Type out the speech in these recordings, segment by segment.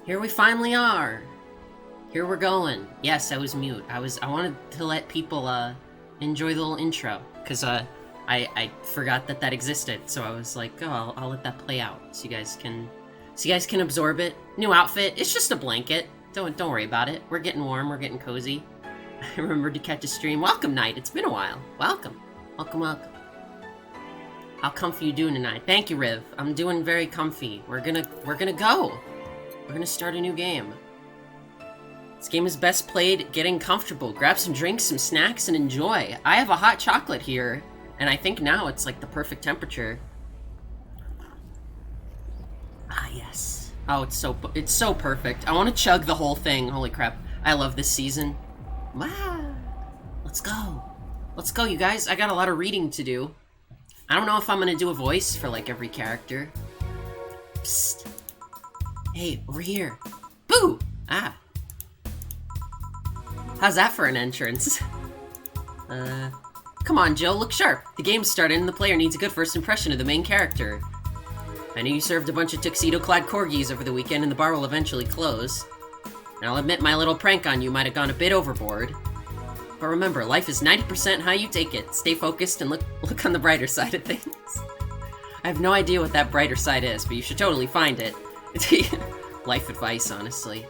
Here we finally are. Here we're going. Yes, I was mute. I wanted to let people enjoy the little intro because I forgot that existed. So I was like, oh, I'll let that play out so you guys can absorb it. New outfit. It's just a blanket. Don't worry about it. We're getting warm. We're getting cozy. I remembered to catch a stream. Welcome, Knight. It's been a while. Welcome. Welcome. How comfy you doing tonight? Thank you, Riv. I'm doing very comfy. We're gonna go. We're gonna start a new game. This game is best played getting comfortable. Grab some drinks, some snacks, and enjoy. I have a hot chocolate here, and I think now it's like the perfect temperature. Ah, yes. Oh, it's so perfect. I want to chug the whole thing. Holy crap. I love this season. Wow. Let's go. Let's go, you guys. I got a lot of reading to do. I don't know if I'm gonna do a voice for, like, every character. Psst. Hey, over here. Boo! Ah. How's that for an entrance? Come on, Jill, look sharp. The game's started and the player needs a good first impression of the main character. I know you served a bunch of tuxedo-clad corgis over the weekend and the bar will eventually close. And I'll admit my little prank on you might have gone a bit overboard. But remember, life is 90% how you take it. Stay focused and look on the brighter side of things. I have no idea what that brighter side is, but you should totally find it. Life advice, honestly.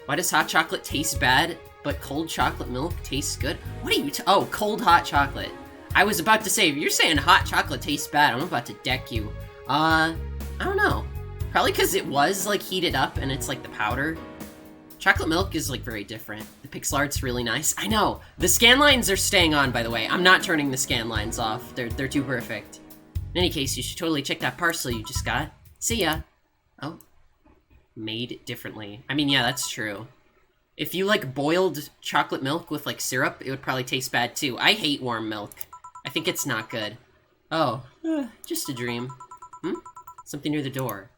Why does hot chocolate taste bad, but cold chocolate milk tastes good? What are you oh, cold hot chocolate. I was about to say, if you're saying hot chocolate tastes bad, I'm about to deck you. I don't know. Probably because it was, like, heated up and it's, like, the powder. Chocolate milk is, like, very different. The pixel art's really nice. I know! The scan lines are staying on, by the way. I'm not turning the scan lines off. They're too perfect. In any case, you should totally check that parcel you just got. See ya! Oh. Made differently. I mean, yeah, that's true. If you, like, boiled chocolate milk with, like, syrup, it would probably taste bad, too. I hate warm milk. I think it's not good. Oh. Just a dream. Something near the door.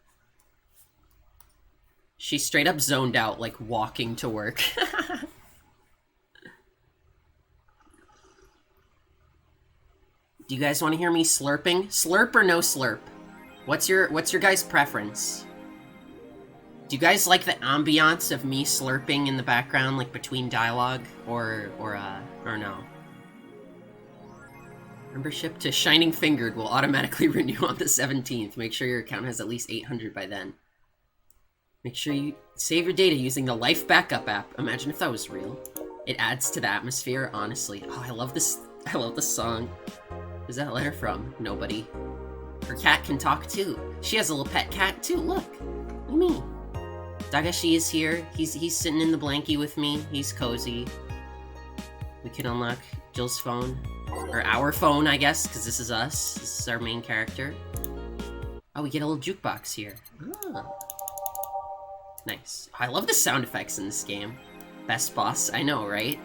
She straight up zoned out, like, walking to work. Do you guys want to hear me slurping? Slurp or no slurp? What's your guys' preference? Do you guys like the ambiance of me slurping in the background, like, between dialogue? Or no? Membership to Shining Fingered will automatically renew on the 17th. Make sure your account has at least 800 by then. Make sure you save your data using the Life Backup app. Imagine if that was real. It adds to the atmosphere, honestly. Oh, I love this song. Who's that letter from? Nobody. Her cat can talk too. She has a little pet cat too, look. Look at me. Dagashi is here. He's sitting in the blankie with me. He's cozy. We can unlock Jill's phone. Or our phone, I guess, because this is us. This is our main character. Oh, we get a little jukebox here. Oh. Nice. Oh, I love the sound effects in this game. Best boss, I know, right?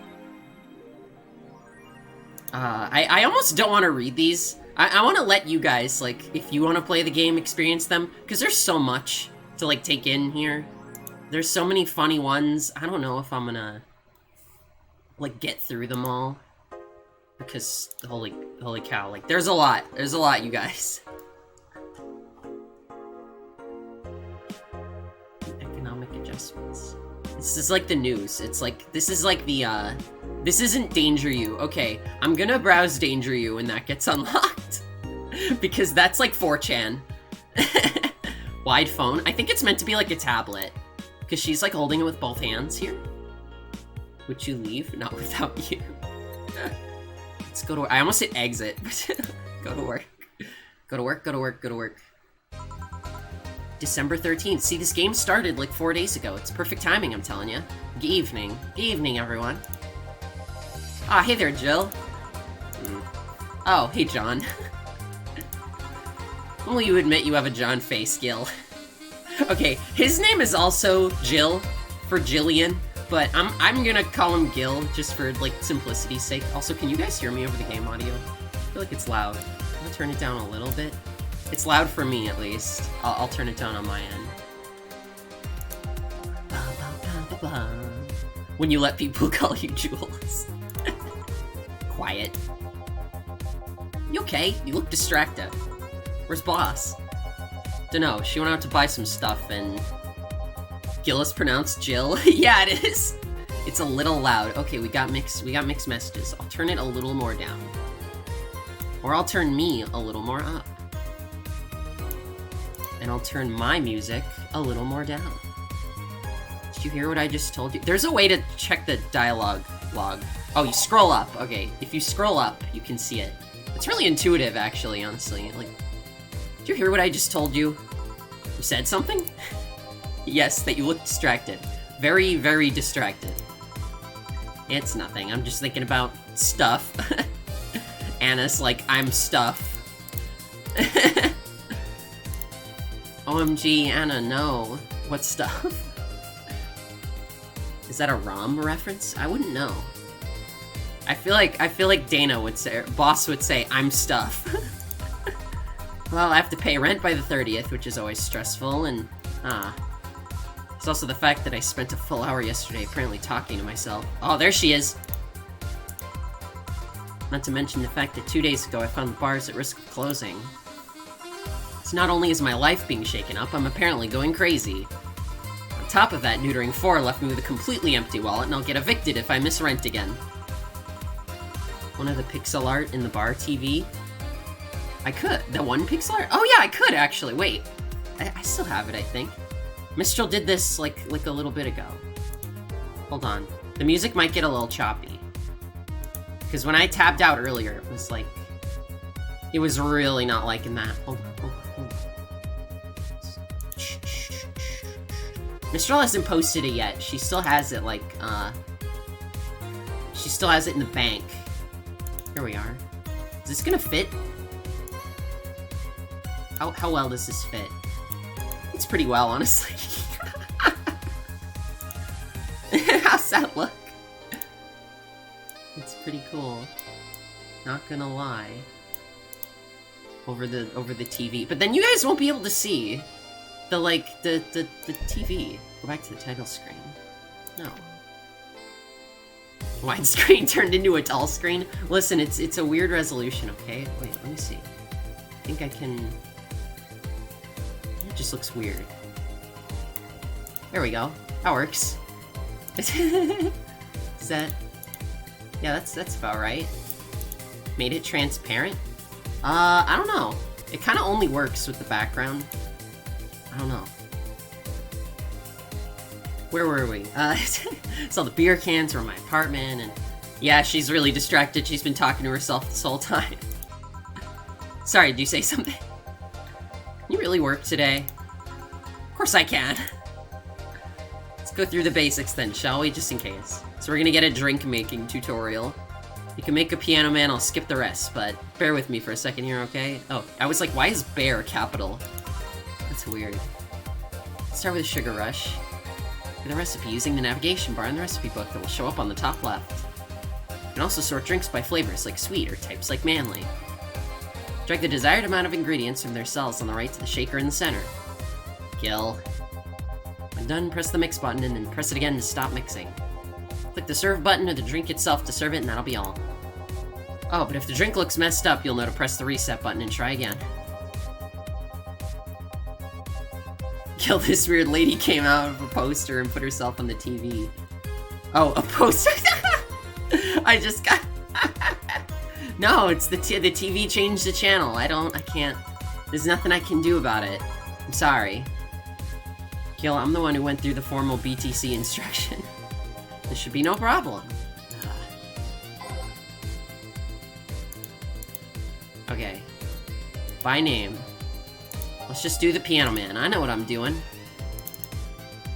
I almost don't want to read these. I want to let you guys, like, if you want to play the game, experience them. Because there's so much to, like, take in here. There's so many funny ones. I don't know if I'm gonna, like, get through them all. Because, holy cow, like, there's a lot, you guys. Economic adjustments. This is like the news. It's like, this is like the, this isn't Danger You. Okay, I'm gonna browse Danger You when that gets unlocked. Because that's like 4chan. Wide phone. I think it's meant to be like a tablet. Because she's like holding it with both hands here. Would you leave? Not without you. Let's go to work. I almost hit exit. Go to work. Go to work. December 13th. See, this game started like 4 days ago. It's perfect timing, I'm telling you. Good evening. Good evening, everyone. Ah, hey there, Jill. Oh, hey, John. Will you admit you have a John face skill? Okay, his name is also Jill, for Jillian. But I'm gonna call him Gil, just for, like, simplicity's sake. Also, can you guys hear me over the game audio? I feel like it's loud. I'm gonna turn it down a little bit. It's loud for me, at least. I'll turn it down on my end. When you let people call you Jules. Quiet. You okay? You look distracted. Where's Boss? Dunno, she went out to buy some stuff and Gil is pronounced Jill. Yeah, it is. It's a little loud. Okay, we got mixed messages. I'll turn it a little more down. Or I'll turn me a little more up. And I'll turn my music a little more down. Did you hear what I just told you? There's a way to check the dialogue log. Oh, you scroll up. Okay, if you scroll up, you can see it. It's really intuitive, actually, honestly. Like, did you hear what I just told you? You said something? Yes, that you look distracted. Very, very distracted. It's nothing. I'm just thinking about stuff. Anna's like, I'm stuff. OMG, Anna, no. What stuff? Is that a ROM reference? I wouldn't know. I feel like Dana would say, boss would say, I'm stuff. Well, I have to pay rent by the 30th, which is always stressful, and, it's also the fact that I spent a full hour yesterday apparently talking to myself. Oh, there she is! Not to mention the fact that 2 days ago I found the bars at risk of closing. So not only is my life being shaken up, I'm apparently going crazy. On top of that, neutering 4 left me with a completely empty wallet, and I'll get evicted if I miss rent again. One of the pixel art in the bar TV? I could. The one pixel art? Oh yeah, I could actually. Wait. I still have it, I think. Mistral did this like a little bit ago. Hold on. The music might get a little choppy. Because when I tabbed out earlier, it was like... It was really not liking that. Hold on. Mistral hasn't posted it yet. She still has it, like, She still has it in the bank. Here we are. Is this gonna fit? How well does this fit? It's pretty well, honestly. How's that look? It's pretty cool. Not gonna lie. Over the TV. But then you guys won't be able to see the TV. Go back to the title screen. No. Widescreen turned into a tall screen? Listen, it's a weird resolution, okay? Wait, let me see. I think I can... It just looks weird. There we go. That works. Is that... Yeah, that's about right. Made it transparent? I don't know. It kind of only works with the background. I don't know. Where were we? Saw the beer cans from my apartment, and yeah, she's really distracted. She's been talking to herself this whole time. Sorry, did you say something? Can you really work today? Of course I can. Let's go through the basics then, shall we? Just in case. So we're gonna get a drink-making tutorial. You can make a piano man, I'll skip the rest, but bear with me for a second here, okay? Oh, I was like, why is bear capital? That's weird. Let's start with a sugar rush. For the recipe, using the navigation bar in the recipe book that will show up on the top left. You can also sort drinks by flavors like sweet or types like manly. Drag the desired amount of ingredients from their cells on the right to the shaker in the center. Gil. When done, press the mix button and then press it again to stop mixing. Click the serve button or the drink itself to serve it, and that'll be all. Oh, but if the drink looks messed up, you'll know to press the reset button and try again. Gil, this weird lady came out of a poster and put herself on the TV. Oh, a poster? I just got... No, it's the TV changed the channel. I can't... There's nothing I can do about it. I'm sorry. Gil, I'm the one who went through the formal BTC instruction. This should be no problem. Okay. By name. Let's just do the piano man. I know what I'm doing.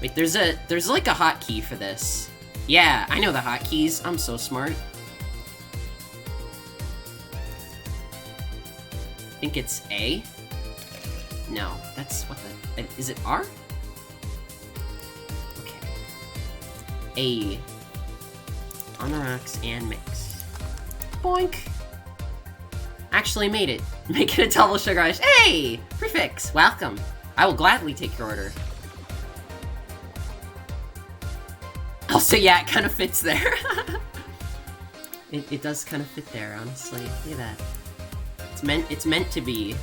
Wait, there's like a hotkey for this. Yeah, I know the hotkeys. I'm so smart. I think it's A? No, that's what the... Is it R? Okay. A. On the rocks and mix. Boink! Actually made it. Make it a double sugar rush. Hey! Prefix, welcome. I will gladly take your order. Also, yeah, it kind of fits there. It does kind of fit there, honestly. Look at that. It's meant to be.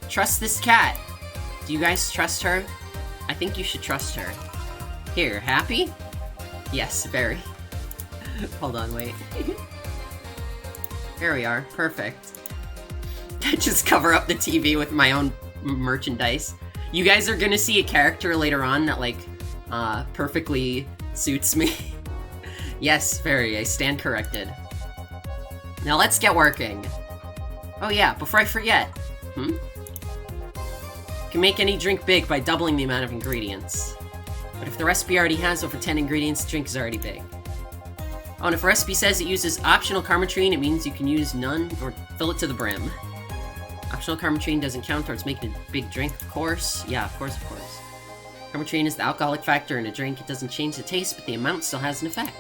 Trust this cat. Do you guys trust her? I think you should trust her. Here, happy? Yes, very. Hold on, wait. There we are, perfect. I just cover up the TV with my own merchandise. You guys are gonna see a character later on that, like, perfectly suits me. Yes, very, I stand corrected. Now let's get working. Oh yeah, before I forget. You can make any drink big by doubling the amount of ingredients. But if the recipe already has over 10 ingredients, the drink is already big. Oh, and if a recipe says it uses optional karmatrine, it means you can use none or fill it to the brim. Optional karmatrine doesn't count towards making a big drink, of course. Yeah, of course, of course. Karmatrine is the alcoholic factor in a drink. It doesn't change the taste, but the amount still has an effect.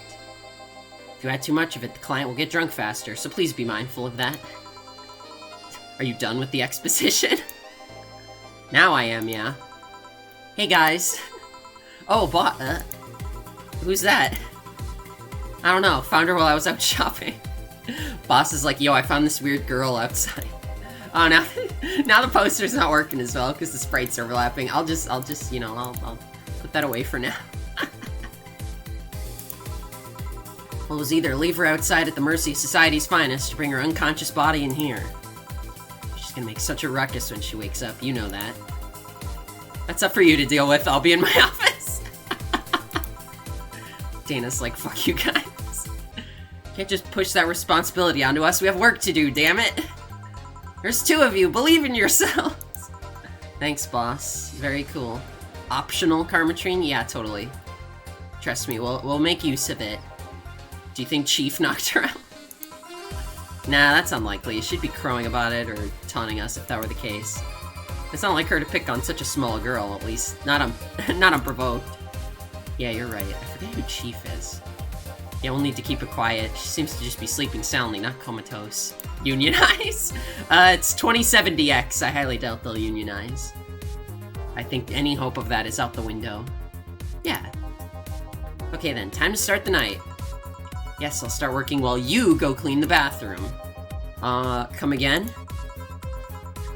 If you add too much of it, the client will get drunk faster, so please be mindful of that. Are you done with the exposition? Now I am, yeah. Hey guys. Oh, who's that? I don't know, found her while I was out shopping. Boss is like, yo, I found this weird girl outside. Oh, now the poster's not working as well because the sprite's overlapping. I'll just, you know, I'll put that away for now. Well, it was either leave her outside at the mercy of society's finest or bring her unconscious body in here. She's gonna make such a ruckus when she wakes up, you know that. That's up for you to deal with, I'll be in my office. Dana's like, fuck you guys. Can't just push that responsibility onto us, we have work to do, damn it. There's two of you, believe in yourselves! Thanks, boss. Very cool. Optional karmatrine? Yeah, totally. Trust me, we'll make use of it. Do you think Chief knocked her out? Nah, that's unlikely. She'd be crowing about it or taunting us if that were the case. It's not like her to pick on such a small girl, at least. Not unprovoked. Yeah, you're right. I forget who Chief is. Yeah, we'll need to keep it quiet. She seems to just be sleeping soundly, not comatose. Unionize? It's 27DX. I highly doubt they'll unionize. I think any hope of that is out the window. Yeah. Okay then, time to start the night. Yes, I'll start working while you go clean the bathroom. Come again?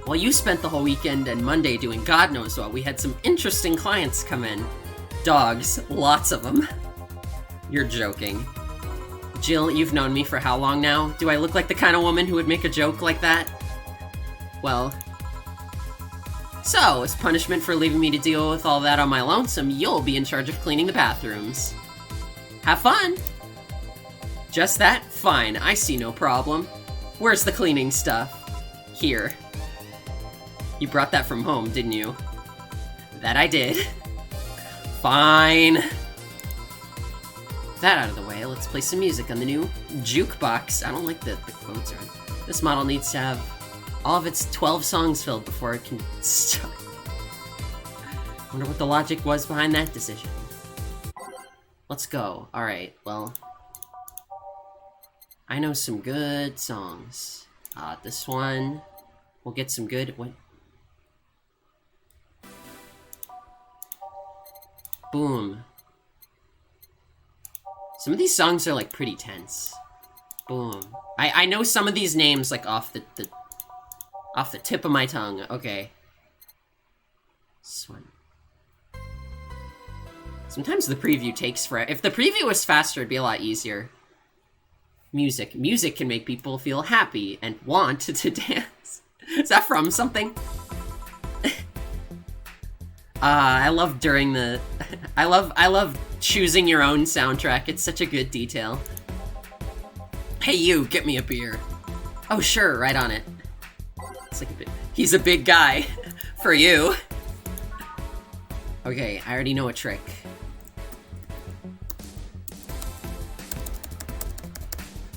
Well, you spent the whole weekend and Monday doing God knows what. We had some interesting clients come in. Dogs. Lots of them. You're joking. Jill, you've known me for how long now? Do I look like the kind of woman who would make a joke like that? Well... So, as punishment for leaving me to deal with all that on my lonesome, you'll be in charge of cleaning the bathrooms. Have fun! Just that? Fine, I see no problem. Where's the cleaning stuff? Here. You brought that from home, didn't you? That I did. Fine. That out of the way, let's play some music on the new jukebox. I don't like the quotes are. This model needs to have all of its 12 songs filled before it can start. Wonder what the logic was behind that decision. Let's go. Alright, well... I know some good songs. This one... We'll get some good... What? Boom. Some of these songs are, like, pretty tense. Boom. I know some of these names, like, off the tip of my tongue. Okay. This one. Sometimes the preview takes forever. If the preview was faster, it'd be a lot easier. Music. Music can make people feel happy and want to dance. Is that from something? I love during the... I love choosing your own soundtrack. It's such a good detail. Hey you, get me a beer. Oh sure, right on it. It's like he's a big guy. For you. Okay, I already know a trick.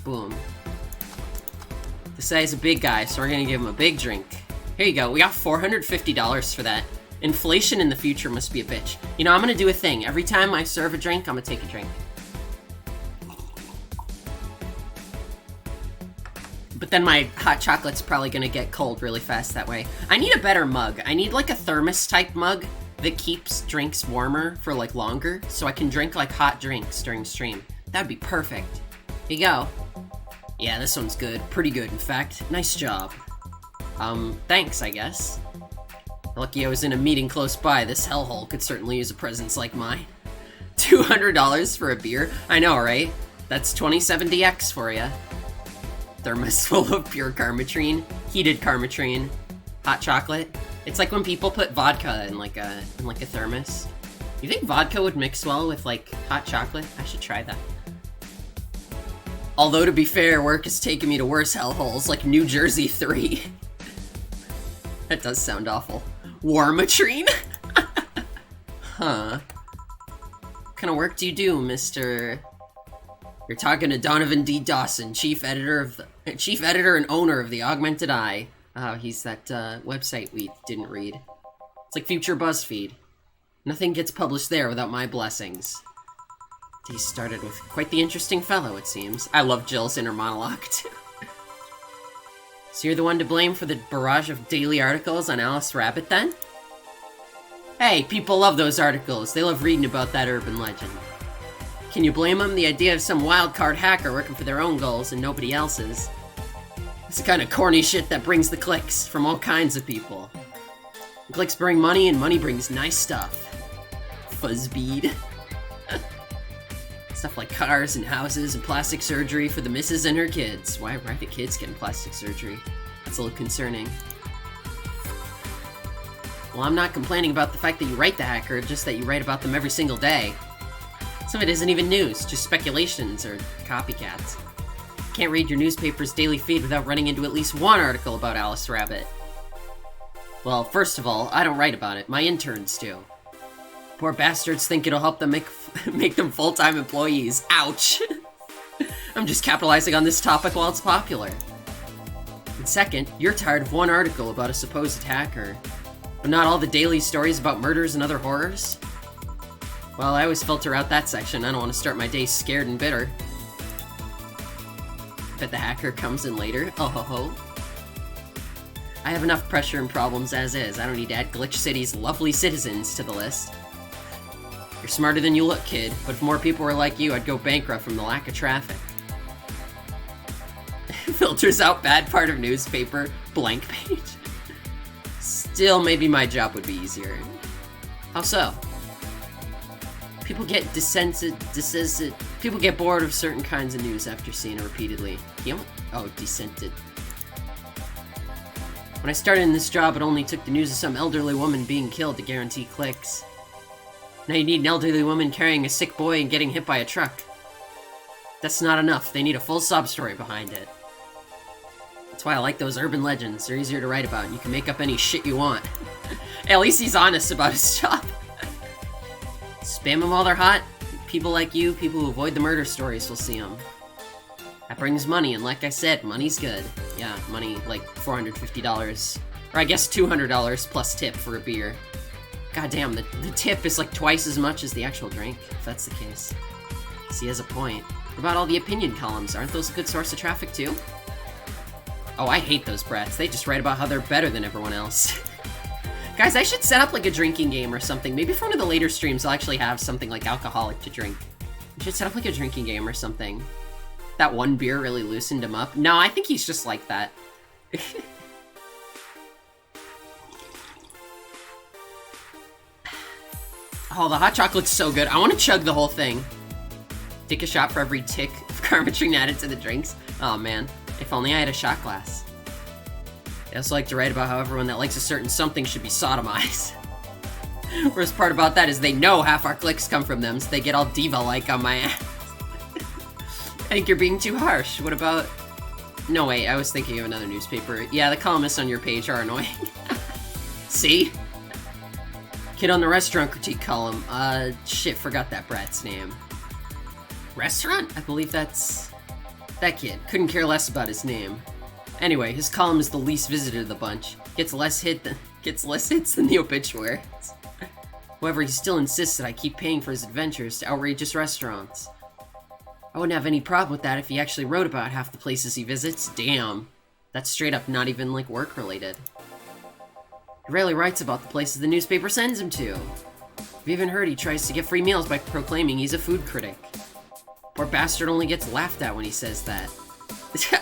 Boom. This guy's a big guy, so we're gonna give him a big drink. Here you go, we got $450 for that. Inflation in the future must be a bitch. You know, I'm gonna do a thing. Every time I serve a drink, I'm gonna take a drink. But then my hot chocolate's probably gonna get cold really fast that way. I need a better mug. I need like a thermos-type mug that keeps drinks warmer for like longer, so I can drink like hot drinks during stream. That'd be perfect. Here you go. Yeah, this one's good. Pretty good, in fact. Nice job. Thanks, I guess. Lucky I was in a meeting close by. This hellhole could certainly use a presence like mine. $200 for a beer? I know, right? That's 2070X for ya. Thermos full of pure Karmatrine, heated Karmatrine, hot chocolate. It's like when people put vodka in like a thermos. You think vodka would mix well with like hot chocolate? I should try that. Although to be fair, work has taken me to worse hellholes like New Jersey 3. That does sound awful. Warmatrine? Huh. What kind of work do you do, Mr. You're talking to Donovan D. Dawson, chief editor and owner of the Augmented Eye. Oh, he's that website we didn't read. It's like future BuzzFeed. Nothing gets published there without my blessings. He started with quite the interesting fellow, it seems. I love Jill's inner monologue, too. So you're the one to blame for the barrage of daily articles on Alice Rabbit, then? Hey, people love those articles. They love reading about that urban legend. Can you blame them? The idea of some wildcard hacker working for their own goals and nobody else's. It's the kind of corny shit that brings the clicks from all kinds of people. The clicks bring money and money brings nice stuff. Fuzzbead. Stuff like cars and houses and plastic surgery for the missus and her kids. Why are the kids getting plastic surgery? That's a little concerning. Well, I'm not complaining about the fact that you write the hacker, just that you write about them every single day. Some of it isn't even news, just speculations or copycats. You can't read your newspaper's daily feed without running into at least one article about Alice Rabbit. Well, first of all, I don't write about it, my interns do. Poor bastards think it'll help them make them full-time employees. Ouch! I'm just capitalizing on this topic while it's popular. And second, you're tired of one article about a supposed hacker, but not all the daily stories about murders and other horrors? Well, I always filter out that section. I don't want to start my day scared and bitter. Bet the hacker comes in later. Oh ho ho. I have enough pressure and problems as is. I don't need to add Glitch City's lovely citizens to the list. You're smarter than you look, kid, but if more people were like you, I'd go bankrupt from the lack of traffic. Filters out bad part of newspaper, blank page. Still, maybe my job would be easier. How so? People get people get bored of certain kinds of news after seeing it repeatedly. Dissented. When I started in this job, it only took the news of some elderly woman being killed to guarantee clicks. Now you need an elderly woman carrying a sick boy and getting hit by a truck. That's not enough. They need a full sub-story behind it. That's why I like those urban legends. They're easier to write about, and you can make up any shit you want. At least he's honest about his job. Spam them while they're hot. People like you, people who avoid the murder stories, will see them. That brings money, and like I said, money's good. Yeah, money, like $450. Or I guess $200 plus tip for a beer. God damn, the tip is like twice as much as the actual drink, if that's the case. See, he has a point. What about all the opinion columns? Aren't those a good source of traffic too? Oh, I hate those brats. They just write about how they're better than everyone else. Guys, I should set up like a drinking game or something. Maybe for one of the later streams I'll actually have something like alcoholic to drink. I should set up like a drinking game or something. That one beer really loosened him up. No, I think he's just like that. Oh, the hot chocolate's so good. I want to chug the whole thing. Take a shot for every tick of Karmatrine added to the drinks. Oh man, if only I had a shot glass. I also like to write about how everyone that likes a certain something should be sodomized. Worst part about that is they know half our clicks come from them, so they get all diva-like on my ass. I think you're being too harsh. What about... No, wait, I was thinking of another newspaper. Yeah, the columnists on your page are annoying. See? Kid on the restaurant critique column. Shit, forgot that brat's name. Restaurant? I believe that's... that kid. Couldn't care less about his name. Anyway, his column is the least visited of the bunch. Gets less hits than the obituaries. However, he still insists that I keep paying for his adventures to outrageous restaurants. I wouldn't have any problem with that if he actually wrote about half the places he visits. Damn. That's straight up not even, like, work-related. He rarely writes about the places the newspaper sends him to. I've even heard he tries to get free meals by proclaiming he's a food critic. Poor bastard only gets laughed at when he says that.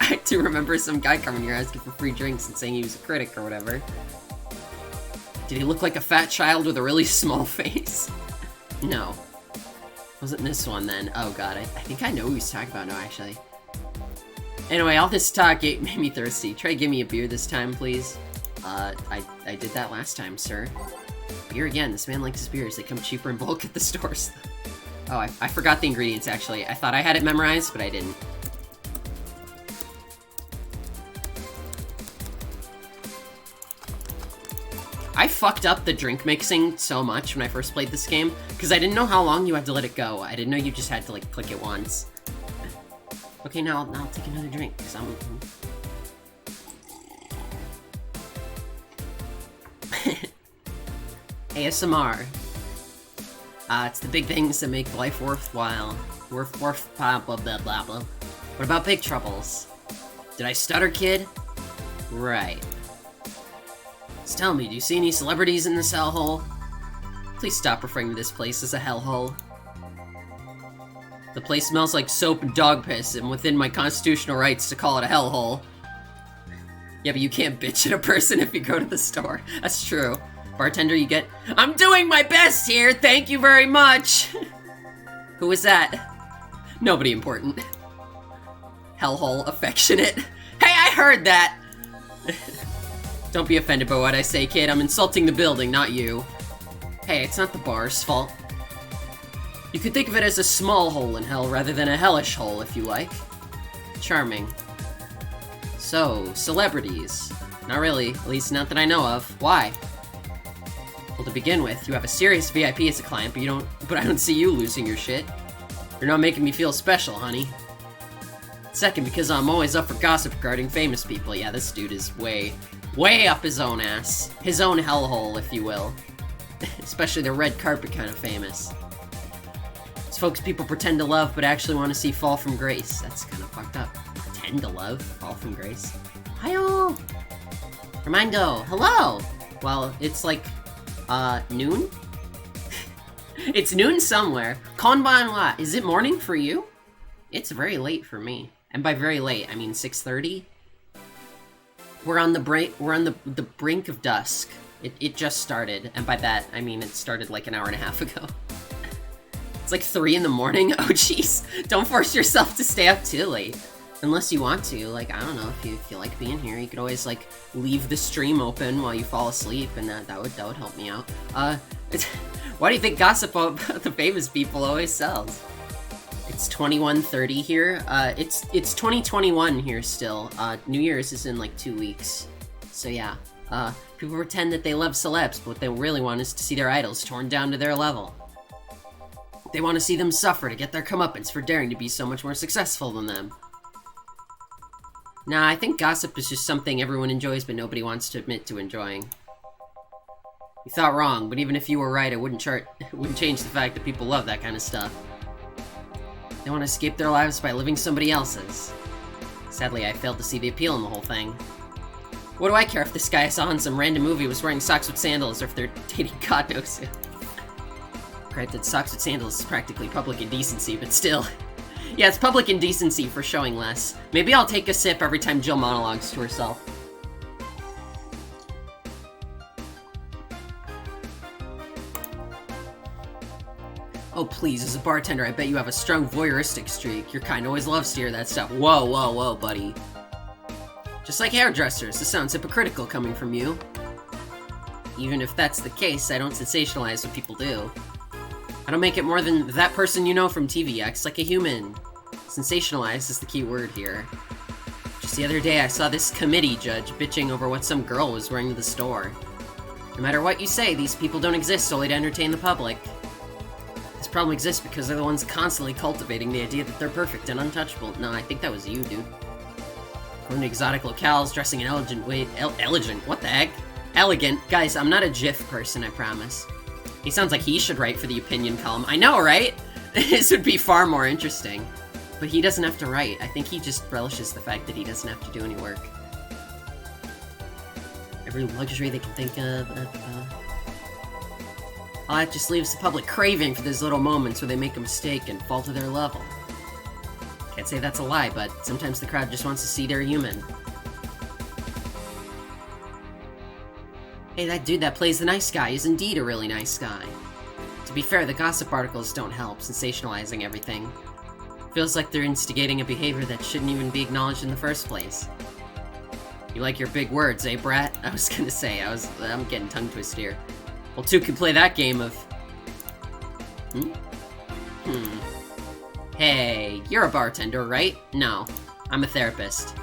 I do remember some guy coming here asking for free drinks and saying he was a critic or whatever. Did he look like a fat child with a really small face? No. Wasn't this one then? Oh god, I think I know who he's talking about now, actually. Anyway, all this talk made me thirsty. Try to give me a beer this time, please. I did that last time, sir. Beer again. This man likes his beers. They come cheaper in bulk at the stores. Oh, I forgot the ingredients, actually. I thought I had it memorized, but I didn't. I fucked up the drink mixing so much when I first played this game, because I didn't know how long you had to let it go. I didn't know you just had to, like, click it once. Okay, now I'll take another drink, because I'm... ASMR. It's the big things that make life worthwhile. Blah, blah, blah, blah, blah. What about big troubles? Did I stutter, kid? Right. Just tell me, do you see any celebrities in this hellhole? Please stop referring to this place as a hellhole. The place smells like soap and dog piss, and within my constitutional rights to call it a hellhole. Yeah, but you can't bitch at a person if you go to the store. That's true. Bartender, you get... I'm doing my best here, thank you very much! Who is that? Nobody important. Hellhole affectionate. Hey, I heard that! Don't be offended by what I say, kid. I'm insulting the building, not you. Hey, it's not the bar's fault. You could think of it as a small hole in hell rather than a hellish hole, if you like. Charming. So, celebrities. Not really, at least not that I know of. Why? Well, to begin with, you have a serious VIP as a client, but I don't see you losing your shit. You're not making me feel special, honey. Second, because I'm always up for gossip regarding famous people. Yeah, this dude is way up his own ass. His own hellhole, if you will. Especially the red carpet kind of famous. It's folks people pretend to love, but actually want to see fall from grace. That's kind of fucked up. Pretend to love? Fall from grace? Hi-yo! Remindo, hello! Well, it's like, noon? It's noon somewhere. Konbanwa, is it morning for you? It's very late for me. And by very late, I mean 6:30. We're on the brink of dusk. It just started, and by that, I mean it started like an hour and a half ago. It's like 3 in the morning? Oh jeez, don't force yourself to stay up too late. Unless you want to, like, I don't know, if you like being here, you could always, like, leave the stream open while you fall asleep, and that would help me out. Why do you think gossip about the famous people always sells? It's 21:30 here. It's 2021 here still. New Year's is in, like, 2 weeks. So yeah, people pretend that they love celebs, but what they really want is to see their idols torn down to their level. They want to see them suffer to get their comeuppance for daring to be so much more successful than them. Nah, I think gossip is just something everyone enjoys but nobody wants to admit to enjoying. You thought wrong, but even if you were right, it wouldn't change the fact that people love that kind of stuff. They want to escape their lives by living somebody else's. Sadly, I failed to see the appeal in the whole thing. What do I care if this guy I saw in some random movie was wearing socks with sandals or if they're dating God knows who? Granted, socks with sandals is practically public indecency, but still. Yeah, it's public indecency for showing less. Maybe I'll take a sip every time Jill monologues to herself. Oh please, as a bartender, I bet you have a strong voyeuristic streak. Your kind always loves to hear that stuff. Whoa, whoa, whoa, buddy. Just like hairdressers, this sounds hypocritical coming from you. Even if that's the case, I don't sensationalize what people do. I don't make it more than that person you know from TV acts like a human. Sensationalize is the key word here. Just the other day I saw this committee judge bitching over what some girl was wearing to the store. No matter what you say, these people don't exist solely to entertain the public. This problem exists because they're the ones constantly cultivating the idea that they're perfect and untouchable. No, I think that was you, dude. Going to exotic locales, dressing in elegant way- elegant? What the heck? Elegant? Guys, I'm not a GIF person, I promise. He sounds like he should write for the opinion column. I know, right? This would be far more interesting. But he doesn't have to write. I think he just relishes the fact that he doesn't have to do any work. Every luxury they can think of. All that just leaves the public craving for those little moments where they make a mistake and fall to their level. Can't say that's a lie, but sometimes the crowd just wants to see they're human. Hey, that dude that plays the nice guy is indeed a really nice guy. To be fair, the gossip articles don't help, sensationalizing everything. Feels like they're instigating a behavior that shouldn't even be acknowledged in the first place. You like your big words, eh, brat? I was gonna say, I'm getting tongue-twisted here. Well, two can play that game of... Hey, you're a bartender, right? No, I'm a therapist.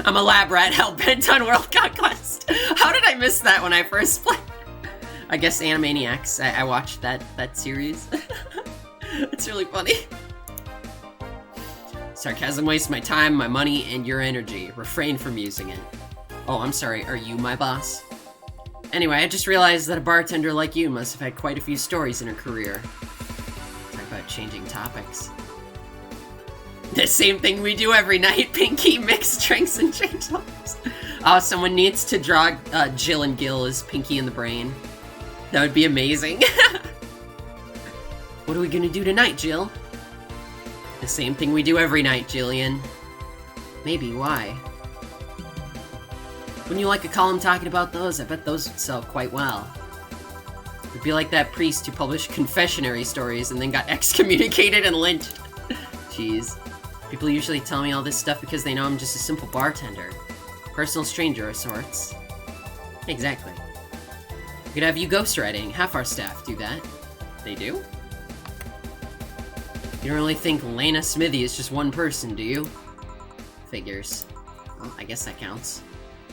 I'm a lab rat hell-bent on world conquest. How did I miss that when I first played? I guess Animaniacs. I watched that series. It's really funny. Sarcasm wastes my time, my money, and your energy. Refrain from using it. Oh, I'm sorry. Are you my boss? Anyway, I just realized that a bartender like you must have had quite a few stories in her career. Talk about changing topics. The same thing we do every night, Pinky. Mix drinks and change lives. Oh, someone needs to draw Jill and Gil as Pinky in the Brain. That would be amazing. What are we gonna do tonight, Jill? The same thing we do every night, Jillian. Maybe, why? Wouldn't you like a column talking about those? I bet those would sell quite well. It'd be like that priest who published confessionary stories and then got excommunicated and lynched. Jeez. People usually tell me all this stuff because they know I'm just a simple bartender. Personal stranger of sorts. Exactly. We could have you ghostwriting. Half our staff do that. They do? You don't really think Lena Smithy is just one person, do you? Figures. Well, I guess that counts.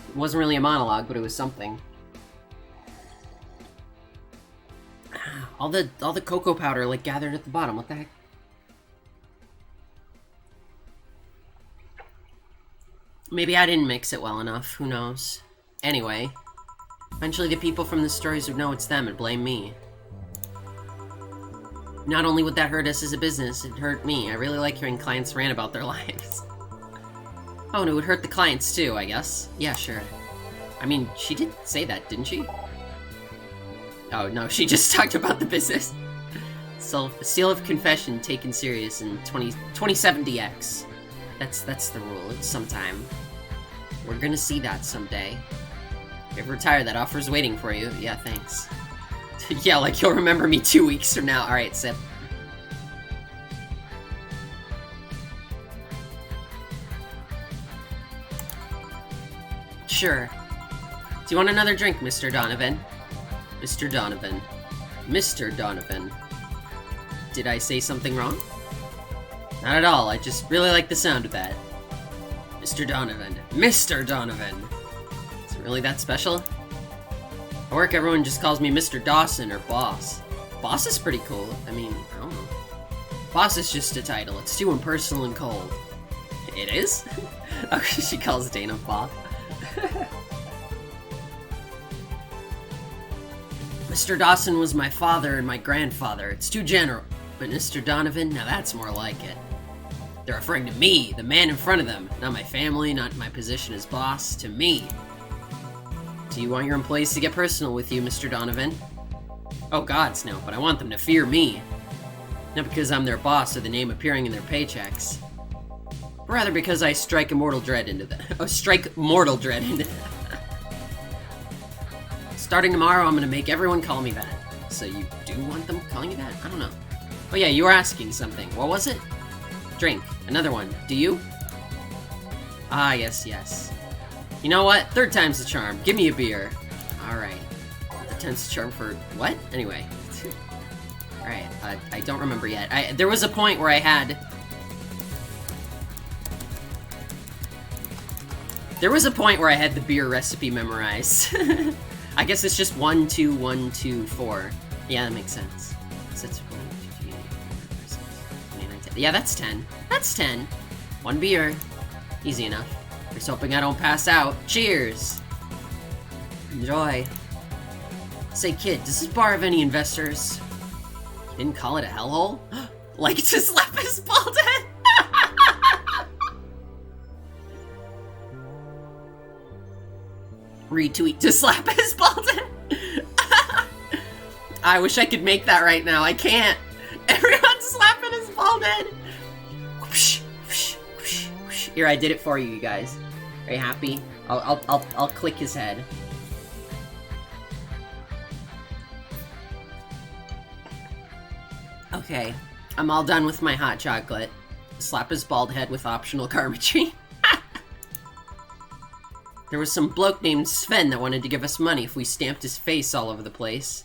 It wasn't really a monologue, but it was something. All the cocoa powder, like, gathered at the bottom. What the heck? Maybe I didn't mix it well enough. Who knows? Anyway, eventually the people from the stories would know it's them and blame me. Not only would that hurt us as a business, it'd hurt me. I really like hearing clients rant about their lives. Oh, and it would hurt the clients too, I guess. Yeah, sure. I mean, she did say that, didn't she? Oh, no, she just talked about the business. Seal of confession taken serious in 2070X. That's the rule. It's sometime. We're gonna see that someday. If you ever retire, that offer's waiting for you. Yeah, thanks. Yeah, like you'll remember me 2 weeks from now. Alright, sip. Sure. Do you want another drink, Mr. Donovan? Mr. Donovan. Mr. Donovan. Did I say something wrong? Not at all, I just really like the sound of that. Mr. Donovan. Mr. Donovan! Is it really that special? At work, everyone just calls me Mr. Dawson or Boss. Boss is pretty cool. I mean, I don't know. Boss is just a title. It's too impersonal and cold. It is? Oh, she calls Dana Boss. Mr. Dawson was my father and my grandfather. It's too general. But Mr. Donovan, now that's more like it. They're referring to me, the man in front of them. Not my family, not my position as boss. To me. Do you want your employees to get personal with you, Mr. Donovan? Oh gods, no, but I want them to fear me. Not because I'm their boss or the name appearing in their paychecks. But rather because I strike immortal dread into them. Oh, strike mortal dread into them. Starting tomorrow, I'm gonna make everyone call me that. So you do want them calling you that? I don't know. Oh yeah, you were asking something. What was it? Drink. Another one. Do you? Ah, yes. You know what? Third time's the charm. Give me a beer. Alright. Third time's the charm for what? Anyway. Alright, I don't remember yet. There was a point where I had... There was a point where I had the beer recipe memorized. I guess it's just 1, 2, 1, 2, 4. Yeah, that makes sense. So that's 1, 2, 3, 4, 5, 6, 7, 8, 9, 10. Yeah, that's 10. That's 10. One beer. Easy enough. Just hoping I don't pass out. Cheers! Enjoy. Say, kid, does this bar have any investors? You didn't call it a hellhole? Like to slap his bald head? Retweet to slap his bald head. I wish I could make that right now. I can't. Everyone's slapping his bald head. Whoosh, whoosh, whoosh, whoosh. Here, I did it for you guys. Are you happy? I'll click his head. Okay, I'm all done with my hot chocolate. Slap his bald head with optional karma tree. There was some bloke named Sven that wanted to give us money if we stamped his face all over the place.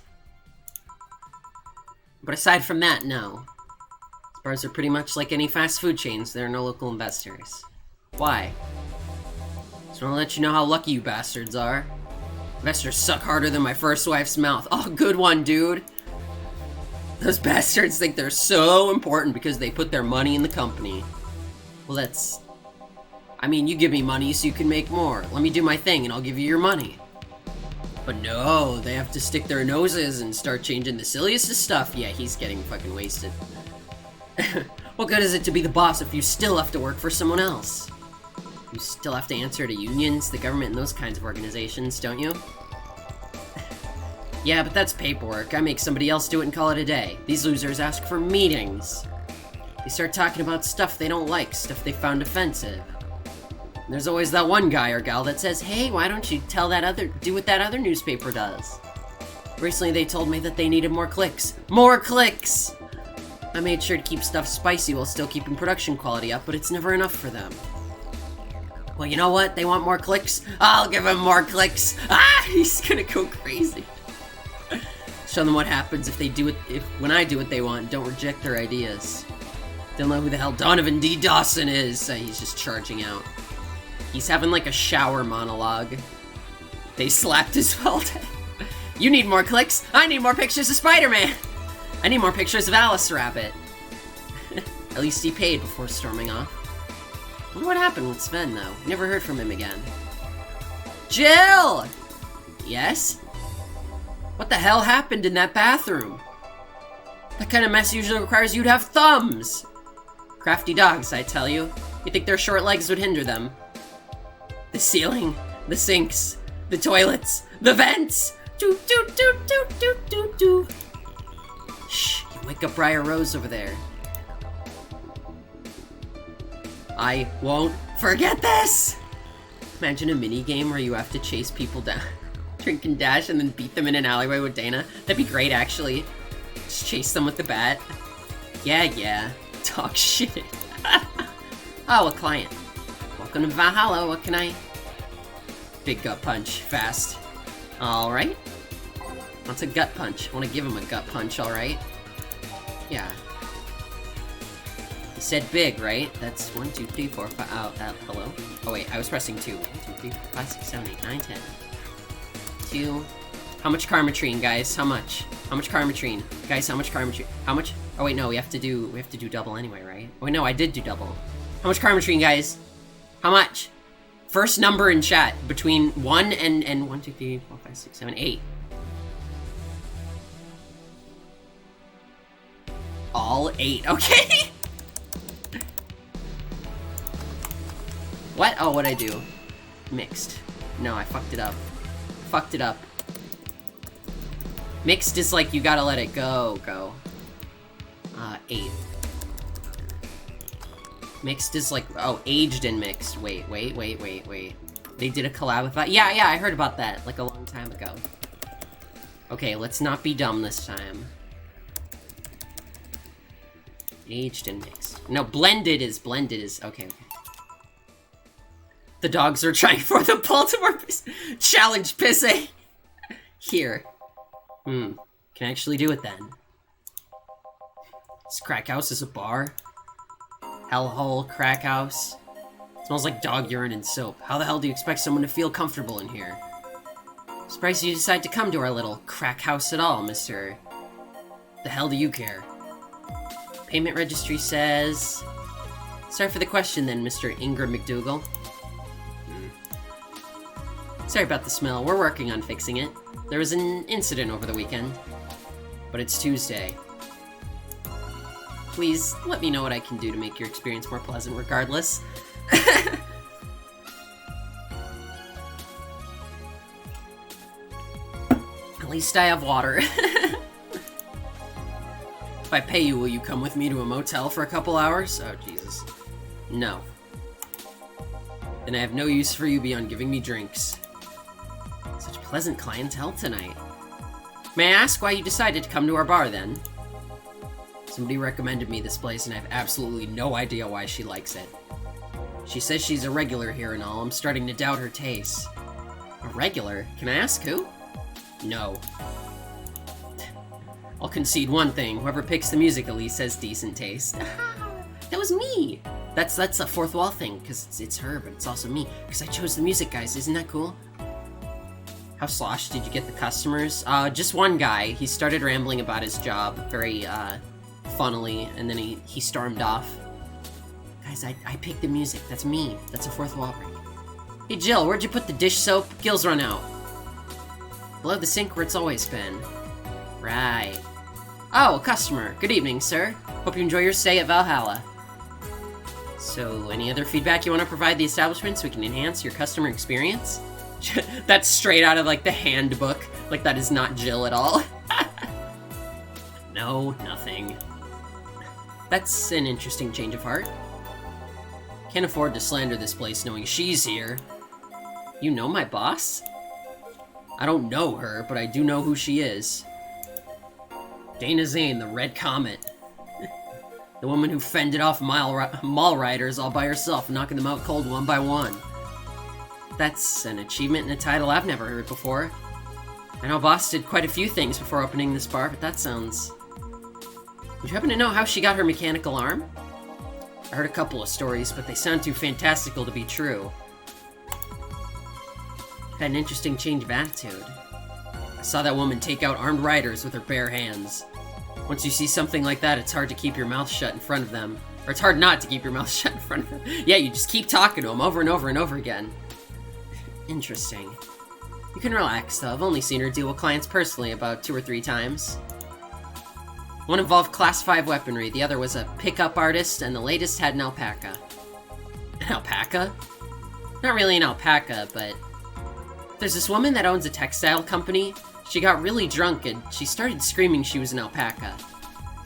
But aside from that, no. These bars are pretty much like any fast food chains. There are no local investors. Why? Just want to let you know how lucky you bastards are. Investors suck harder than my first wife's mouth. Oh, good one, dude. Those bastards think they're so important because they put their money in the company. Well, that's... I mean, you give me money so you can make more. Let me do my thing and I'll give you your money. But no, they have to stick their noses and start changing the silliest of stuff. Yeah, he's getting fucking wasted. What good is it to be the boss if you still have to work for someone else? You still have to answer to unions, the government, and those kinds of organizations, don't you? Yeah, but that's paperwork. I make somebody else do it and call it a day. These losers ask for meetings. They start talking about stuff they don't like, stuff they found offensive. And there's always that one guy or gal that says, hey, why don't you do what that other newspaper does? Recently they told me that they needed more clicks. More clicks! I made sure to keep stuff spicy while still keeping production quality up, but it's never enough for them. Well, you know what? They want more clicks? I'll give them more clicks! Ah! He's gonna go crazy. Show them what happens if they do it, when I do what they want, don't reject their ideas. Don't know who the hell Donovan D. Dawson is. He's just charging out. He's having like a shower monologue. They slapped his bald head. You need more clicks? I need more pictures of Spider-Man! I need more pictures of Alice Rabbit. At least he paid before storming off. I wonder what happened with Sven, though. Never heard from him again. Jill! Yes? What the hell happened in that bathroom? That kind of mess usually requires you to have thumbs! Crafty dogs, I tell you. You think their short legs would hinder them? The ceiling, the sinks, the toilets, the vents! Doo doo doo doo doo doo doo. Shh, you wake up Briar Rose over there. I won't forget this! Imagine a mini-game where you have to chase people down, drink and dash, and then beat them in an alleyway with Dana. That'd be great, actually. Just chase them with the bat. Yeah. Talk shit. Oh, a client. Welcome to Valhalla, what can I... Big gut punch, fast. Alright. What's a gut punch? I want to give him a gut punch, alright? Yeah. You said big, right? That's 1, 2, 3, 4, 5. Oh, hello? Oh, wait, I was pressing 2. 1, 2, 3, 4, 5, 6, 7, 8, 9, 10. 2. How much Karmatrine, guys? How much? How much Karmatrine? Guys, how much Karmatrine? How much? Oh, wait, no, we have to do double anyway, right? Oh, wait, no, I did do double. How much Karmatrine, guys? How much? First number in chat between 1 and 1, 2, 3, 4, 5, 6, 7, 8. All 8, okay? What? Oh, what'd I do? Mixed. No, I fucked it up. Fucked it up. Mixed is like you gotta let it go. 8. Mixed is like, oh, aged and mixed. Wait. They did a collab with that? Yeah, I heard about that, like a long time ago. Okay, let's not be dumb this time. Aged and mixed. No, blended is, okay. The dogs are trying for the Baltimore challenge pissing. Here. Can actually do it then. This crack house is a bar. Hellhole crack house. Smells like dog urine and soap. How the hell do you expect someone to feel comfortable in here? Surprised you decide to come to our little crack house at all, mister. The hell do you care? Payment registry says... Sorry for the question then, Mr. Ingram McDougal. Sorry about the smell. We're working on fixing it. There was an incident over the weekend. But it's Tuesday. Please, let me know what I can do to make your experience more pleasant regardless. At least I have water. If I pay you, will you come with me to a motel for a couple hours? Oh, Jesus. No. Then I have no use for you beyond giving me drinks. Such pleasant clientele tonight. May I ask why you decided to come to our bar, then? Somebody recommended me this place, and I have absolutely no idea why she likes it. She says she's a regular here and all. I'm starting to doubt her taste. A regular? Can I ask who? No. I'll concede one thing. Whoever picks the music at least has decent taste. That was me! That's a fourth wall thing, because it's her, but it's also me. Because I chose the music, guys. Isn't that cool? How sloshed did you get the customers? Just one guy. He started rambling about his job very, funnily, and then he stormed off. Guys, I picked the music. That's me. That's a fourth wall break. Hey, Jill, where'd you put the dish soap? Gil's run out. Below the sink where it's always been. Right. Oh, customer. Good evening, sir. Hope you enjoy your stay at Valhalla. So, any other feedback you want to provide the establishment so we can enhance your customer experience? That's straight out of, like, the handbook. Like, that is not Jill at all. No, nothing. That's an interesting change of heart. Can't afford to slander this place knowing she's here. You know my boss? I don't know her, but I do know who she is. Dana Zane, the Red Comet. The woman who fended off mall riders all by herself, knocking them out cold one by one. That's an achievement and a title I've never heard before. I know Boss did quite a few things before opening this bar, but that sounds... Would you happen to know how she got her mechanical arm? I heard a couple of stories, but they sound too fantastical to be true. Had an interesting change of attitude. I saw that woman take out armed riders with her bare hands. Once you see something like that, it's hard to keep your mouth shut in front of them. Or it's hard not to keep your mouth shut in front of them. Yeah, you just keep talking to them over and over and over again. Interesting. You can relax, though. I've only seen her deal with clients personally about 2 or 3 times. One involved Class 5 weaponry, the other was a pickup artist, and the latest had an alpaca. An alpaca? Not really an alpaca, but... There's this woman that owns a textile company. She got really drunk and she started screaming she was an alpaca.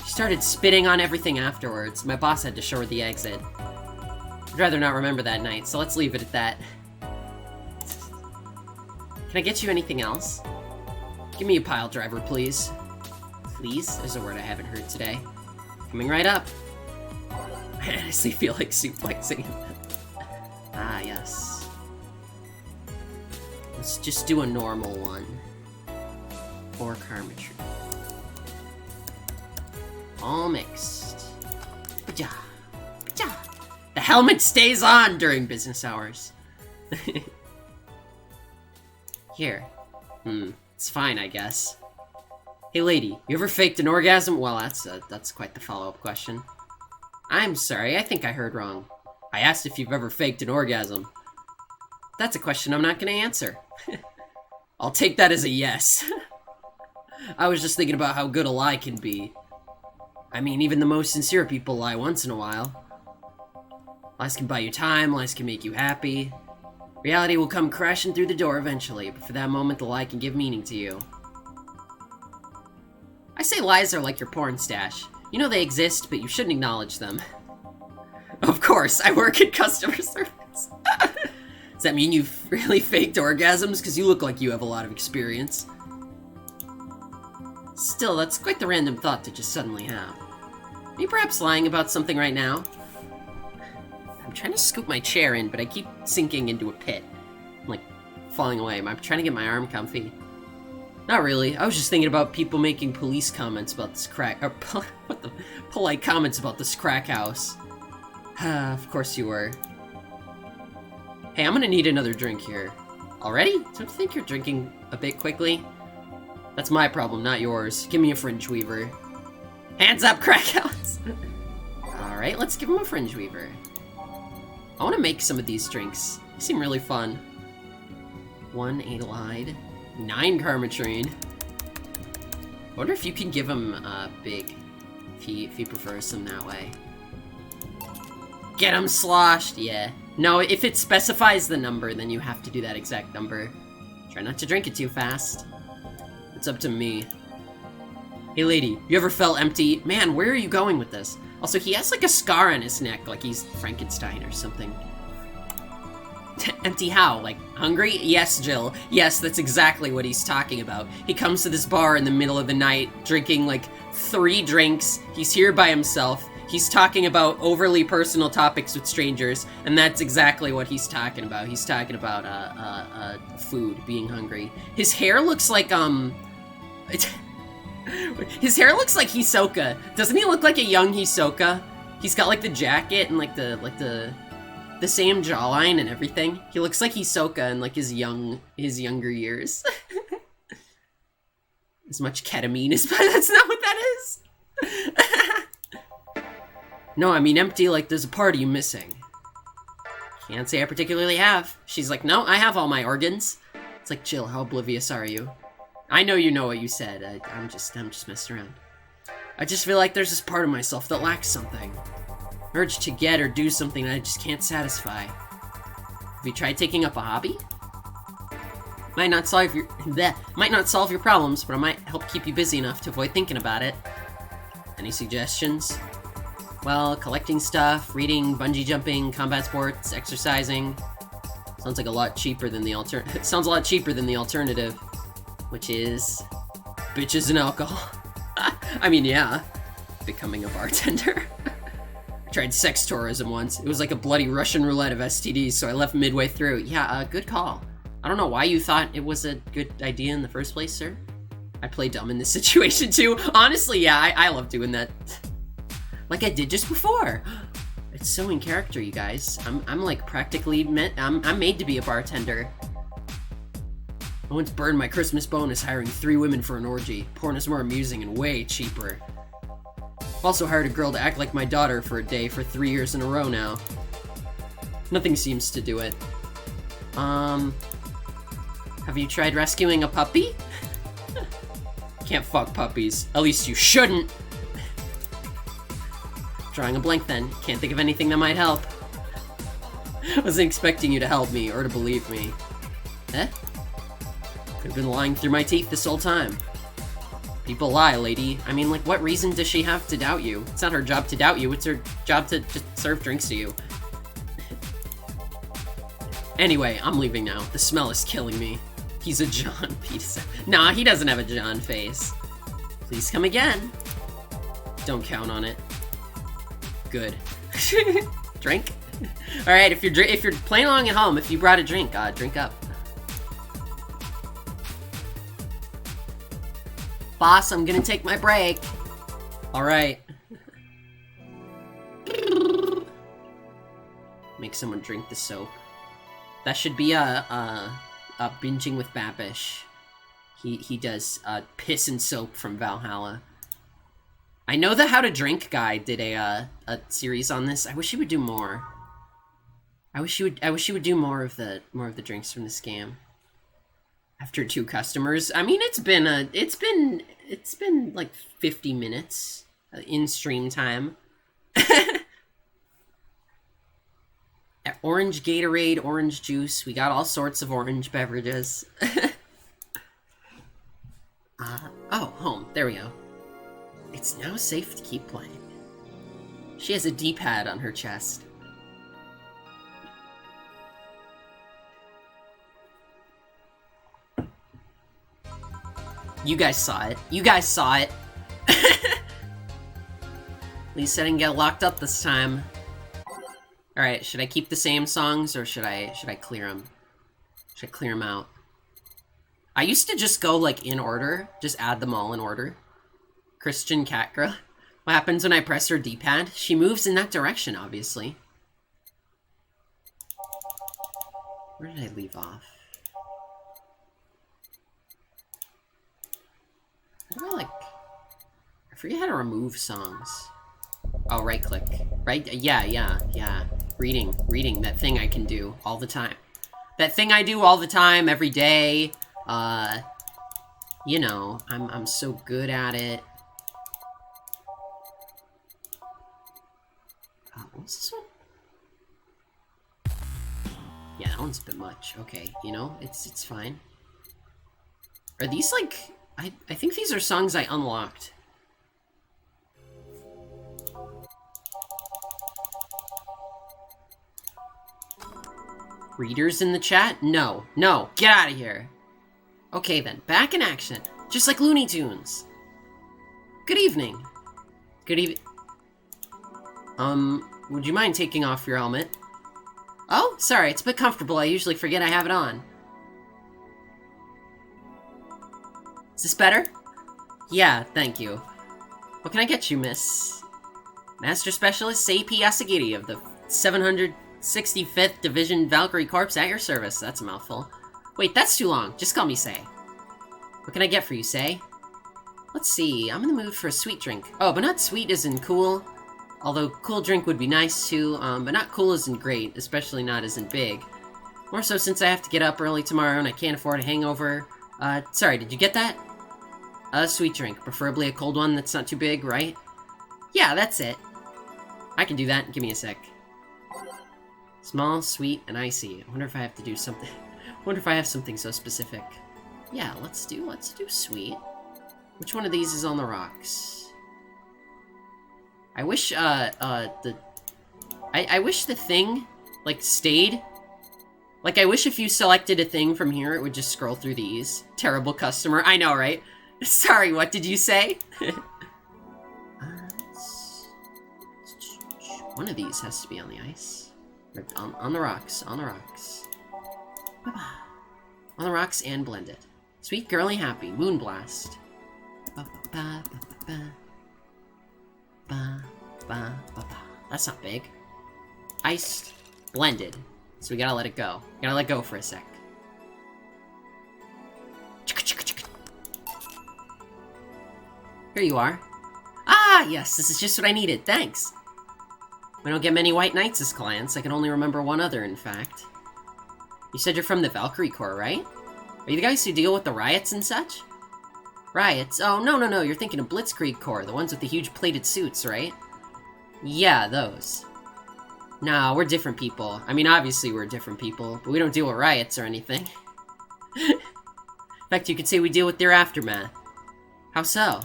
She started spitting on everything afterwards. My boss had to show her the exit. I'd rather not remember that night, so let's leave it at that. Can I get you anything else? Give me a pile driver, please. Please? There's a word I haven't heard today. Coming right up. I honestly feel like suplexing. Ah, yes. Let's just do a normal one. Or carmetry. All mixed. Ba-ja. Ba-ja. The helmet stays on during business hours. Here. It's fine, I guess. Hey lady, you ever faked an orgasm? Well, that's quite the follow-up question. I'm sorry, I think I heard wrong. I asked if you've ever faked an orgasm. That's a question I'm not gonna answer. I'll take that as a yes. I was just thinking about how good a lie can be. I mean, even the most sincere people lie once in a while. Lies can buy you time, lies can make you happy. Reality will come crashing through the door eventually, but for that moment the lie can give meaning to you. I say lies are like your porn stash. You know they exist, but you shouldn't acknowledge them. Of course, I work in customer service. Does that mean you've really faked orgasms? Because you look like you have a lot of experience. Still, that's quite the random thought to just suddenly have. Are you perhaps lying about something right now? I'm trying to scoop my chair in, but I keep sinking into a pit. I'm like, falling away. I'm trying to get my arm comfy. Not really. I was just thinking about people making police comments about this polite comments about this crack house. Of course you were. Hey, I'm gonna need another drink here. Already? Don't you think you're drinking a bit quickly? That's my problem, not yours. Give me a fringe weaver. Hands up, crack house! Alright, let's give him a fringe weaver. I want to make some of these drinks. They seem really fun. 1 Adelaide. 9 Carmetrine. I wonder if you can give him a big, if he prefers them that way. Get him sloshed, yeah. No, if it specifies the number, then you have to do that exact number. Try not to drink it too fast. It's up to me. Hey lady, you ever felt empty? Man, where are you going with this? Also, he has like a scar on his neck, like he's Frankenstein or something. Empty how? Like, hungry? Yes, Jill. Yes, that's exactly what he's talking about. He comes to this bar in the middle of the night, drinking, like, 3 drinks. He's here by himself. He's talking about overly personal topics with strangers, and that's exactly what he's talking about. He's talking about, food, being hungry. His hair looks like, his hair looks like Hisoka. Doesn't he look like a young Hisoka? He's got, like, the jacket and, like, the same jawline and everything. He looks like Hisoka in, like, his younger years. As much ketamine as, but that's not what that is. No, I mean empty, like there's a part of you missing. Can't say I particularly have. She's like, no, I have all my organs. It's like, Jill, how oblivious are you? I know you know what you said. I'm just messing around. I just feel like there's this part of myself that lacks something. Urge to get or do something that I just can't satisfy. Have you tried taking up a hobby? Might not solve your problems, but it might help keep you busy enough to avoid thinking about it. Any suggestions? Well, collecting stuff, reading, bungee jumping, combat sports, exercising. Sounds like a lot cheaper than the alternative, which is bitches and alcohol. I mean, yeah, becoming a bartender. I tried sex tourism once. It was like a bloody Russian roulette of STDs, so I left midway through. Yeah, good call. I don't know why you thought it was a good idea in the first place, sir. I play dumb in this situation too. Honestly, yeah, I love doing that. Like I did just before. It's so in character, you guys. I'm like practically I'm made to be a bartender. I once burned my Christmas bonus hiring 3 women for an orgy. Porn is more amusing and way cheaper. I've also hired a girl to act like my daughter for a day for 3 years in a row now. Nothing seems to do it. Have you tried rescuing a puppy? Can't fuck puppies. At least you shouldn't. Drawing a blank then. Can't think of anything that might help. Wasn't expecting you to help me or to believe me. Eh? Could've been lying through my teeth this whole time. People lie, lady. I mean, like, what reason does she have to doubt you? It's not her job to doubt you, it's her job to just serve drinks to you. Anyway, I'm leaving now. The smell is killing me. He's a John piece. Nah, he doesn't have a John face. Please come again. Don't count on it. Good. Drink? Alright, if you're playing along at home, if you brought a drink, drink up. Boss, I'm gonna take my break. Alright. Make someone drink the soap. That should be a binging with Babish. He does piss and soap from Valhalla. I know the How to Drink guy did a series on this. I wish he would do more. I wish he would do more of the drinks from this game. After 2 customers, I mean, it's been like 50 minutes in stream time. Orange Gatorade, orange juice. We got all sorts of orange beverages. Oh, home. There we go. It's now safe to keep playing. She has a D-pad on her chest. You guys saw it. You guys saw it. At least I didn't get locked up this time. Alright, should I keep the same songs, or should I clear them? Should I clear them out? I used to just go, like, in order. Just add them all in order. Christian cat girl. What happens when I press her D-pad? She moves in that direction, obviously. Where did I leave off? I forget how to remove songs. Oh, right click. Right? Yeah. Reading. That thing I can do all the time. That thing I do all the time, every day. You know, I'm so good at it. What's this one? Yeah, that one's a bit much. Okay, you know, it's fine. Are these like... I think these are songs I unlocked. Readers in the chat? No. No. Get out of here. Okay then, back in action. Just like Looney Tunes. Good evening. Good evening. Would you mind taking off your helmet? Oh, sorry, it's a bit comfortable. I usually forget I have it on. Is this better? Yeah, thank you. What can I get you, miss? Master Specialist Seipi Asagiri of the 765th Division Valkyrie Corps at your service. That's a mouthful. Wait, that's too long. Just call me Sei. What can I get for you, Sei? Let's see, I'm in the mood for a sweet drink. Oh, but not sweet as in cool. Although cool drink would be nice too, but not cool as in great, especially not as in big. More so since I have to get up early tomorrow and I can't afford a hangover. Sorry, did you get that? A sweet drink, preferably a cold one that's not too big, right? Yeah, that's it. I can do that, give me a sec. Small, sweet, and icy. I wonder if I have to do something. I wonder if I have something so specific. Yeah, let's do sweet. Which one of these is on the rocks? I wish, I wish the thing, like, stayed. Like, I wish if you selected a thing from here, it would just scroll through these. Terrible customer. I know, right? Sorry, what did you say? One of these has to be on the ice. Or on the rocks, on the rocks. On the rocks and blended. Sweet, girly, happy. Moonblast. That's not big. Iced, blended. So we gotta let it go. Gotta let go for a sec. Here you are. Ah, yes, this is just what I needed. Thanks. We don't get many white knights as clients. I can only remember one other, in fact. You said you're from the Valkyrie Corps, right? Are you the guys who deal with the riots and such? Riots? Oh, no, you're thinking of Blitzkrieg Corps, the ones with the huge plated suits, right? Yeah, those. Nah, we're different people. I mean, obviously we're different people, but we don't deal with riots or anything. In fact, you could say we deal with their aftermath. How so?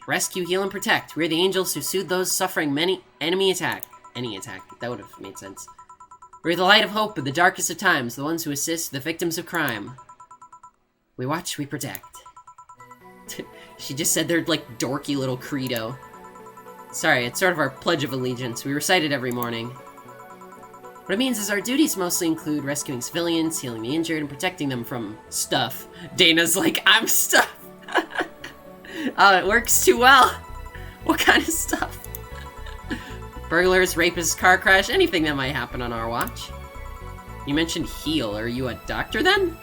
Rescue, heal, and protect. We're the angels who soothe those suffering any attack. That would have made sense. We're the light of hope in the darkest of times, the ones who assist the victims of crime. We watch, we protect. She just said their, like, dorky little credo. Sorry, it's sort of our Pledge of Allegiance. We recite it every morning. What it means is our duties mostly include rescuing civilians, healing the injured, and protecting them from stuff. Dana's like, I'm stuff! Oh, it works too well! What kind of stuff? Burglars, rapists, car crash, anything that might happen on our watch. You mentioned heal. Are you a doctor then?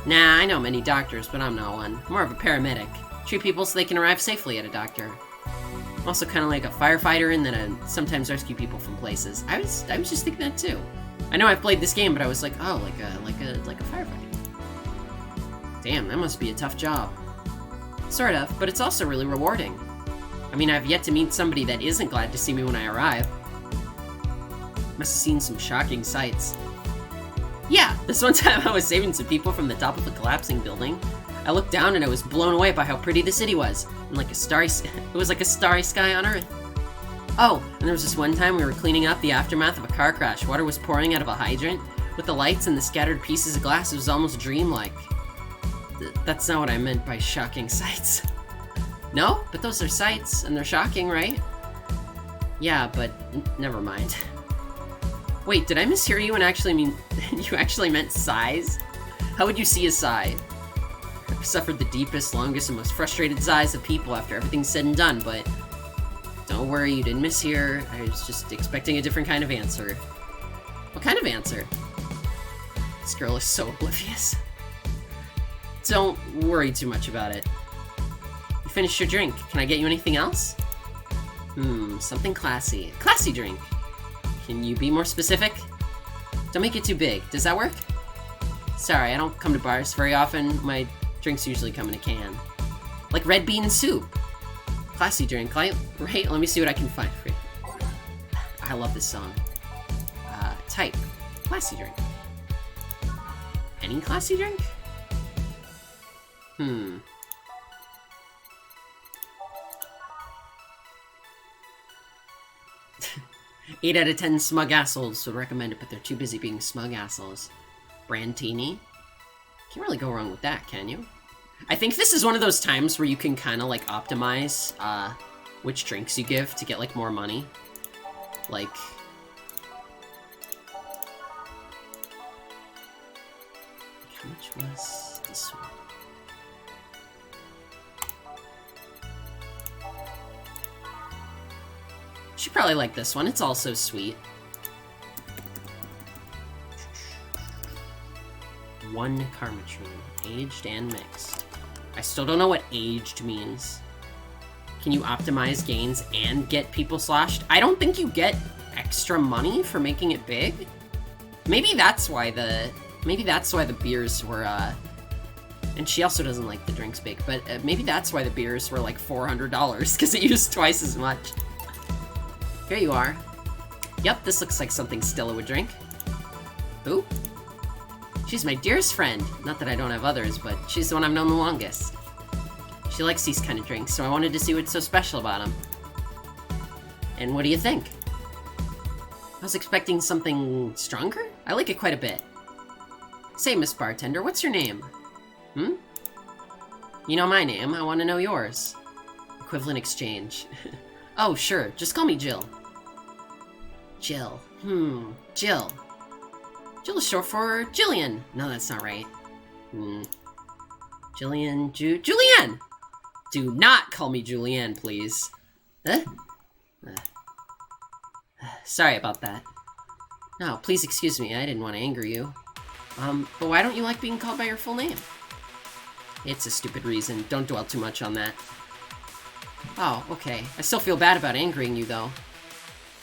Nah, I know many doctors, but I'm not one. More of a paramedic. Treat people so they can arrive safely at a doctor. I'm also kind of like a firefighter in that I sometimes rescue people from places. I was just thinking that too. I know I've played this game, but I was like, oh, like a firefighter. Damn, that must be a tough job. Sort of, but it's also really rewarding. I mean, I've yet to meet somebody that isn't glad to see me when I arrive. Must have seen some shocking sights. Yeah, this one time I was saving some people from the top of a collapsing building. I looked down and I was blown away by how pretty the city was. And like it was like a starry sky on Earth. Oh, and there was this one time we were cleaning up the aftermath of a car crash. Water was pouring out of a hydrant. With the lights and the scattered pieces of glass, it was almost dreamlike. That's not what I meant by shocking sights. No? But those are sights, and they're shocking, right? Yeah, but never mind. Wait, did I mishear you and actually mean you actually meant sighs? How would you see a sigh? I've suffered the deepest, longest, and most frustrated sighs of people after everything's said and done, but don't worry, you didn't mishear. I was just expecting a different kind of answer. What kind of answer? This girl is so oblivious. Don't worry too much about it. You finished your drink. Can I get you anything else? Something classy. Classy drink. Can you be more specific? Don't make it too big. Does that work? Sorry, I don't come to bars very often. My drinks usually come in a can. Like red bean soup. Classy drink, right? Let me see what I can find for you. I love this song. Type. Classy drink. Any classy drink? 8 out of 10 smug assholes would recommend it, but they're too busy being smug assholes. Brandtini? Can't really go wrong with that, can you? I think this is one of those times where you can kind of, like, optimize, which drinks you give to get, like, more money. Like... How much was this one? She probably like this one. It's also sweet. 1 Carmatrine. Aged and mixed. I still don't know what aged means. Can you optimize gains and get people sloshed? I don't think you get extra money for making it big. Maybe that's why the beers were, and she also doesn't like the drinks big, but maybe that's why the beers were like $400, because it used twice as much. Here you are. Yep, this looks like something Stella would drink. Who? She's my dearest friend. Not that I don't have others, but she's the one I've known the longest. She likes these kind of drinks, so I wanted to see what's so special about them. And what do you think? I was expecting something stronger? I like it quite a bit. Say, Miss Bartender, what's your name? Hmm? You know my name, I want to know yours. Equivalent exchange. Oh, sure, just call me Jill. Jill. Jill. Jill is short for Jillian. No, that's not right. Jillian, Julianne! Do not call me Julianne, please. Sorry about that. No, please excuse me, I didn't want to anger you. But why don't you like being called by your full name? It's a stupid reason. Don't dwell too much on that. Oh, okay. I still feel bad about angering you, though.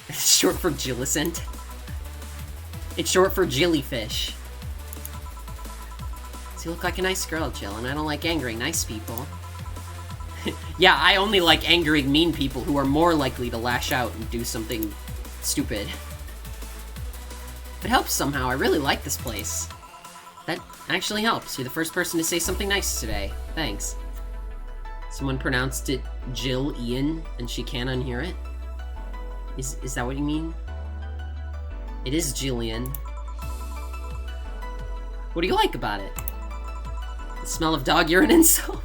It's short for Jillicent. It's short for Jillyfish. So you look like a nice girl, Jill, and I don't like angering nice people. Yeah, I only like angering mean people who are more likely to lash out and do something stupid. It helps somehow. I really like this place. That actually helps. You're the first person to say something nice today. Thanks. Someone pronounced it Jill Ian, and she can't unhear it? Is that what you mean? It is Jillian. What do you like about it? The smell of dog urine and soap?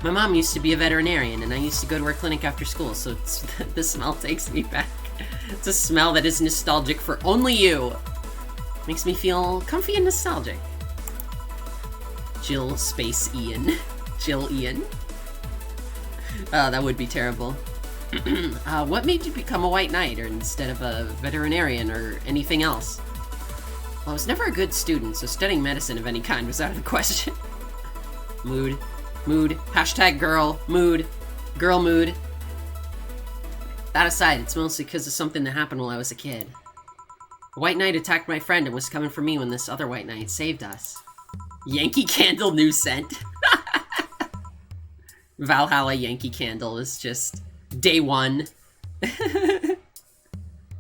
My mom used to be a veterinarian, and I used to go to her clinic after school, so the smell takes me back. It's a smell that is nostalgic for only you. Makes me feel comfy and nostalgic. Jill Space Ian. Jill Ian. Oh, that would be terrible. What made you become a white knight, or instead of a veterinarian, or anything else? Well, I was never a good student, so studying medicine of any kind was out of the question. Mood. Hashtag girl. Mood. Girl mood. That aside, it's mostly because of something that happened while I was a kid. A white knight attacked my friend and was coming for me when this other white knight saved us. Yankee Candle new scent. Valhalla Yankee Candle is just day one. I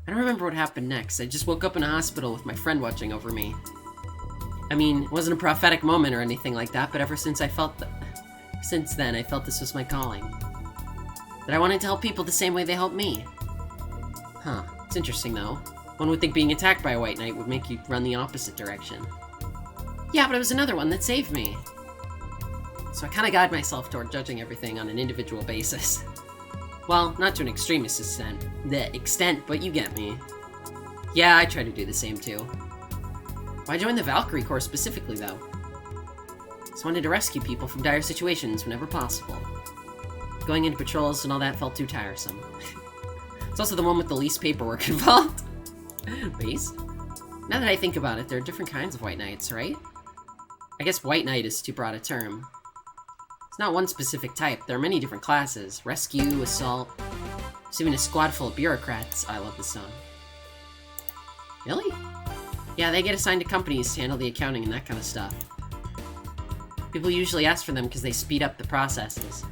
don't remember what happened next. I just woke up in a hospital with my friend watching over me. I mean, it wasn't a prophetic moment or anything like that, but ever since since then, I felt this was my calling. That I wanted to help people the same way they helped me. Huh, it's interesting though. One would think being attacked by a white knight would make you run the opposite direction. Yeah, but it was another one that saved me. So I kind of guide myself toward judging everything on an individual basis. Well, not to an extremist extent, but you get me. Yeah, I try to do the same too. Why join the Valkyrie Corps specifically, though? Just wanted to rescue people from dire situations whenever possible. Going into patrols and all that felt too tiresome. It's also the one with the least paperwork involved. Least? Now that I think about it, there are different kinds of white knights, right? I guess white knight is too broad a term. It's not one specific type. There are many different classes. Rescue, assault. There's even a squad full of bureaucrats. I love this song. Really? Yeah, they get assigned to companies to handle the accounting and that kind of stuff. People usually ask for them because they speed up the processes.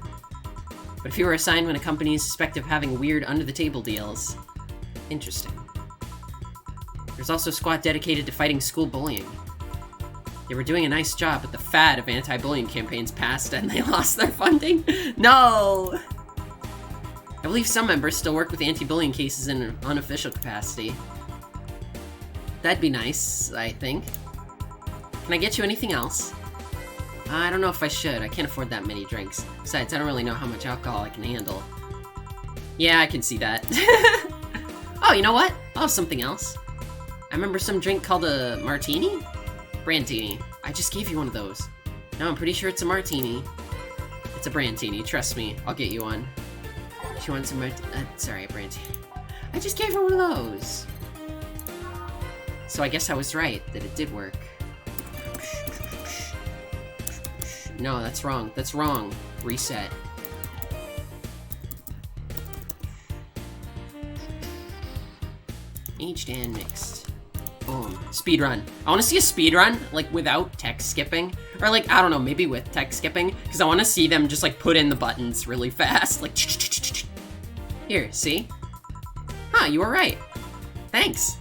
But if you were assigned when a company is suspected of having weird under-the-table deals... Interesting. There's also a squad dedicated to fighting school bullying. They were doing a nice job, but the fad of anti-bullying campaigns passed and they lost their funding. No! I believe some members still work with anti-bullying cases in an unofficial capacity. That'd be nice, I think. Can I get you anything else? I don't know if I should. I can't afford that many drinks. Besides, I don't really know how much alcohol I can handle. Yeah, I can see that. Oh, you know what? I'll have something else. I remember some drink called a martini? Brandini. I just gave you one of those. No, I'm pretty sure it's a martini. It's a brandini, trust me. I'll get you one. She wants a sorry, a brandini. I just gave her one of those. So I guess I was right, that it did work. No, that's wrong. That's wrong. Reset. Aged and mixed. Boom. Speedrun. I want to see a speedrun, like, without text skipping. Or, like, I don't know, maybe with text skipping. Because I want to see them just, like, put in the buttons really fast. Like, here, see? Huh, you were right. Thanks.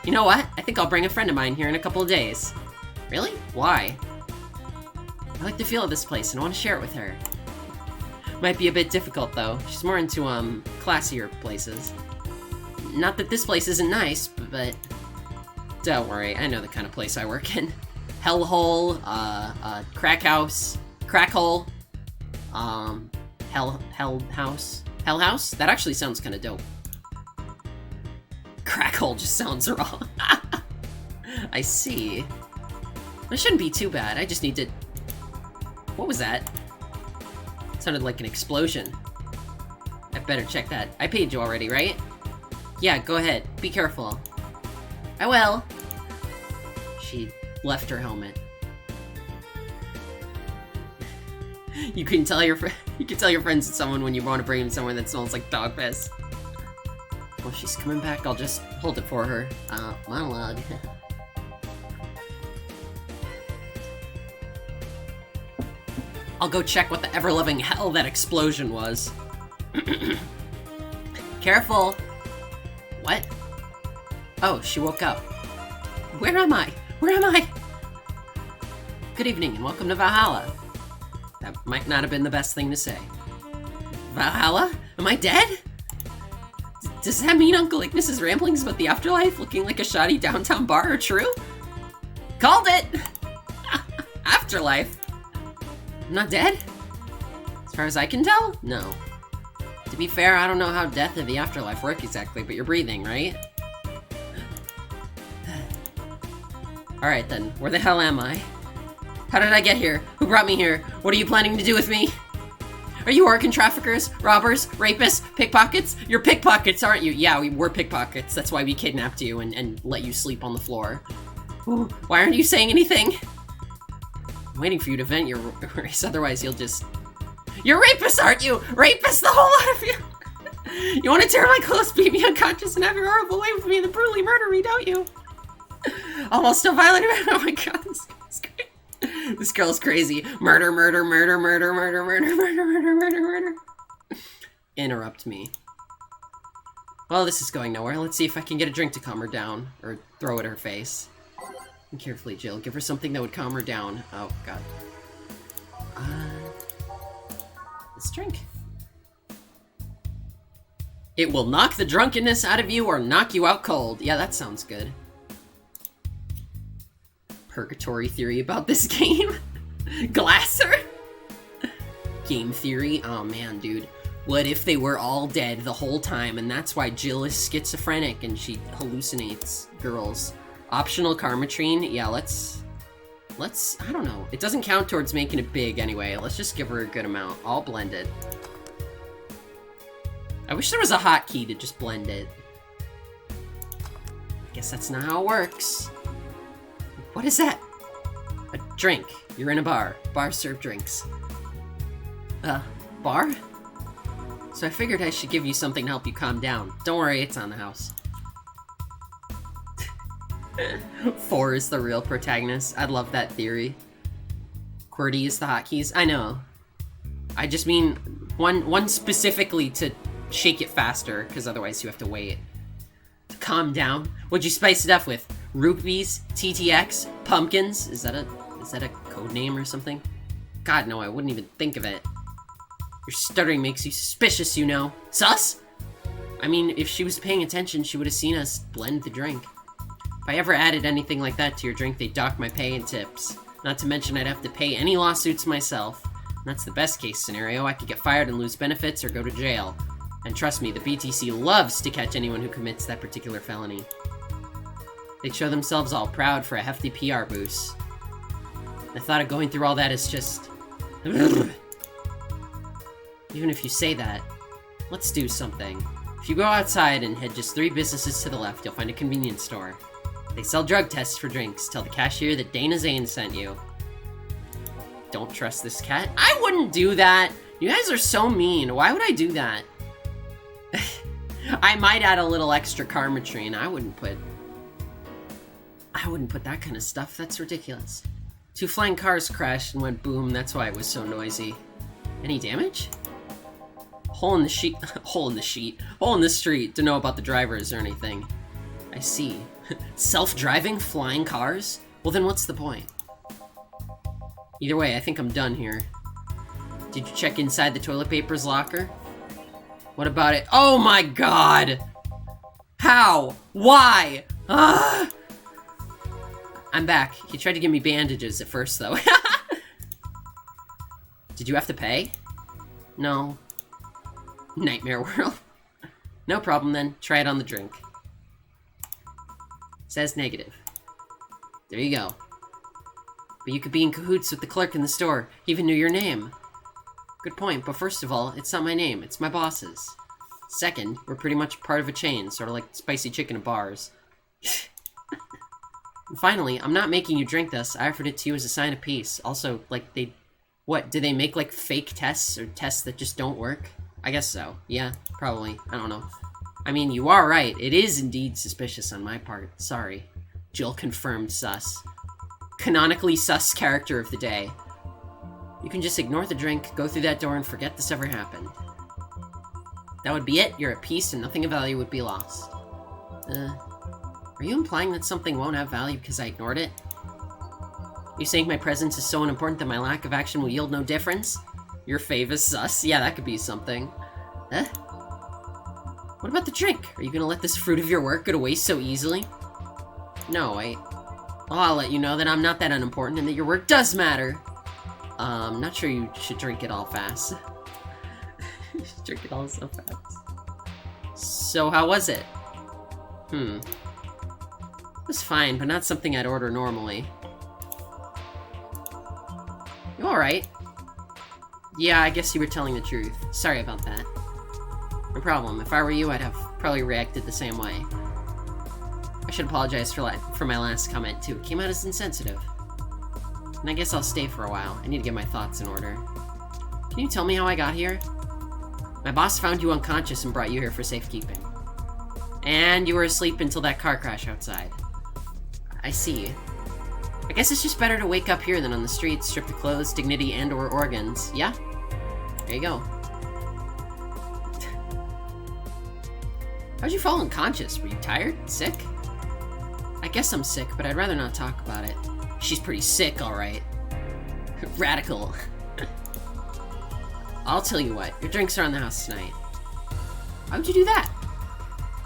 You know what? I think I'll bring a friend of mine here in a couple of days. Really? Why? I like the feel of this place and I want to share it with her. Might be a bit difficult, though. She's more into, classier places. Not that this place isn't nice, but... Don't worry, I know the kind of place I work in. Hellhole, crack house, crack hole, hell house. Hell house? That actually sounds kind of dope. Crack hole just sounds wrong. I see. It shouldn't be too bad, I just need to... What was that? It sounded like an explosion. I better check that. I paid you already, right? Yeah, go ahead. Be careful. I will. She left her helmet. You can tell your friends it's someone when you want to bring them somewhere that smells like dog piss. Well, she's coming back. I'll just hold it for her. Monologue. I'll go check what the ever-loving hell that explosion was. Careful. What? Oh, she woke up. Where am I? Where am I? Good evening and welcome to Valhalla. That might not have been the best thing to say. Valhalla? Am I dead? Does that mean Uncle Ignis's ramblings about the afterlife looking like a shoddy downtown bar are true? Called it! Afterlife? I'm not dead? As far as I can tell, no. To be fair, I don't know how death and the afterlife work exactly, but you're breathing, right? Alright then, where the hell am I? How did I get here? Who brought me here? What are you planning to do with me? Are you organ traffickers, robbers, rapists, pickpockets? You're pickpockets, aren't you? Yeah, we're pickpockets. That's why we kidnapped you and let you sleep on the floor. Ooh, why aren't you saying anything? I'm waiting for you to vent your race, otherwise you'll just... You're rapists, aren't you? Rapists, the whole lot of you! You want to tear my clothes, beat me unconscious, and have your horrible way with me and then brutally murder me, don't you? Almost still violent. Oh my god, this girl's crazy. Murder, murder, murder, murder, murder, murder, murder, murder, murder, murder. Interrupt me. Well, this is going nowhere. Let's see if I can get a drink to calm her down. Or throw it at her face. And carefully, Jill. Give her something that would calm her down. Oh, god. Let's drink. It will knock the drunkenness out of you or knock you out cold. Yeah, that sounds good. Purgatory theory about this game. Glasser? Game theory? Oh man, dude. What if they were all dead the whole time and that's why Jill is schizophrenic and she hallucinates girls? Optional karmatrine? Yeah, let's... I don't know. It doesn't count towards making it big anyway. Let's just give her a good amount. All blended. I wish there was a hotkey to just blend it. Guess that's not how it works. What is that? A drink. You're in a bar. Bars serve drinks. Bar? So I figured I should give you something to help you calm down. Don't worry, it's on the house. 4 is the real protagonist. I love that theory. QWERTY is the hotkeys. I know. I just mean one specifically to shake it faster, because otherwise you have to wait. To calm down. What'd you spice it up with? Rupees, TTX, pumpkins. Is that a code name or something? God, no, I wouldn't even think of it. Your stuttering makes you suspicious, you know. Sus? I mean, if she was paying attention, she would have seen us blend the drink. If I ever added anything like that to your drink, they'd dock my pay and tips. Not to mention I'd have to pay any lawsuits myself. And that's the best case scenario. I could get fired and lose benefits or go to jail. And trust me, the BTC loves to catch anyone who commits that particular felony. They'd show themselves all proud for a hefty PR boost. The thought of going through all that is just... Even if you say that, let's do something. If you go outside and head just 3 businesses to the left, you'll find a convenience store. They sell drug tests for drinks. Tell the cashier that Dana Zane sent you. Don't trust this cat? I wouldn't do that! You guys are so mean. Why would I do that? I might add a little extra karma tree, and I wouldn't put that kind of stuff. That's ridiculous. 2 flying cars crashed and went boom. That's why it was so noisy. Any damage? Hole in the sheet. Hole in the street to know about the drivers or anything. I see. Self-driving flying cars? Well, then what's the point? Either way, I think I'm done here. Did you check inside the toilet paper's locker? What about it? Oh my god! How? Why? Ah! I'm back. He tried to give me bandages at first, though. Did you have to pay? No. Nightmare World. No problem, then. Try it on the drink. Says negative. There you go. But you could be in cahoots with the clerk in the store. He even knew your name. Good point, but first of all, it's not my name, it's my boss's. Second, we're pretty much part of a chain, sort of like spicy chicken at bars. And finally, I'm not making you drink this. I offered it to you as a sign of peace. Also, like, what, do they make, like, fake tests, or tests that just don't work? I guess so. Yeah, probably. I don't know. I mean, you are right. It is indeed suspicious on my part. Sorry. Jill confirmed sus. Canonically sus character of the day. You can just ignore the drink, go through that door, and forget this ever happened. That would be it. You're at peace, and nothing of value would be lost. Are you implying that something won't have value because I ignored it? You saying my presence is so unimportant that my lack of action will yield no difference? Your fave is sus? Yeah, that could be something. What about the drink? Are you gonna let this fruit of your work go to waste so easily? No, I'll let you know that I'm not that unimportant and that your work does matter. I'm not sure you should drink it all fast. You should drink it all so fast. So, how was it? It was fine, but not something I'd order normally. You alright? Yeah, I guess you were telling the truth. Sorry about that. No problem. If I were you, I'd have probably reacted the same way. I should apologize for my last comment, too. It came out as insensitive. And I guess I'll stay for a while. I need to get my thoughts in order. Can you tell me how I got here? My boss found you unconscious and brought you here for safekeeping. And you were asleep until that car crash outside. I see. I guess it's just better to wake up here than on the streets, stripped of clothes, dignity, and/or organs. Yeah? There you go. How'd you fall unconscious? Were you tired? Sick? I guess I'm sick, but I'd rather not talk about it. She's pretty sick, alright. Radical. I'll tell you what, your drinks are on the house tonight. Why would you do that?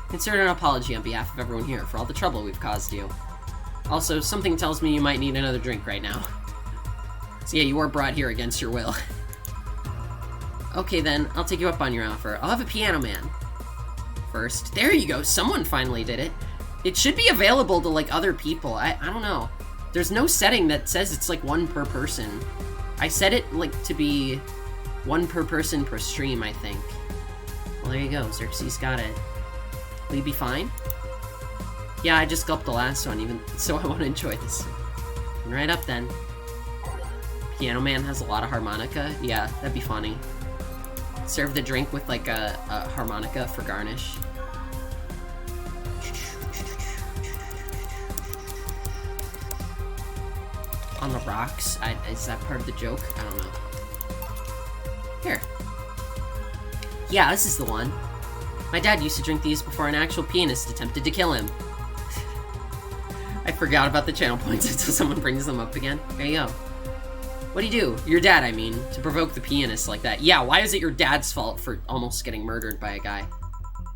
Consider an apology on behalf of everyone here for all the trouble we've caused you. Also, something tells me you might need another drink right now. So yeah, you were brought here against your will. Okay then, I'll take you up on your offer. I'll have a piano man. First. There you go, someone finally did it. It should be available to, like, other people. I don't know. There's no setting that says it's, like, 1 per person. I set it, like, to be 1 per person per stream, I think. Well, there you go. Xerxes got it. Will you be fine? Yeah, I just gulped the last one, even so I want to enjoy this. Right up, then. Piano Man has a lot of harmonica? Yeah, that'd be funny. Serve the drink with, like, a harmonica for garnish. On the rocks? Is that part of the joke? I don't know. Here. Yeah, this is the one. My dad used to drink these before an actual pianist attempted to kill him. I forgot about the channel points until someone brings them up again. There you go. What'd he do? Your dad, I mean, to provoke the pianist like that. Yeah, why is it your dad's fault for almost getting murdered by a guy?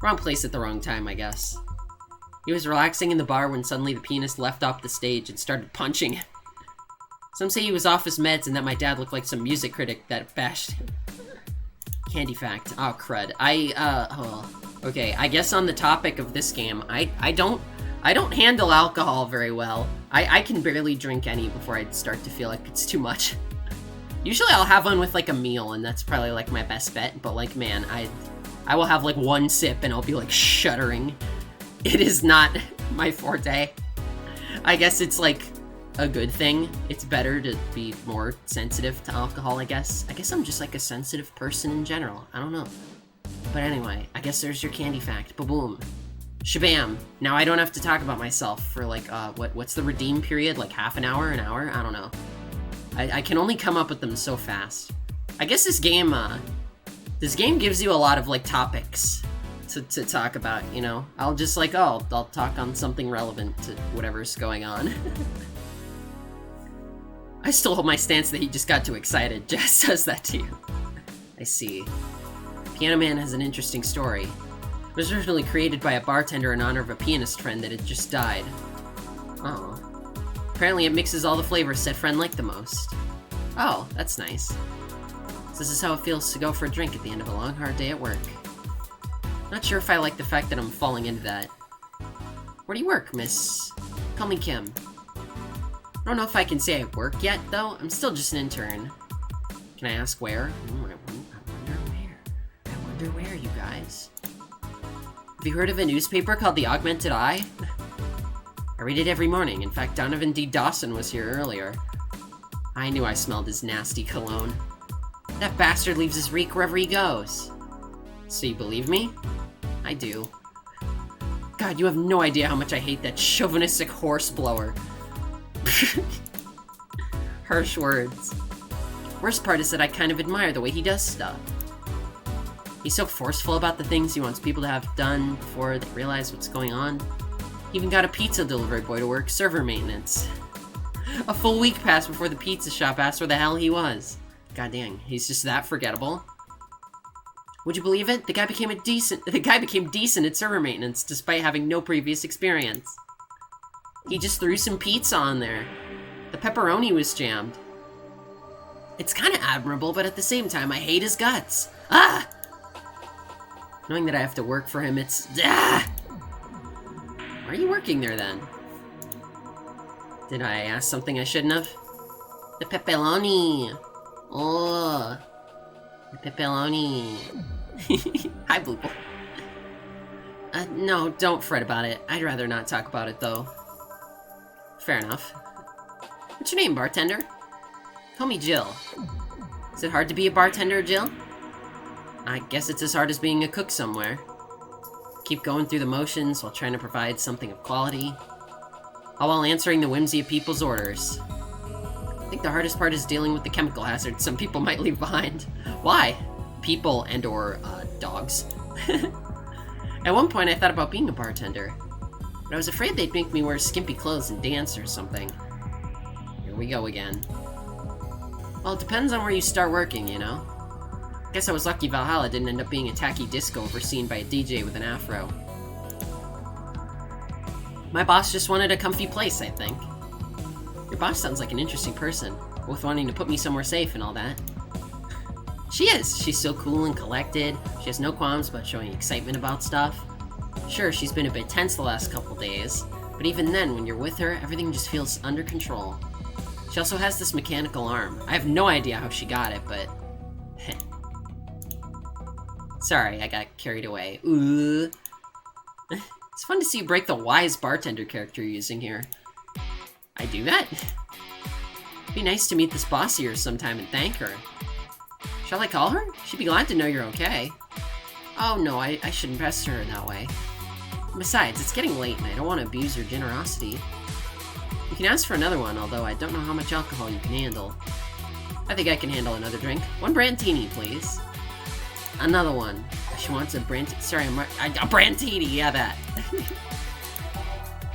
Wrong place at the wrong time, I guess. He was relaxing in the bar when suddenly the pianist left off the stage and started punching him. Some say he was off his meds and that my dad looked like some music critic that bashed him. Candy fact. Oh, crud. Okay, I guess on the topic of this game, I don't handle alcohol very well. I can barely drink any before I start to feel like it's too much. Usually I'll have one with, like, a meal, and that's probably, like, my best bet, but, like, man, I will have, like, one sip and I'll be, like, shuddering. It is not my forte. I guess it's, like, a good thing. It's better to be more sensitive to alcohol, I guess. I guess I'm just, like, a sensitive person in general. I don't know. But anyway, I guess there's your candy fact. Ba-boom. Shabam. Now I don't have to talk about myself for, like, what's the redeem period? Like, half an hour? An hour? I don't know. I can only come up with them so fast. I guess this game gives you a lot of, like, topics to talk about, you know? I'll just, like, I'll talk on something relevant to whatever's going on. I still hold my stance that he just got too excited. Jazz does that to you. I see. Piano Man has an interesting story. It was originally created by a bartender in honor of a pianist friend that had just died. Oh. Apparently it mixes all the flavors said friend liked the most. Oh, that's nice. So this is how it feels to go for a drink at the end of a long, hard day at work. Not sure if I like the fact that I'm falling into that. Where do you work, miss? Call me Kim. I don't know if I can say I work yet, though. I'm still just an intern. Can I ask where? I wonder where, you guys. Have you heard of a newspaper called The Augmented Eye? I read it every morning. In fact, Donovan D. Dawson was here earlier. I knew I smelled his nasty cologne. That bastard leaves his reek wherever he goes. So you believe me? I do. God, you have no idea how much I hate that chauvinistic horse blower. Harsh words. Worst part is that I kind of admire the way he does stuff. He's so forceful about the things he wants people to have done before they realize what's going on. He even got a pizza delivery boy to work server maintenance. A full week passed before the pizza shop asked where the hell he was. God dang, he's just that forgettable. Would you believe it? The guy became decent at server maintenance despite having no previous experience. He just threw some pizza on there. The pepperoni was jammed. It's kind of admirable, but at the same time, I hate his guts. Ah! Knowing that I have to work for him, it's... Ah! Why are you working there, then? Did I ask something I shouldn't have? The pepperoni! Oh! The pepperoni! Hi, Bloople. No, don't fret about it. I'd rather not talk about it, though. Fair enough. What's your name, bartender? Call me Jill. Is it hard to be a bartender, Jill? I guess it's as hard as being a cook somewhere. Keep going through the motions while trying to provide something of quality, all while answering the whimsy of people's orders. I think the hardest part is dealing with the chemical hazards some people might leave behind. Why? People and or dogs. At one point I thought about being a bartender, but I was afraid they'd make me wear skimpy clothes and dance or something. Here we go again. Well, it depends on where you start working, you know? Guess I was lucky Valhalla didn't end up being a tacky disco overseen by a DJ with an afro. My boss just wanted a comfy place, I think. Your boss sounds like an interesting person, both wanting to put me somewhere safe and all that. She is! She's so cool and collected, she has no qualms about showing excitement about stuff. Sure, she's been a bit tense the last couple days, but even then, when you're with her, everything just feels under control. She also has this mechanical arm. I have no idea how she got it, but... Sorry, I got carried away. Ooh. It's fun to see you break the wise bartender character you're using here. I do that? It'd be nice to meet this boss of yours sometime and thank her. Shall I call her? She'd be glad to know you're okay. Oh no, I shouldn't pester her that way. Besides, it's getting late and I don't want to abuse your generosity. You can ask for another one, although I don't know how much alcohol you can handle. I think I can handle another drink. One Brantini, please. Another one. She wants a Brantini. Sorry, a Brantini, yeah, that.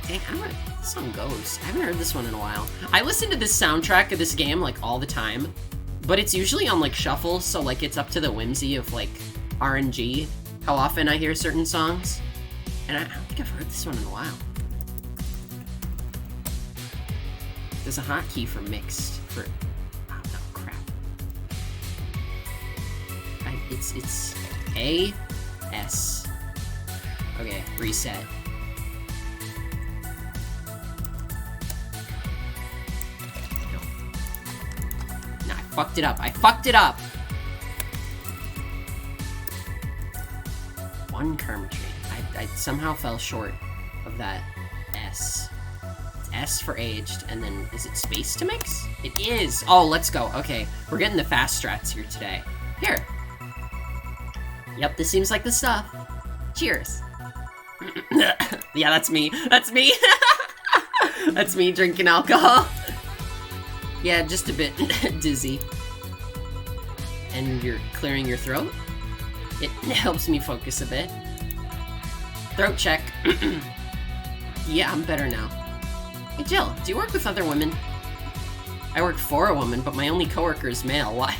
Dang, I don't know how this song goes. I haven't heard this one in a while. I listen to this soundtrack of this game, like, all the time. But it's usually on, like, shuffle, so, like, it's up to the whimsy of, like, RNG, how often I hear certain songs. And I don't think I've heard this one in a while. There's a hotkey for mixed, for... Oh, no, crap. It's A, S. Okay, reset. Fucked it up. I fucked it up! One Kerm tree. I somehow fell short of that S. It's S for aged, and then is it space to mix? It is! Oh, let's go. Okay, we're getting the fast strats here today. Here. Yep, this seems like the stuff. Cheers. Yeah, that's me. That's me! That's me drinking alcohol. Yeah, just a bit dizzy. And you're clearing your throat? It helps me focus a bit. Throat check. Yeah, I'm better now. Hey Jill, do you work with other women? I work for a woman, but my only coworker is male. Why?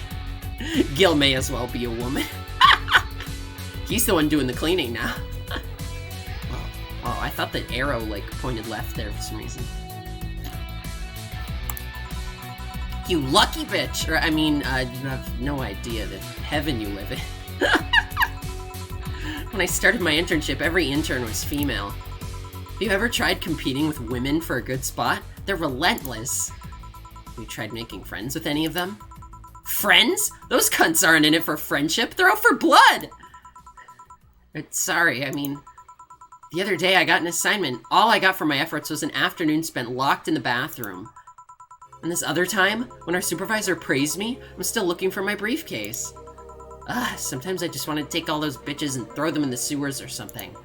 Gil may as well be a woman. He's the one doing the cleaning now. Oh, I thought the arrow, like, pointed left there for some reason. You lucky bitch! Or, I mean, you have no idea the heaven you live in. When I started my internship, every intern was female. Have you ever tried competing with women for a good spot? They're relentless. Have you tried making friends with any of them? Friends? Those cunts aren't in it for friendship, they're out for blood! Sorry, I mean... The other day I got an assignment. All I got for my efforts was an afternoon spent locked in the bathroom. And this other time, when our supervisor praised me, I'm still looking for my briefcase. Sometimes I just want to take all those bitches and throw them in the sewers or something.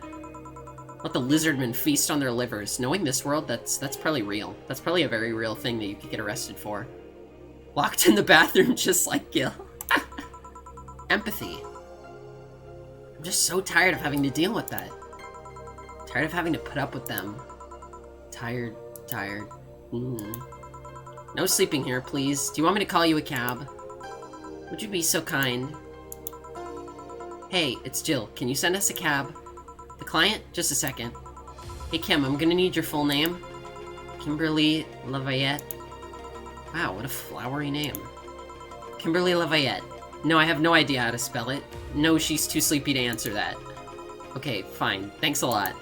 Let the lizardmen feast on their livers. Knowing this world, that's probably real. That's probably a very real thing that you could get arrested for. Locked in the bathroom just like Gil. Empathy. I'm just so tired of having to deal with that. Tired of having to put up with them. Tired. No sleeping here, please. Do you want me to call you a cab? Would you be so kind? Hey, it's Jill. Can you send us a cab? The client? Just a second. Hey, Kim, I'm gonna need your full name. Kimberly Lafayette. Wow, what a flowery name. Kimberly Lafayette. No, I have no idea how to spell it. No, she's too sleepy to answer that. Okay, fine. Thanks a lot.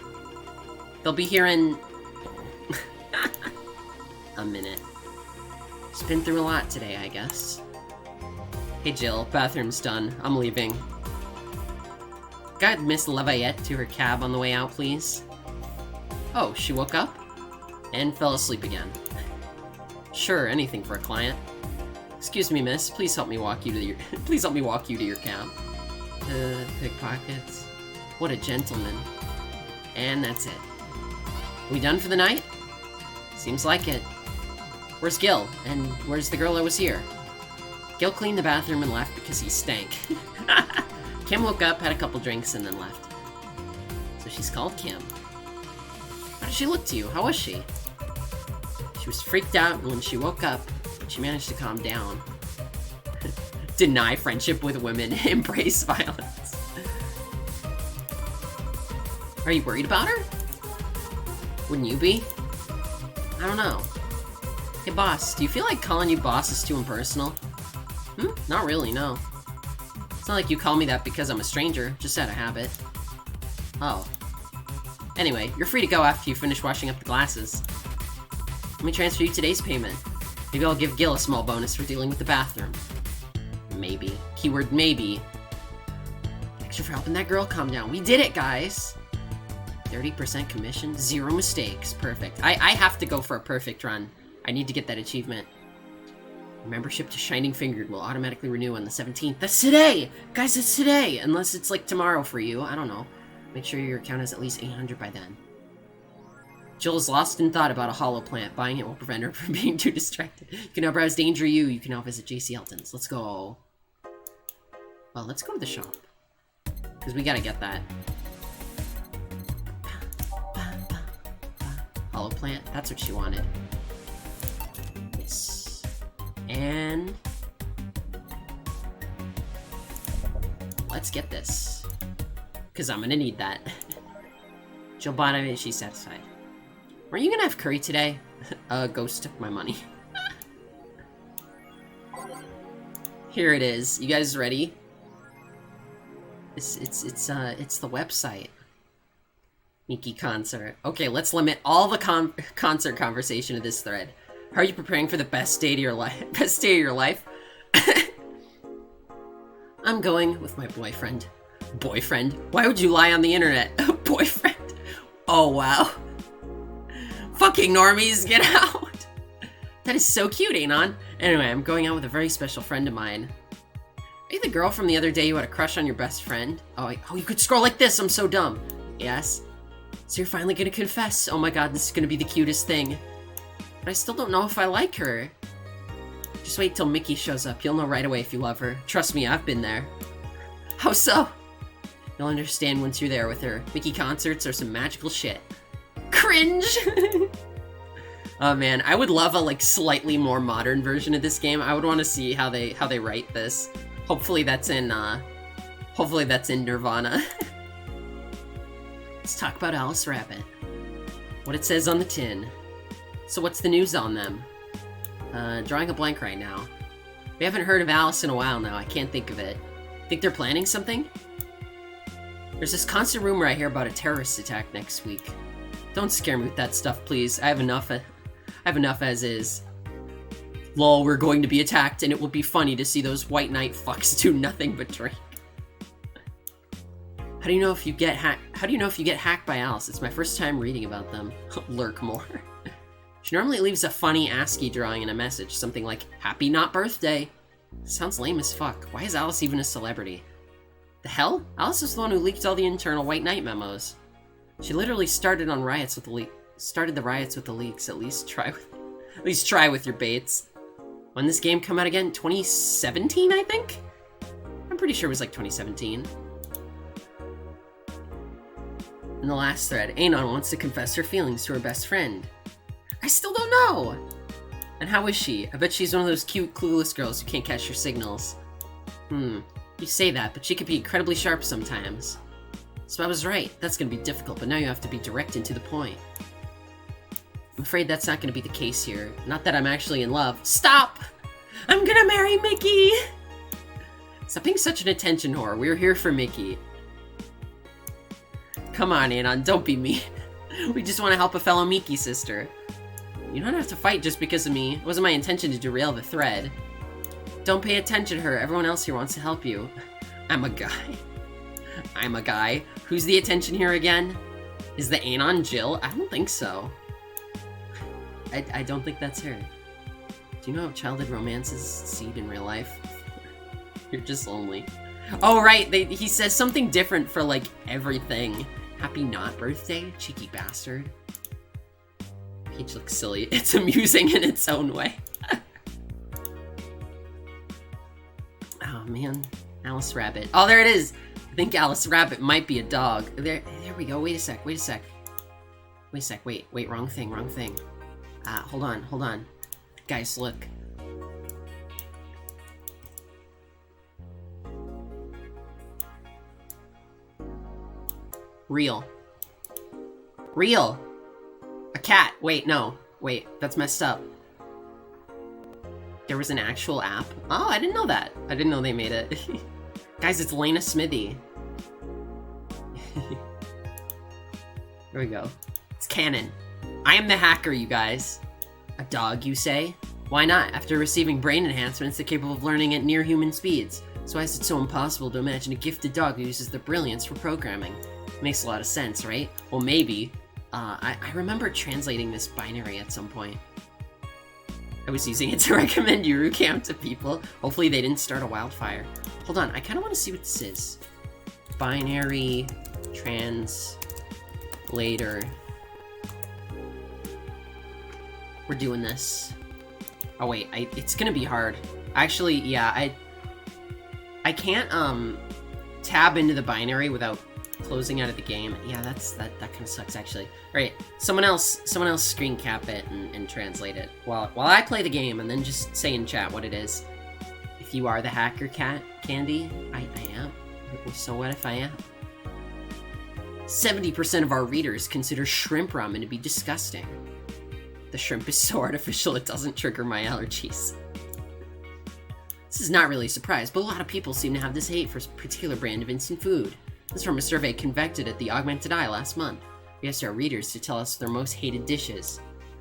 They'll be here in... a minute. Just been through a lot today, I guess. Hey Jill, bathroom's done. I'm leaving. Guide Miss Lafayette to her cab on the way out, please. Oh, she woke up? And fell asleep again. Sure, anything for a client. Excuse me, miss. Please help me walk you to your... Please help me walk you to your cab. Pickpockets. What a gentleman. And that's it. We done for the night? Seems like it. Where's Gil? And where's the girl that was here? Gil cleaned the bathroom and left because he stank. Kim woke up, had a couple drinks, and then left. So she's called Kim. How did she look to you? How was she? She was freaked out when she woke up, but she managed to calm down. Deny friendship with women, embrace violence. Are you worried about her? Wouldn't you be? I don't know. Hey boss, do you feel like calling you boss is too impersonal? Not really, no. It's not like you call me that because I'm a stranger, just out of habit. Oh. Anyway, you're free to go after you finish washing up the glasses. Let me transfer you today's payment. Maybe I'll give Gil a small bonus for dealing with the bathroom. Maybe. Keyword maybe. Extra for helping that girl calm down. We did it, guys! 30% commission, 0 mistakes. Perfect. I have to go for a perfect run. I need to get that achievement. Membership to Shining Fingered will automatically renew on the 17th. That's today! Guys, it's today! Unless it's like tomorrow for you. I don't know. Make sure your account has at least 800 by then. Jill is lost in thought about a hollow plant. Buying it will prevent her from being too distracted. You can now browse Danger U. You can now visit JC Elton's. Let's go. Well, let's go to the shop. Because we gotta get that. yellow plant. That's what she wanted. Yes. And... let's get this. Because I'm gonna need that. Jill bought it, she's satisfied. Weren't you gonna have curry today? Ghost took my money. Here it is. You guys ready? It's the website. Miki concert. Okay, let's limit all the concert conversation to this thread. How are you preparing for the best day of your life? Best day of your life? I'm going with my boyfriend. Boyfriend? Why would you lie on the internet? Boyfriend? Oh, wow. Fucking normies, get out! That is so cute, Anon. Anyway, I'm going out with a very special friend of mine. Are you the girl from the other day who had a crush on your best friend? Oh, you could scroll like this, I'm so dumb. Yes? So you're finally gonna confess. Oh my god, this is gonna be the cutest thing. But I still don't know if I like her. Just wait till Mickey shows up. You'll know right away if you love her. Trust me, I've been there. How so? You'll understand once you're there with her. Mickey concerts are some magical shit. Cringe! Oh man, I would love a like slightly more modern version of this game. I would want to see how they write this. Hopefully that's in Nirvana. Let's talk about Alice Rabbit. What it says on the tin. So what's the news on them? Drawing a blank right now. We haven't heard of Alice in a while now. I can't think of it. Think they're planning something? There's this constant rumor I hear about a terrorist attack next week. Don't scare me with that stuff, please. I have enough as is. Lol, we're going to be attacked, and it will be funny to see those white knight fucks do nothing but drink. How do you know if you get hacked by Alice? It's my first time reading about them. Lurk more. She normally leaves a funny ASCII drawing in a message, something like, "Happy not birthday." Sounds lame as fuck. Why is Alice even a celebrity? The hell? Alice is the one who leaked all the internal White Knight memos. She literally started the riots with the leaks. At least try with your baits. When this game come out again? 2017, I think? I'm pretty sure it was like 2017. In the last thread, Anon wants to confess her feelings to her best friend. I still don't know! And how is she? I bet she's one of those cute, clueless girls who can't catch her signals. You say that, but she could be incredibly sharp sometimes. So I was right. That's gonna be difficult, but now you have to be direct and to the point. I'm afraid that's not gonna be the case here. Not that I'm actually in love. Stop! I'm gonna marry Mickey! Stop being such an attention whore. We're here for Mickey. Come on, Anon, don't be mean. We just want to help a fellow Mickey sister. You don't have to fight just because of me. It wasn't my intention to derail the thread. Don't pay attention to her. Everyone else here wants to help you. I'm a guy. I'm a guy. Who's the attention here again? Is the Anon Jill? I don't think so. I don't think that's her. Do you know how childhood romances succeed in real life? You're just lonely. Oh, right. He says something different for, like, everything. Happy not birthday? Cheeky bastard. Peach looks silly. It's amusing in its own way. Oh, man. Alice Rabbit. Oh, there it is! I think Alice Rabbit might be a dog. There we go. Wait a sec. Wait, wrong thing. Hold on. Guys, look. Real. A cat. Wait, no. Wait, that's messed up. There was an actual app? Oh, I didn't know that. I didn't know they made it. Guys, it's Lena Smithy. Here we go. It's canon. I am the hacker, you guys. A dog, you say? Why not? After receiving brain enhancements, they're capable of learning at near human speeds. So why is it so impossible to imagine a gifted dog who uses their brilliance for programming? Makes a lot of sense, right? Well, maybe. I remember translating this binary at some point. I was using it to recommend Eurocamp to people. Hopefully they didn't start a wildfire. Hold on, I kind of want to see what this is. Binary translator. We're doing this. Oh wait, it's gonna be hard. Actually, yeah, I can't tab into the binary without closing out of the game. Yeah, that kind of sucks, actually. All right, someone else screen cap it and translate it while I play the game, and then just say in chat what it is. If you are the hacker cat, Candy, I am. So what if I am? 70% of our readers consider shrimp ramen to be disgusting. The shrimp is so artificial it doesn't trigger my allergies. This is not really a surprise, but a lot of people seem to have this hate for a particular brand of instant food. This is from a survey conducted at the Augmented Eye last month. We asked our readers to tell us their most hated dishes.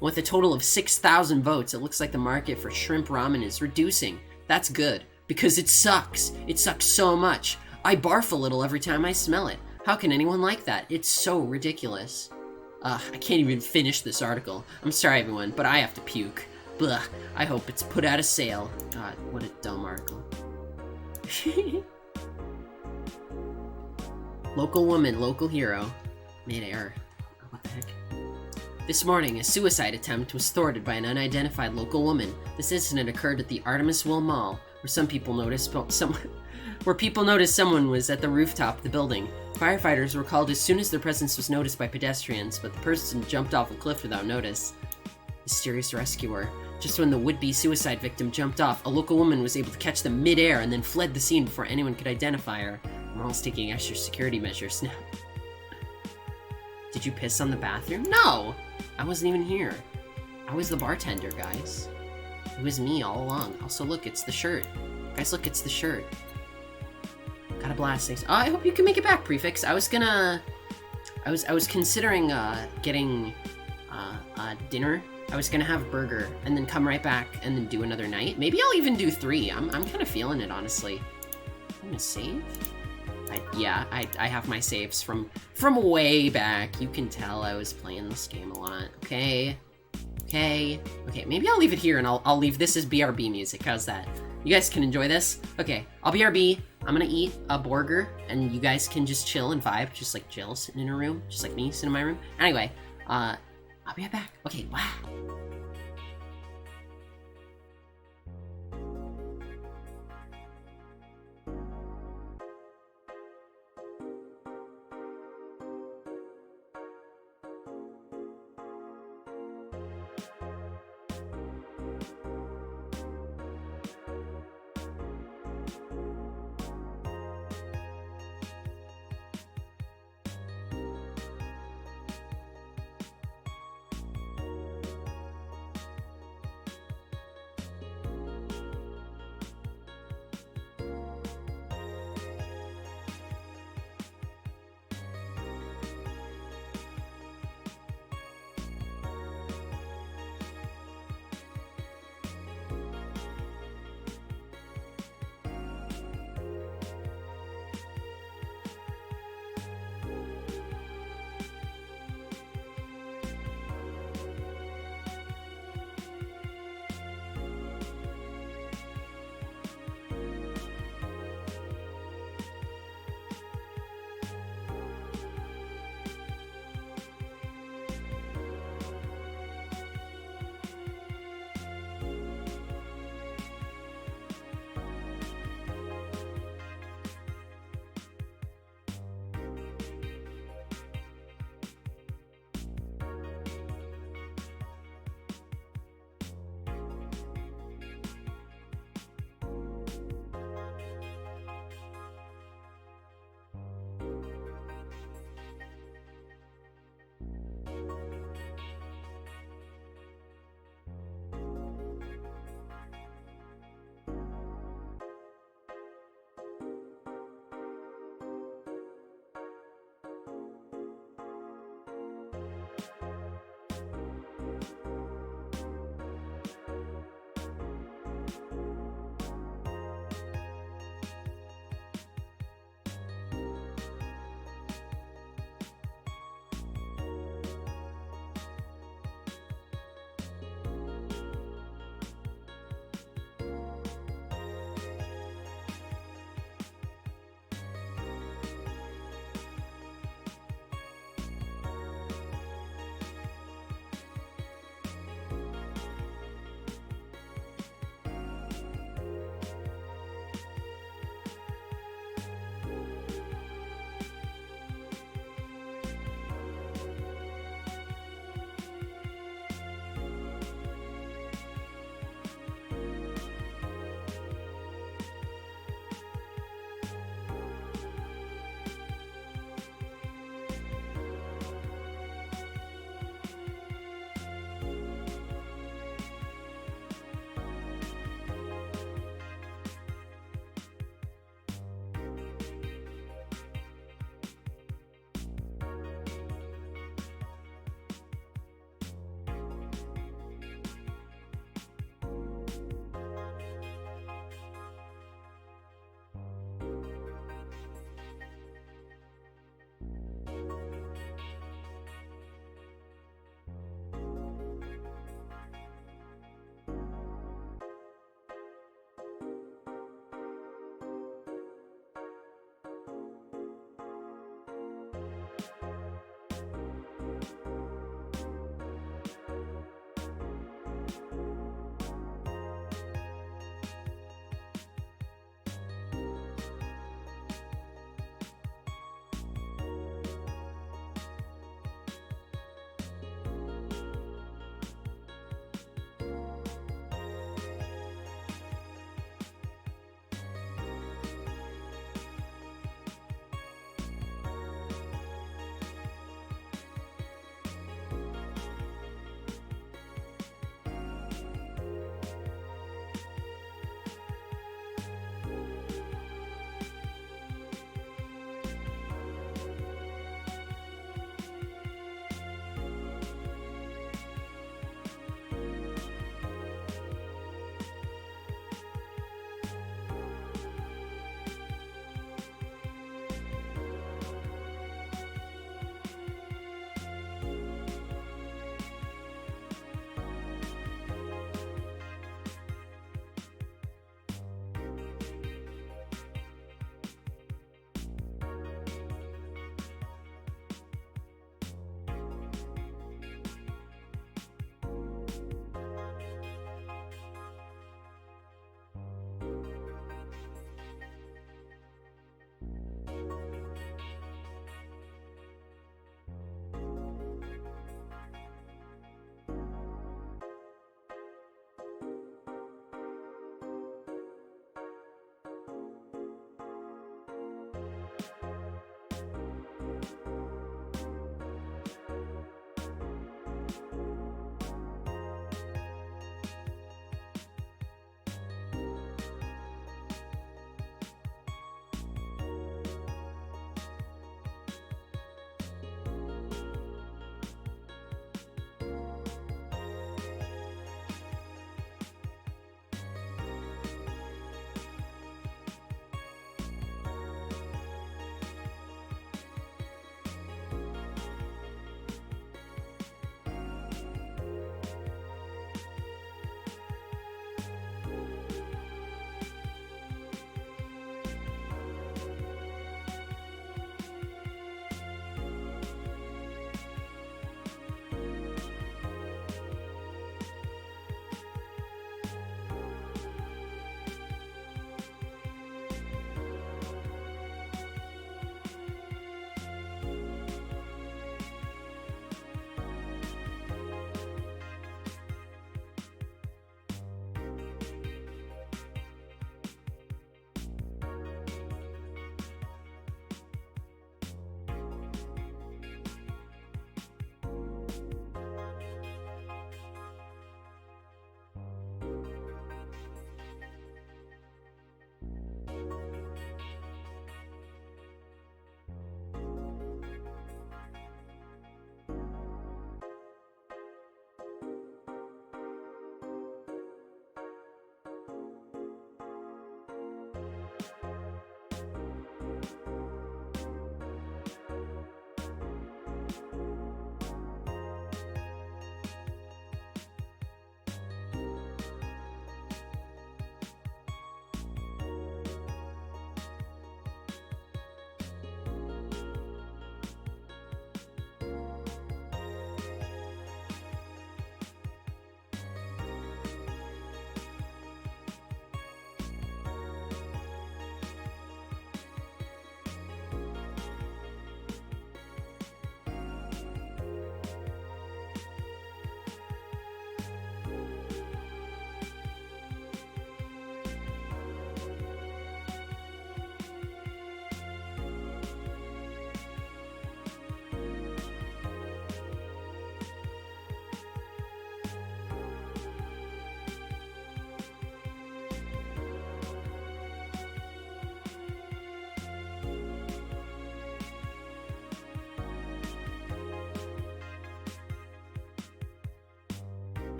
With a total of 6,000 votes, it looks like the market for shrimp ramen is reducing. That's good, because it sucks. It sucks so much. I barf a little every time I smell it. How can anyone like that? It's so ridiculous. I can't even finish this article. I'm sorry, everyone, but I have to puke. Blah. I hope it's put out of sale. God, what a dumb article. Local woman, local hero. Mid-air. What the heck? This morning, a suicide attempt was thwarted by an unidentified local woman. This incident occurred at the Artemisville Mall, where people noticed someone was at the rooftop of the building. Firefighters were called as soon as their presence was noticed by pedestrians, but the person jumped off a cliff without notice. Mysterious rescuer. Just when the would-be suicide victim jumped off, a local woman was able to catch them mid-air and then fled the scene before anyone could identify her. The mall's taking extra security measures now. Did you piss on the bathroom? No! I wasn't even here. I was the bartender, guys. It was me all along. Also, look, it's the shirt. Guys, look, it's the shirt. Got a blast. Thanks. Oh, I hope you can make it back, Prefix. I was considering getting dinner. I was gonna have a burger and then come right back and then do another night. Maybe I'll even do 3. I'm kind of feeling it, honestly. I'm gonna save. I have my saves from way back. You can tell I was playing this game a lot. Okay. Maybe I'll leave it here and I'll leave this as BRB music. How's that? You guys can enjoy this. Okay, I'll BRB. I'm gonna eat a burger and you guys can just chill and vibe, just like Jill sitting in her room, just like me sitting in my room. Anyway, I'll be right back. Okay, wow.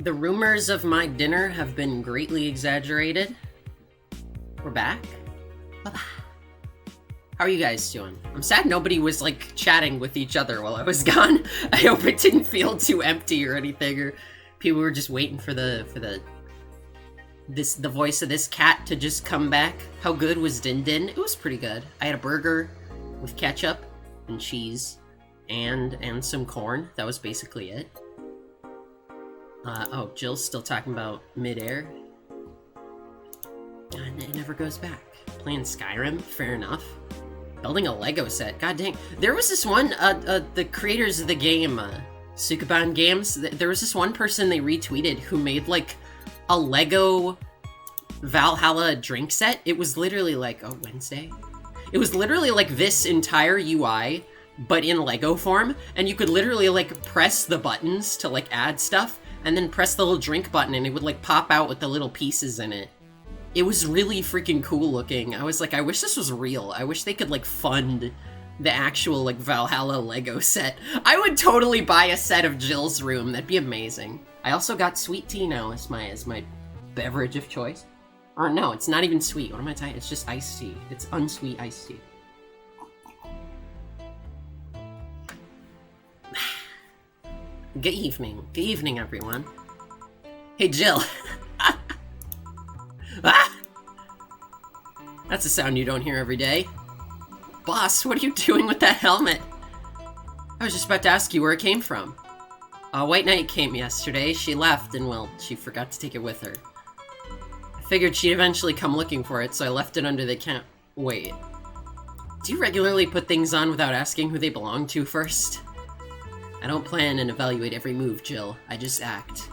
The rumors of my dinner have been greatly exaggerated. We're back. How are you guys doing? I'm sad nobody was, like, chatting with each other while I was gone. I hope it didn't feel too empty or anything, or people were just waiting for the voice of this cat to just come back. How good was Din Din? It was pretty good. I had a burger with ketchup and cheese and some corn. That was basically it. Oh, Jill's still talking about midair. And it never goes back. Playing Skyrim, fair enough. Building a Lego set, god dang. There was this one, the creators of the game, Sukaban Games, there was this one person they retweeted who made, like, a Lego Valhalla drink set. It was literally like, oh, Wednesday? It was literally like this entire UI, but in Lego form, and you could literally, like, press the buttons to, like, add stuff, and then press the little drink button, and it would, like, pop out with the little pieces in it. It was really freaking cool looking. I was like, I wish this was real. I wish they could, like, fund the actual, like, Valhalla Lego set. I would totally buy a set of Jill's room. That'd be amazing. I also got sweet tea now as my beverage of choice. Or no, it's not even sweet. What am I talking? It's just iced tea. It's unsweet iced tea. Good evening. Good evening, everyone. Hey, Jill. Ah! That's a sound you don't hear every day. Boss, what are you doing with that helmet? I was just about to ask you where it came from. White Knight came yesterday. She left, and, well, she forgot to take it with her. I figured she'd eventually come looking for it, so I left it under the camp. Wait. Do you regularly put things on without asking who they belong to first? I don't plan and evaluate every move, Jill. I just act.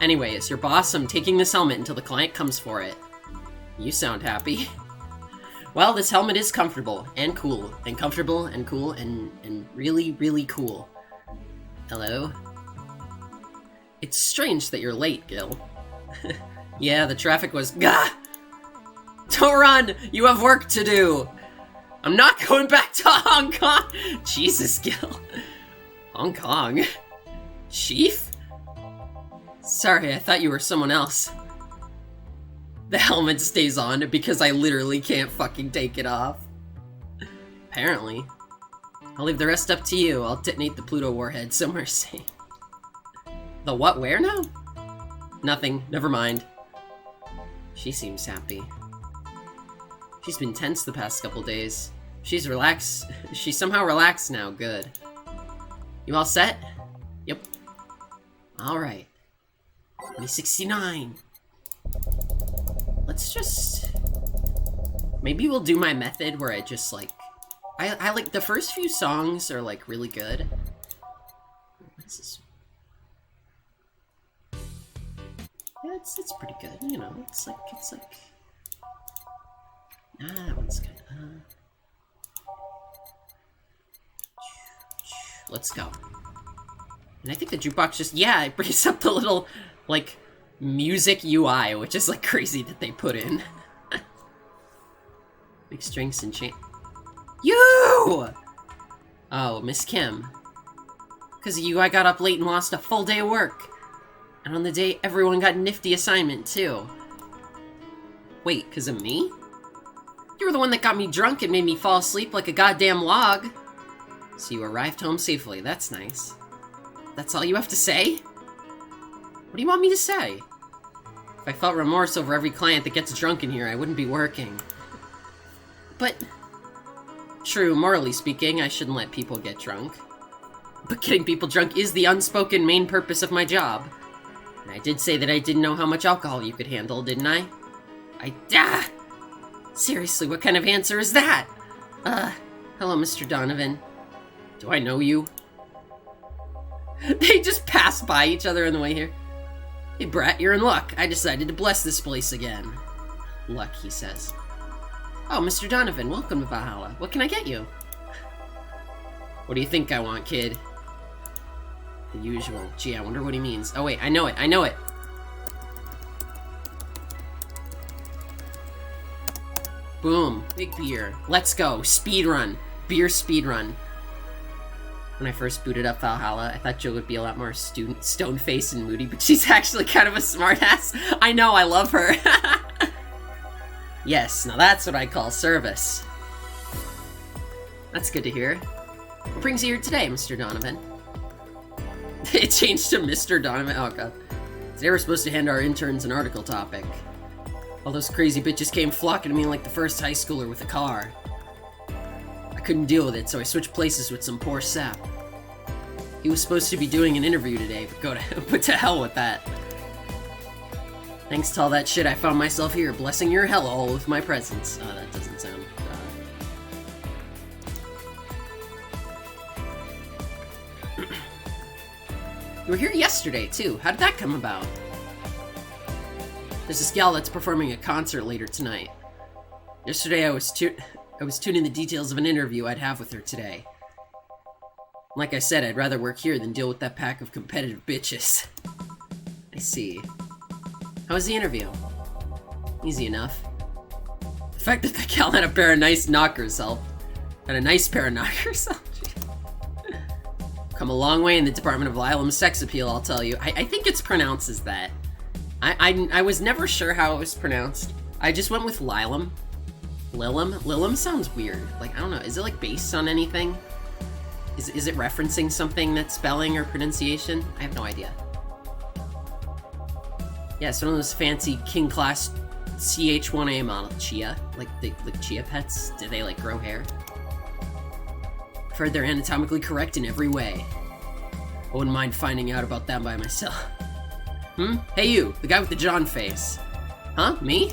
Anyway, as your boss, I'm taking this helmet until the client comes for it. You sound happy. Well, this helmet is comfortable, and cool, and comfortable, and cool, and really, really cool. Hello? It's strange that you're late, Gil. Yeah, the traffic was— Gah! Don't run! You have work to do! I'm not going back to Hong Kong! Jesus, Gil. Hong Kong? Chief? Sorry, I thought you were someone else. The helmet stays on because I literally can't fucking take it off. Apparently. I'll leave the rest up to you. I'll detonate the Pluto warhead somewhere safe. The what, where now? Nothing, never mind. She seems happy. She's been tense the past couple days. She's relaxed. She's somehow relaxed now, good. You all set? Yep. Alright. 2069. Let's just... Maybe we'll do my method where I just, like... I like, the first few songs are, like, really good. What's this? Yeah, it's pretty good, you know, it's like... Ah, that one's good. Let's go. And I think the jukebox just, yeah, it brings up the little, like, music UI, which is, like, crazy that they put in. Mixed drinks and You! Oh, Miss Kim. Because of you, I got up late and lost a full day of work. And on the day, everyone got a nifty assignment, too. Wait, because of me? You were the one that got me drunk and made me fall asleep like a goddamn log. So you arrived home safely, that's nice. That's all you have to say? What do you want me to say? If I felt remorse over every client that gets drunk in here, I wouldn't be working. But... True, morally speaking, I shouldn't let people get drunk. But getting people drunk is the unspoken main purpose of my job. And I did say that I didn't know how much alcohol you could handle, didn't I? Seriously, what kind of answer is that? Hello, Mr. Donovan. Do I know you? They just pass by each other on the way here. Hey, Brett, you're in luck. I decided to bless this place again. Luck, he says. Oh, Mr. Donovan, welcome to Valhalla. What can I get you? What do you think I want, kid? The usual. Gee, I wonder what he means. Oh, wait, I know it. Boom. Big beer. Let's go. Speed run. Beer speed run. When I first booted up Valhalla, I thought Jill would be a lot more stone-faced and moody, but she's actually kind of a smartass. I know, I love her. Yes, now that's what I call service. That's good to hear. What brings you here today, Mr. Donovan? It changed to Mr. Donovan. Oh, God. Today we're supposed to hand our interns an article topic. All those crazy bitches came flocking to me like the first high schooler with a car. I couldn't deal with it, so I switched places with some poor sap. He was supposed to be doing an interview today, but to hell with that. Thanks to all that shit, I found myself here, blessing your hellhole with my presence. Oh, that doesn't sound... You were here yesterday, too. How did that come about? There's this gal that's performing a concert later tonight. Yesterday I was tuning the details of an interview I'd have with her today. Like I said, I'd rather work here than deal with that pack of competitive bitches. I see. How was the interview? Easy enough. The fact that the gal had a nice pair of knockers helped. Come a long way in the Department of Lilam's sex appeal, I'll tell you. I think it's pronounced as that. I was never sure how it was pronounced. I just went with Lilam. Lilam? Lilam sounds weird. Like, I don't know, is it like based on anything? Is it referencing something that's spelling or pronunciation? I have no idea. Yeah, it's one of those fancy king class CH1A model chia. Like chia pets. Do they like grow hair? I've heard they're anatomically correct in every way. I wouldn't mind finding out about that by myself. Hey you, the guy with the John face. Huh? Me?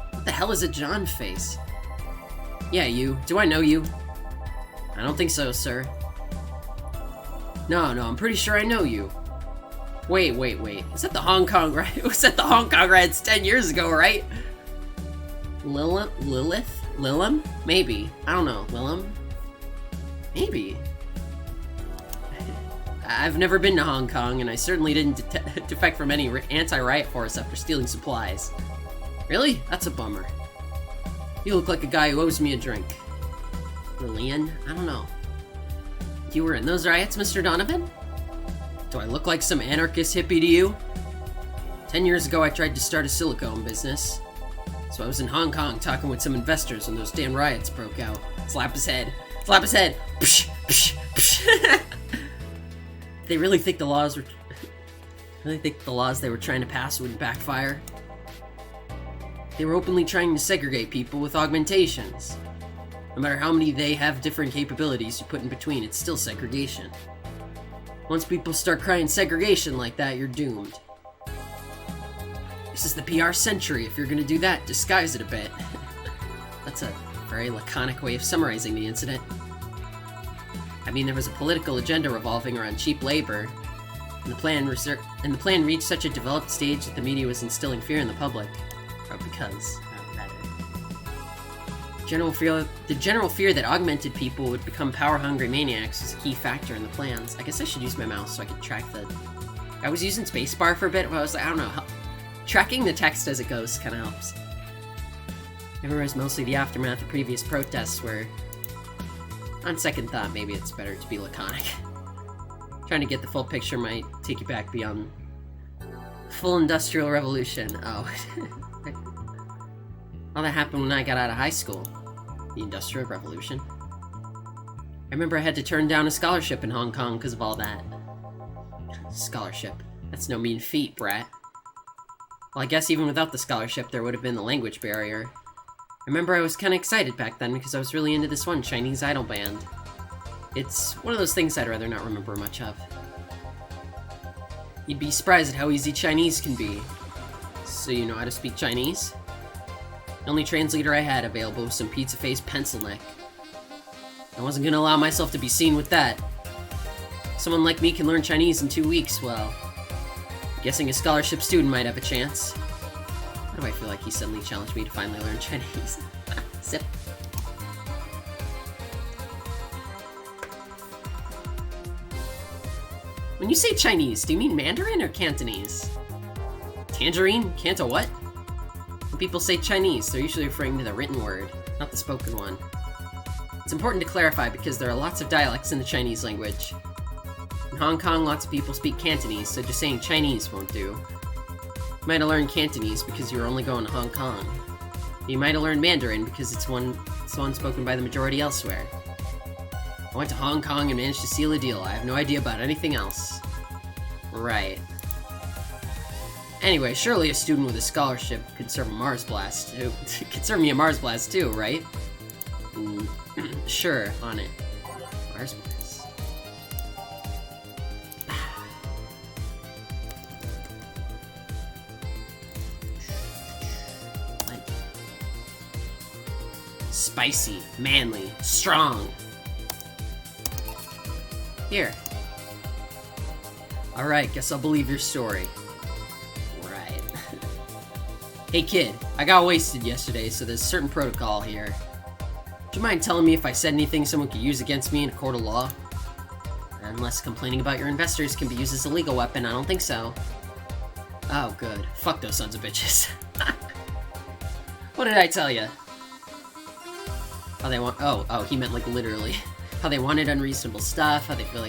What the hell is a John face? Yeah, you. Do I know you? I don't think so, sir. No, I'm pretty sure I know you. Wait. Is that the Hong Kong riots? It was at the Hong Kong riots 10 years ago, right? Lilith? Lilam? Maybe. I don't know. Lilam? Maybe. I've never been to Hong Kong, and I certainly didn't defect from any anti-riot force after stealing supplies. Really? That's a bummer. You look like a guy who owes me a drink. Lillian? I don't know. You were in those riots, Mr. Donovan? Do I look like some anarchist hippie to you? 10 years ago, I tried to start a silicone business. So I was in Hong Kong talking with some investors when those damn riots broke out. Slap his head. Psh, psh, psh. They really think the laws they were trying to pass wouldn't backfire? They were openly trying to segregate people with augmentations. No matter how many they have different capabilities you put in between, it's still segregation. Once people start crying segregation like that, you're doomed. This is the PR century. If you're gonna do that, disguise it a bit. That's a very laconic way of summarizing the incident. I mean, there was a political agenda revolving around cheap labor, and the plan reached such a developed stage that the media was instilling fear in the public. Or because, rather. The general fear that augmented people would become power-hungry maniacs was a key factor in the plans. I guess I should use my mouse so I could track the... I was using spacebar for a bit, but I was like, I don't know, tracking the text as it goes kind of helps. I remember it was mostly the aftermath of previous protests where, on second thought, maybe it's better to be laconic. Trying to get the full picture might take you back beyond full industrial revolution. Oh. All that happened when I got out of high school. The Industrial Revolution. I remember I had to turn down a scholarship in Hong Kong because of all that. Scholarship. That's no mean feat, brat. Well, I guess even without the scholarship, there would have been the language barrier. I remember I was kind of excited back then because I was really into this one Chinese idol band. It's one of those things I'd rather not remember much of. You'd be surprised at how easy Chinese can be. So you know how to speak Chinese? The only translator I had available was some pizza-faced pencil neck. I wasn't gonna allow myself to be seen with that. Someone like me can learn Chinese in 2 weeks, well... guessing a scholarship student might have a chance. Why do I feel like he suddenly challenged me to finally learn Chinese? Sip. When you say Chinese, do you mean Mandarin or Cantonese? Tangerine? Canto what? When people say Chinese, they're usually referring to the written word, not the spoken one. It's important to clarify because there are lots of dialects in the Chinese language. In Hong Kong, lots of people speak Cantonese, so just saying Chinese won't do. You might have learned Cantonese because you were only going to Hong Kong. You might have learned Mandarin because it's one spoken by the majority elsewhere. I went to Hong Kong and managed to seal a deal. I have no idea about anything else. Right. Anyway, surely a student with a scholarship could serve a Mars Blast. Could serve me a Mars Blast too, right? Sure, on it. Mars Blast. Spicy, manly, strong. Here. Alright, guess I'll believe your story. Right. Hey kid, I got wasted yesterday, so there's a certain protocol here. Would you mind telling me if I said anything someone could use against me in a court of law? Unless complaining about your investors can be used as a legal weapon, I don't think so. Oh, good. Fuck those sons of bitches. What did I tell you? How they want- oh, he meant like literally. How they wanted unreasonable stuff, how they feel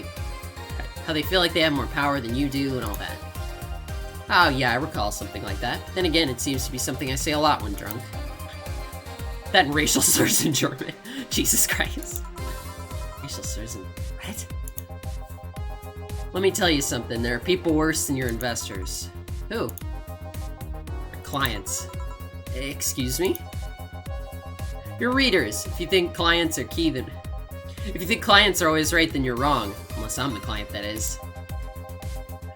like they have more power than you do, and all that. Oh yeah, I recall something like that. Then again, it seems to be something I say a lot when drunk. That and racial slurs in German. Jesus Christ. Racial slurs in... what? Let me tell you something, there are people worse than your investors. Who? Clients. Excuse me? Your readers. If you think clients are key, then... if you think clients are always right, then you're wrong. Unless I'm the client, that is.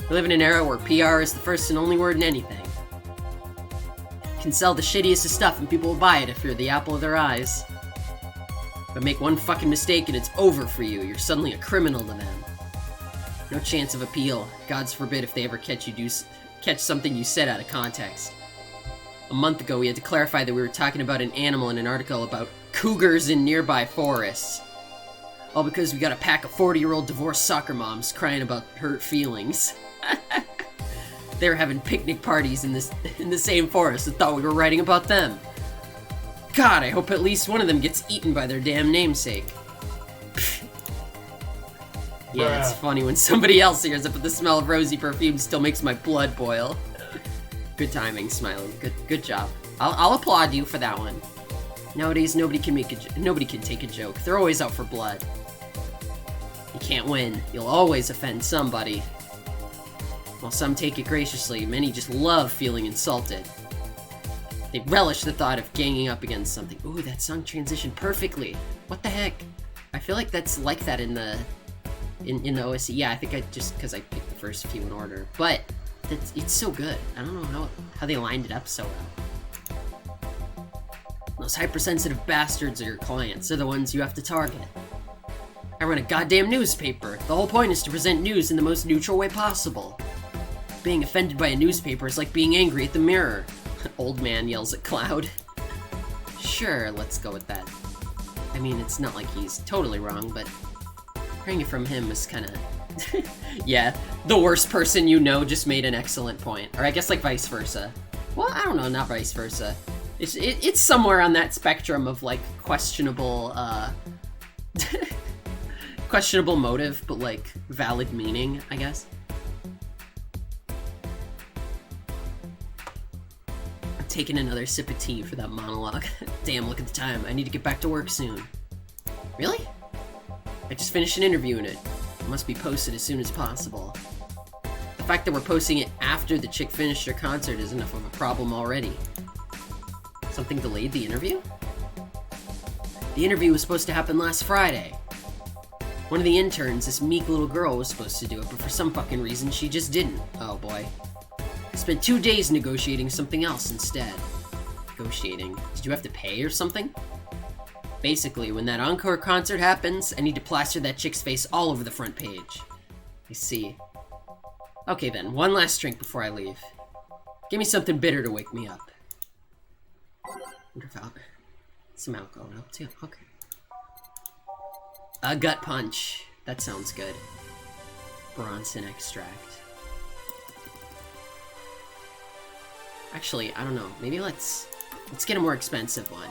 We live in an era where PR is the first and only word in anything. You can sell the shittiest of stuff and people will buy it if you're the apple of their eyes. But make one fucking mistake and it's over for you. You're suddenly a criminal to them. No chance of appeal. God's forbid if they ever catch something you said out of context. A month ago, we had to clarify that we were talking about an animal in an article about cougars in nearby forests. All because we got a pack of 40-year-old divorced soccer moms crying about hurt feelings. They were having picnic parties in the same forest and thought we were writing about them. God, I hope at least one of them gets eaten by their damn namesake. Yeah, it's funny when somebody else hears it, but the smell of rosy perfume still makes my blood boil. Good timing, Smiley. Good job. I'll applaud you for that one. Nowadays, nobody can take a joke. They're always out for blood. You can't win. You'll always offend somebody. While some take it graciously, many just love feeling insulted. They relish the thought of ganging up against something. Ooh, that song transitioned perfectly. What the heck? I feel like that's like that in the OSC. Yeah, I think because I picked the first few in order. But it's so good. I don't know how they lined it up so well. Those hypersensitive bastards are your clients. They're the ones you have to target. I run a goddamn newspaper. The whole point is to present news in the most neutral way possible. Being offended by a newspaper is like being angry at the mirror. Old man yells at Cloud. Sure, let's go with that. I mean, it's not like he's totally wrong, but hearing it from him is kinda... yeah, the worst person you know just made an excellent point. Or I guess like vice versa. Well, I don't know, not vice versa. It's somewhere on that spectrum of like questionable, questionable motive, but like valid meaning, I guess. I'm taking another sip of tea for that monologue. Damn, look at the time. I need to get back to work soon. Really? I just finished an interview in it. It must be posted as soon as possible. The fact that we're posting it after the chick finished her concert is enough of a problem already. Something delayed the interview? The interview was supposed to happen last Friday. One of the interns, this meek little girl, was supposed to do it, but for some fucking reason she just didn't. Oh boy. I spent 2 days negotiating something else instead. Negotiating? Did you have to pay or something? Basically, when that encore concert happens, I need to plaster that chick's face all over the front page. I see. Okay then, one last drink before I leave. Give me something bitter to wake me up. Wonder if some alcohol would help too. Okay. A gut punch. That sounds good. Bronson extract. Actually, I don't know. Maybe let's get a more expensive one.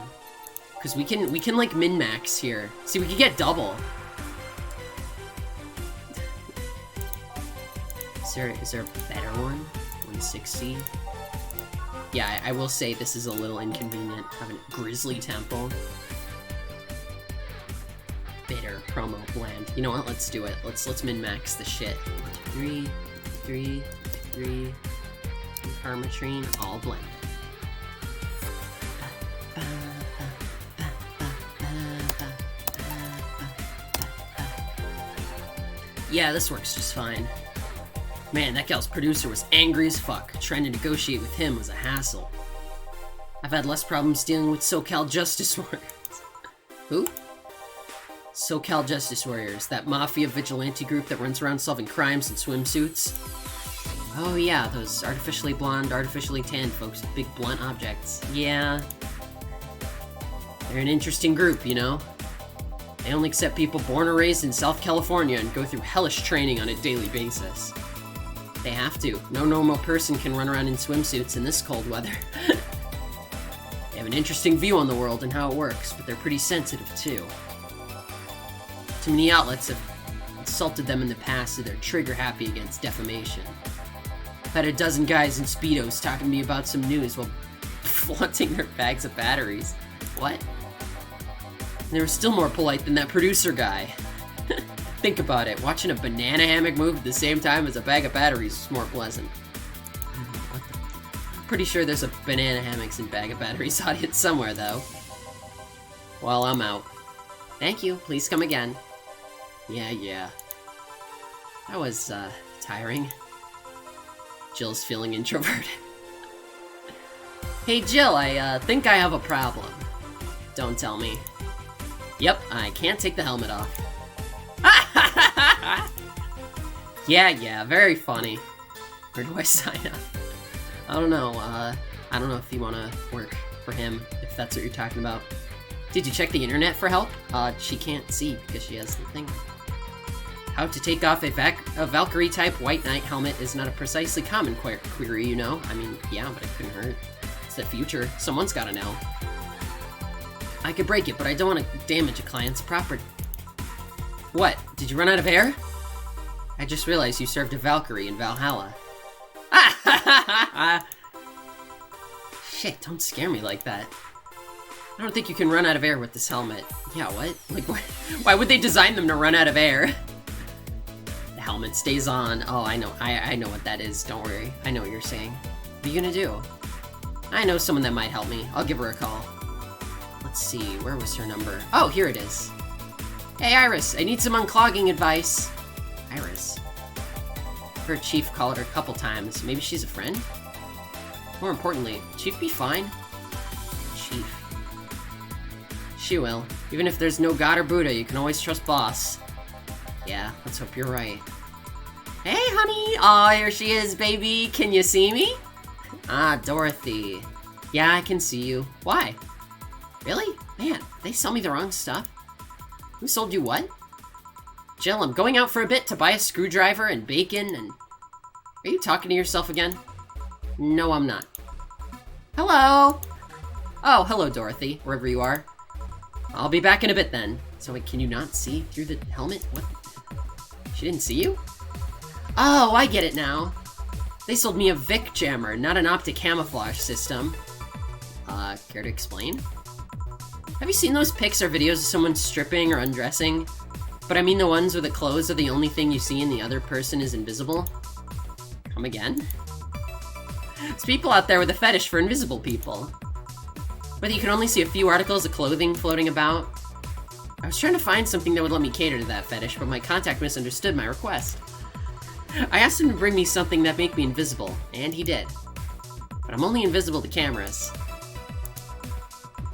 Because we can like min-max here. See, we could get double. Is there a better one? 160? Yeah, I will say this is a little inconvenient, having a Grizzly Temple. Bitter promo blend. You know what? Let's do it. Let's min-max the shit. 3, Karmatrine, all blend. Yeah, this works just fine. Man, that gal's producer was angry as fuck. Trying to negotiate with him was a hassle. I've had less problems dealing with SoCal Justice Warriors. Who? SoCal Justice Warriors, that mafia vigilante group that runs around solving crimes in swimsuits. Oh yeah, those artificially blonde, artificially tanned folks with big blunt objects. Yeah. They're an interesting group, you know? They only accept people born or raised in South California and go through hellish training on a daily basis. They have to. No normal person can run around in swimsuits in this cold weather. They have an interesting view on the world and how it works, but they're pretty sensitive too. Too many outlets have insulted them in the past, so they're trigger-happy against defamation. I've had a dozen guys in Speedos talking to me about some news while flaunting their bags of batteries. What? And they were still more polite than that producer guy. Think about it, watching a banana hammock move at the same time as a bag of batteries is more pleasant. Pretty sure there's a banana hammocks and bag of batteries audience somewhere, though. Well, I'm out. Thank you, please come again. Yeah. That was, tiring. Jill's feeling introverted. Hey Jill, I think I have a problem. Don't tell me. Yep, I can't take the helmet off. Yeah, very funny. Where do I sign up? I don't know, I don't know if you wanna work for him, if that's what you're talking about. Did you check the internet for help? She can't see because she has the thing. How to take off a Valkyrie-type White Knight helmet is not a precisely common query, you know? I mean, yeah, but it couldn't hurt. It's the future. Someone's gotta know. I could break it, but I don't want to damage a client's property. What? Did you run out of air? I just realized you served a Valkyrie in Valhalla. Shit, don't scare me like that. I don't think you can run out of air with this helmet. Yeah, what? Like, what? Why would they design them to run out of air? The helmet stays on. Oh, I know. I know what that is. Don't worry. I know what you're saying. What are you gonna do? I know someone that might help me. I'll give her a call. Let's see. Where was her number? Oh, here it is. Hey, Iris. I need some unclogging advice. Iris. I've heard Chief call her a couple times. Maybe she's a friend? More importantly, Chief be fine? Chief. She will. Even if there's no God or Buddha, you can always trust Boss. Yeah, let's hope you're right. Hey, honey! Aw, here she is, baby! Can you see me? Ah, Dorothy. Yeah, I can see you. Why? Really? Man, they sell me the wrong stuff. Who sold you what? Jill, I'm going out for a bit to buy a screwdriver and bacon and... Are you talking to yourself again? No, I'm not. Hello! Oh, hello, Dorothy, wherever you are. I'll be back in a bit then. So wait, can you not see through the helmet? What? She didn't see you? Oh, I get it now. They sold me a Vic jammer, not an optic camouflage system. Care to explain? Have you seen those pics or videos of someone stripping or undressing? But I mean the ones where the clothes are the only thing you see and the other person is invisible? Come again? There's people out there with a fetish for invisible people. Whether you can only see a few articles of clothing floating about. I was trying to find something that would let me cater to that fetish, but my contact misunderstood my request. I asked him to bring me something that make me invisible, and he did. But I'm only invisible to cameras.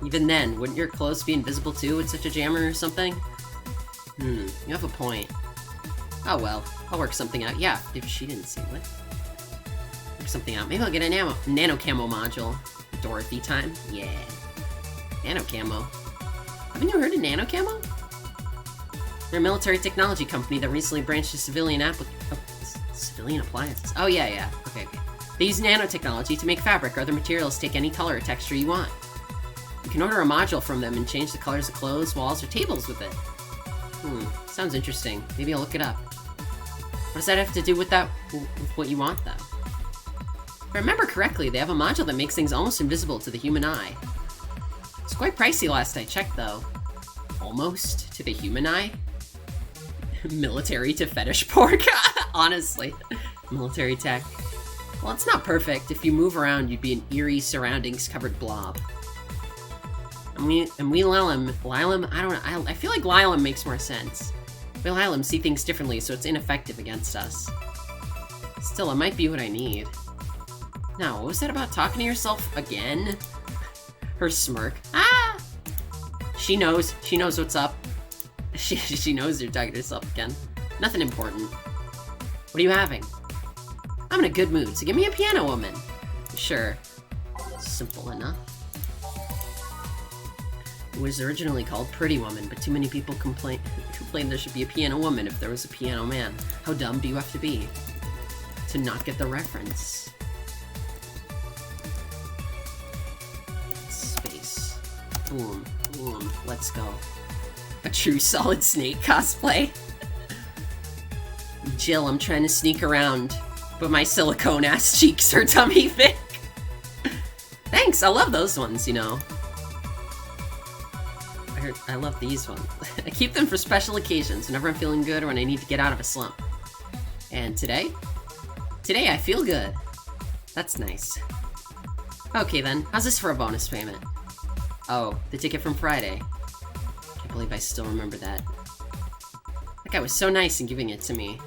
Even then, wouldn't your clothes be invisible too with such a jammer or something? You have a point. Oh well, I'll work something out. Yeah, if she didn't see what? Work something out. Maybe I'll get a nano camo module. Dorothy time? Yeah. Nano camo. Haven't you heard of nano camo? They're a military technology company that recently branched to civilian appliances. Oh yeah. Okay. They use nanotechnology to make fabric or other materials take any color or texture you want. You can order a module from them and change the colors of clothes, walls, or tables with it. Sounds interesting. Maybe I'll look it up. What does that have to do with what you want, though? If I remember correctly, they have a module that makes things almost invisible to the human eye. It's quite pricey last I checked, though. Almost to the human eye? Military to fetish pork? Honestly. Military tech. Well, it's not perfect. If you move around, you'd be an eerie, surroundings-covered blob. And we Lylem, I don't know, I feel like Lylem makes more sense. We Lylem see things differently, so it's ineffective against us. Still, it might be what I need. Now, what was that about talking to yourself again? Her smirk. Ah! She knows what's up. She knows you're talking to yourself again. Nothing important. What are you having? I'm in a good mood, so give me a piano woman. Sure. Simple enough. It was originally called Pretty Woman, but too many people complained there should be a piano woman if there was a piano man. How dumb do you have to be to not get the reference? Space. Boom. Boom. Let's go. A true Solid Snake cosplay. Jill, I'm trying to sneak around, but my silicone-ass cheeks are tummy thick. Thanks, I love those ones, you know. I love these ones. I keep them for special occasions, whenever I'm feeling good or when I need to get out of a slump. And today? Today I feel good. That's nice. Okay then, how's this for a bonus payment? Oh, the ticket from Friday. Can't believe I still remember that. That guy was so nice in giving it to me.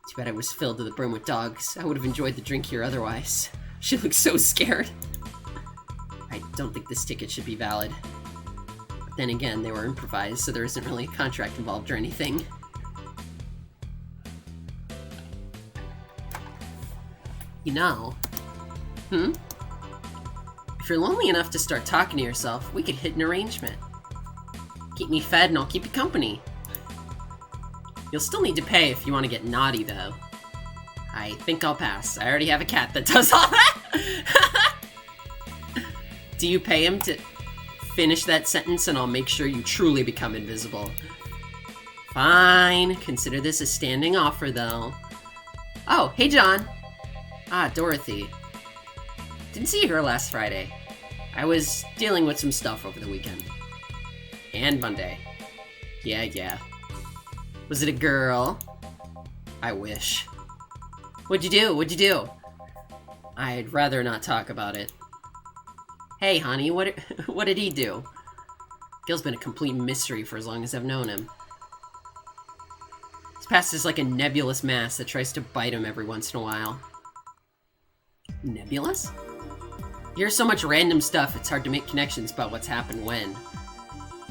Too bad it was filled to the brim with dogs. I would have enjoyed the drink here otherwise. She looks so scared. I don't think this ticket should be valid. But then again, they were improvised, so there isn't really a contract involved or anything. You know. If you're lonely enough to start talking to yourself, we could hit an arrangement. Keep me fed and I'll keep you company. You'll still need to pay if you want to get naughty, though. I think I'll pass. I already have a cat that does all that. Do you pay him to finish that sentence and I'll make sure you truly become invisible? Fine. Consider this a standing offer, though. Oh, hey, John. Ah, Dorothy. Didn't see her last Friday. I was dealing with some stuff over the weekend. And Monday. Yeah. Was it a girl? I wish. What'd you do? I'd rather not talk about it. Hey, honey, what did he do? Gil's been a complete mystery for as long as I've known him. His past is like a nebulous mass that tries to bite him every once in a while. Nebulous? You hear so much random stuff, it's hard to make connections about what's happened when.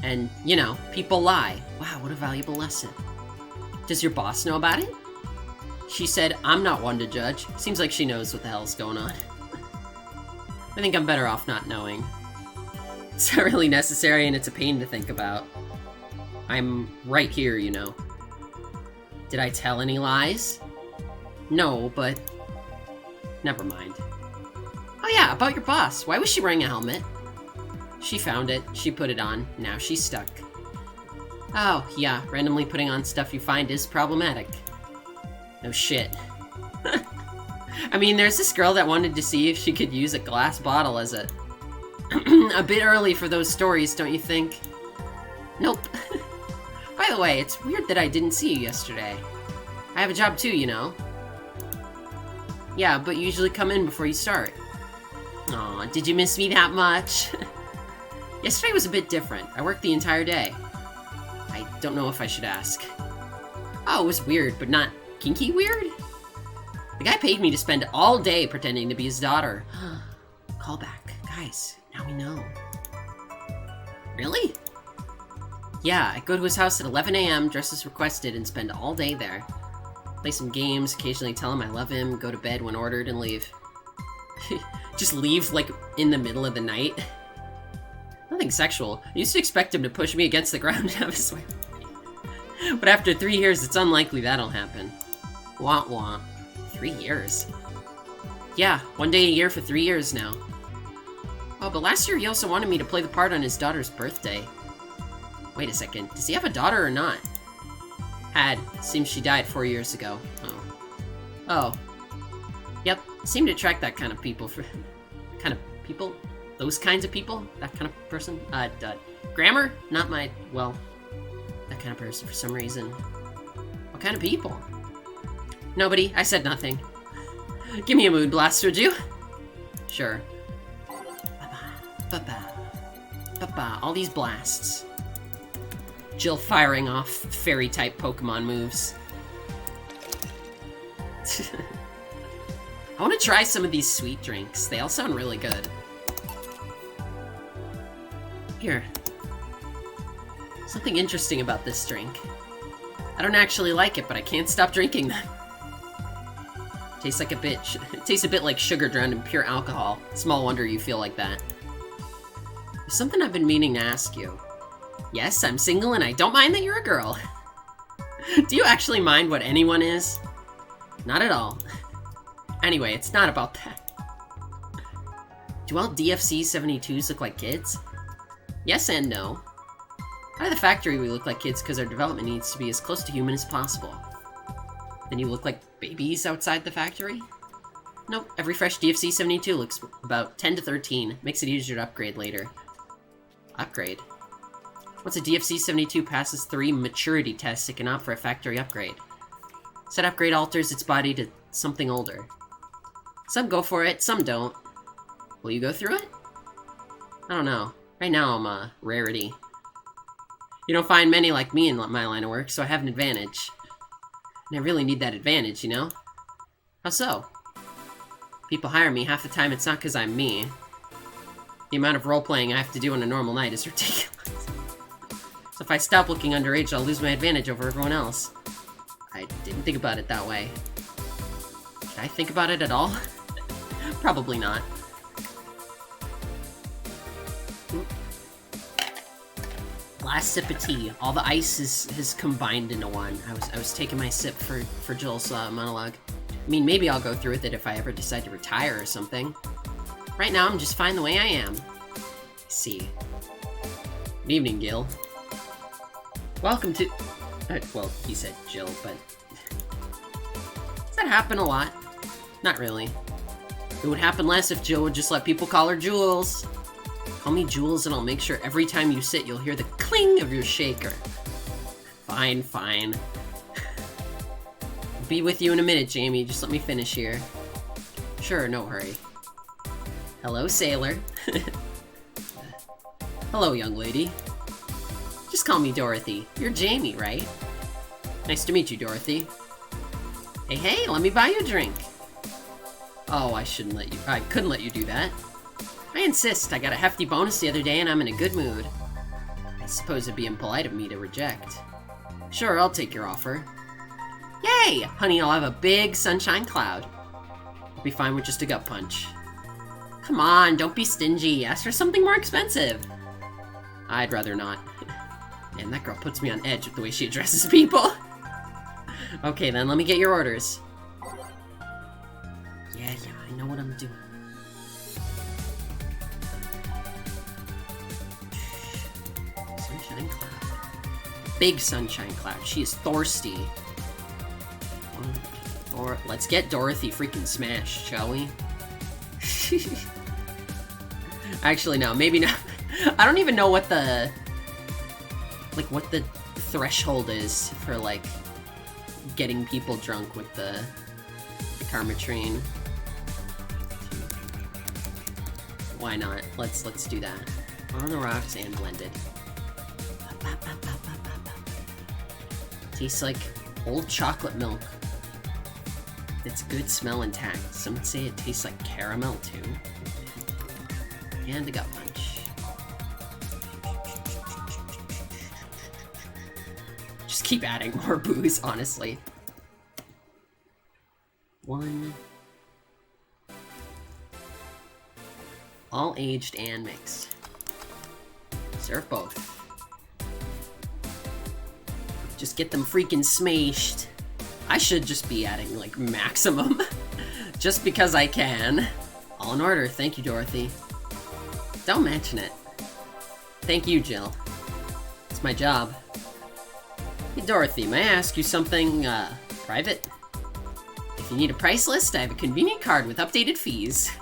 And, you know, people lie. Wow, what a valuable lesson. Does your boss know about it? She said, I'm not one to judge. Seems like she knows what the hell's going on. I think I'm better off not knowing. It's not really necessary and it's a pain to think about. I'm right here, you know. Did I tell any lies? No, but... never mind. Oh yeah, about your boss. Why was she wearing a helmet? She found it, she put it on, now she's stuck. Oh, yeah, randomly putting on stuff you find is problematic. No shit. I mean, there's this girl that wanted to see if she could use a glass bottle as a... a bit early for those stories, don't you think? Nope. By the way, it's weird that I didn't see you yesterday. I have a job too, you know. Yeah, but you usually come in before you start. Aw, did you miss me that much? Yesterday was a bit different. I worked the entire day. I don't know if I should ask. Oh, it was weird, but not kinky weird? The guy paid me to spend all day pretending to be his daughter. Callback. Guys, now we know. Really? Yeah, I go to his house at 11 a.m., dress as requested, and spend all day there. Play some games, occasionally tell him I love him, go to bed when ordered, and leave. Just leave, like, in the middle of the night? Nothing sexual. I used to expect him to push me against the ground and have his way. But after 3 years, it's unlikely that'll happen. Wah wah. 3 years? Yeah, 1 day a year for 3 years now. Oh, but last year he also wanted me to play the part on his daughter's birthday. Wait a second, does he have a daughter or not? Had. Seems she died 4 years ago. Oh. Oh. Yep, seem to attract that kind of people for... kind of people? Those kinds of people? That kind of person? Grammar? Not my... well... that kind of person for some reason. What kind of people? Nobody. I said nothing. Give me a mood blast, would you? Sure. Ba-ba. All these blasts. Jill firing off fairy-type Pokemon moves. I want to try some of these sweet drinks. They all sound really good. Here. Something interesting about this drink. I don't actually like it, but I can't stop drinking them. Tastes like a bitch. It tastes a bit like sugar drowned in pure alcohol. Small wonder you feel like that. There's something I've been meaning to ask you. Yes, I'm single and I don't mind that you're a girl. Do you actually mind what anyone is? Not at all. Anyway, it's not about that. Do all DFC-72s look like kids? Yes and no. Out of the factory we look like kids because our development needs to be as close to human as possible. Then you look like babies outside the factory? Nope, every fresh DFC-72 looks about 10 to 13. Makes it easier to upgrade later. Upgrade? Once a DFC-72 passes 3 maturity tests, it can opt for a factory upgrade. Said upgrade alters its body to something older. Some go for it, some don't. Will you go through it? I don't know. Right now I'm a rarity. You don't find many like me in my line of work, so I have an advantage. And I really need that advantage, you know? How so? People hire me, half the time it's not because I'm me. The amount of role-playing I have to do on a normal night is ridiculous. So if I stop looking underage, I'll lose my advantage over everyone else. I didn't think about it that way. Should I think about it at all? Probably not. Last sip of tea. All the ice has combined into one. I was taking my sip for Joel's monologue. I mean, maybe I'll go through with it if I ever decide to retire or something. Right now, I'm just fine the way I am. Let's see. Good evening, Gil. Welcome to... well, he said Jill, but... Does that happen a lot? Not really. It would happen less if Jill would just let people call her Jules. Call me Jules and I'll make sure every time you sit, you'll hear the cling of your shaker. Fine, fine. I'll be with you in a minute, Jamie. Just let me finish here. Sure, no hurry. Hello, sailor. Hello, young lady. Just call me Dorothy. You're Jamie, right? Nice to meet you, Dorothy. Hey, hey, let me buy you a drink. Oh, I couldn't let you do that. I insist. I got a hefty bonus the other day and I'm in a good mood. I suppose it'd be impolite of me to reject. Sure, I'll take your offer. Yay! Honey, I'll have a big sunshine cloud. I'll be fine with just a gut punch. Come on, don't be stingy. Ask for something more expensive. I'd rather not. Man, that girl puts me on edge with the way she addresses people. Okay then, let me get your orders. Yeah, I know what I'm doing. Sunshine cloud. Big sunshine cloud. She is thirsty. Or let's get Dorothy freaking smashed, shall we? Actually, no, maybe not. I don't even know what the threshold is for like getting people drunk with the Karmatrine. Why not? Let's do that. On the rocks and blended. Tastes like old chocolate milk. It's good smell intact. Some would say it tastes like caramel too. And a gut punch. Just keep adding more booze, honestly. 1. All aged and mixed. Serve both. Just get them freaking smashed. I should just be adding, like, maximum. Just because I can. All in order. Thank you, Dorothy. Don't mention it. Thank you, Jill. It's my job. Hey, Dorothy, may I ask you something, private? If you need a price list, I have a convenient card with updated fees.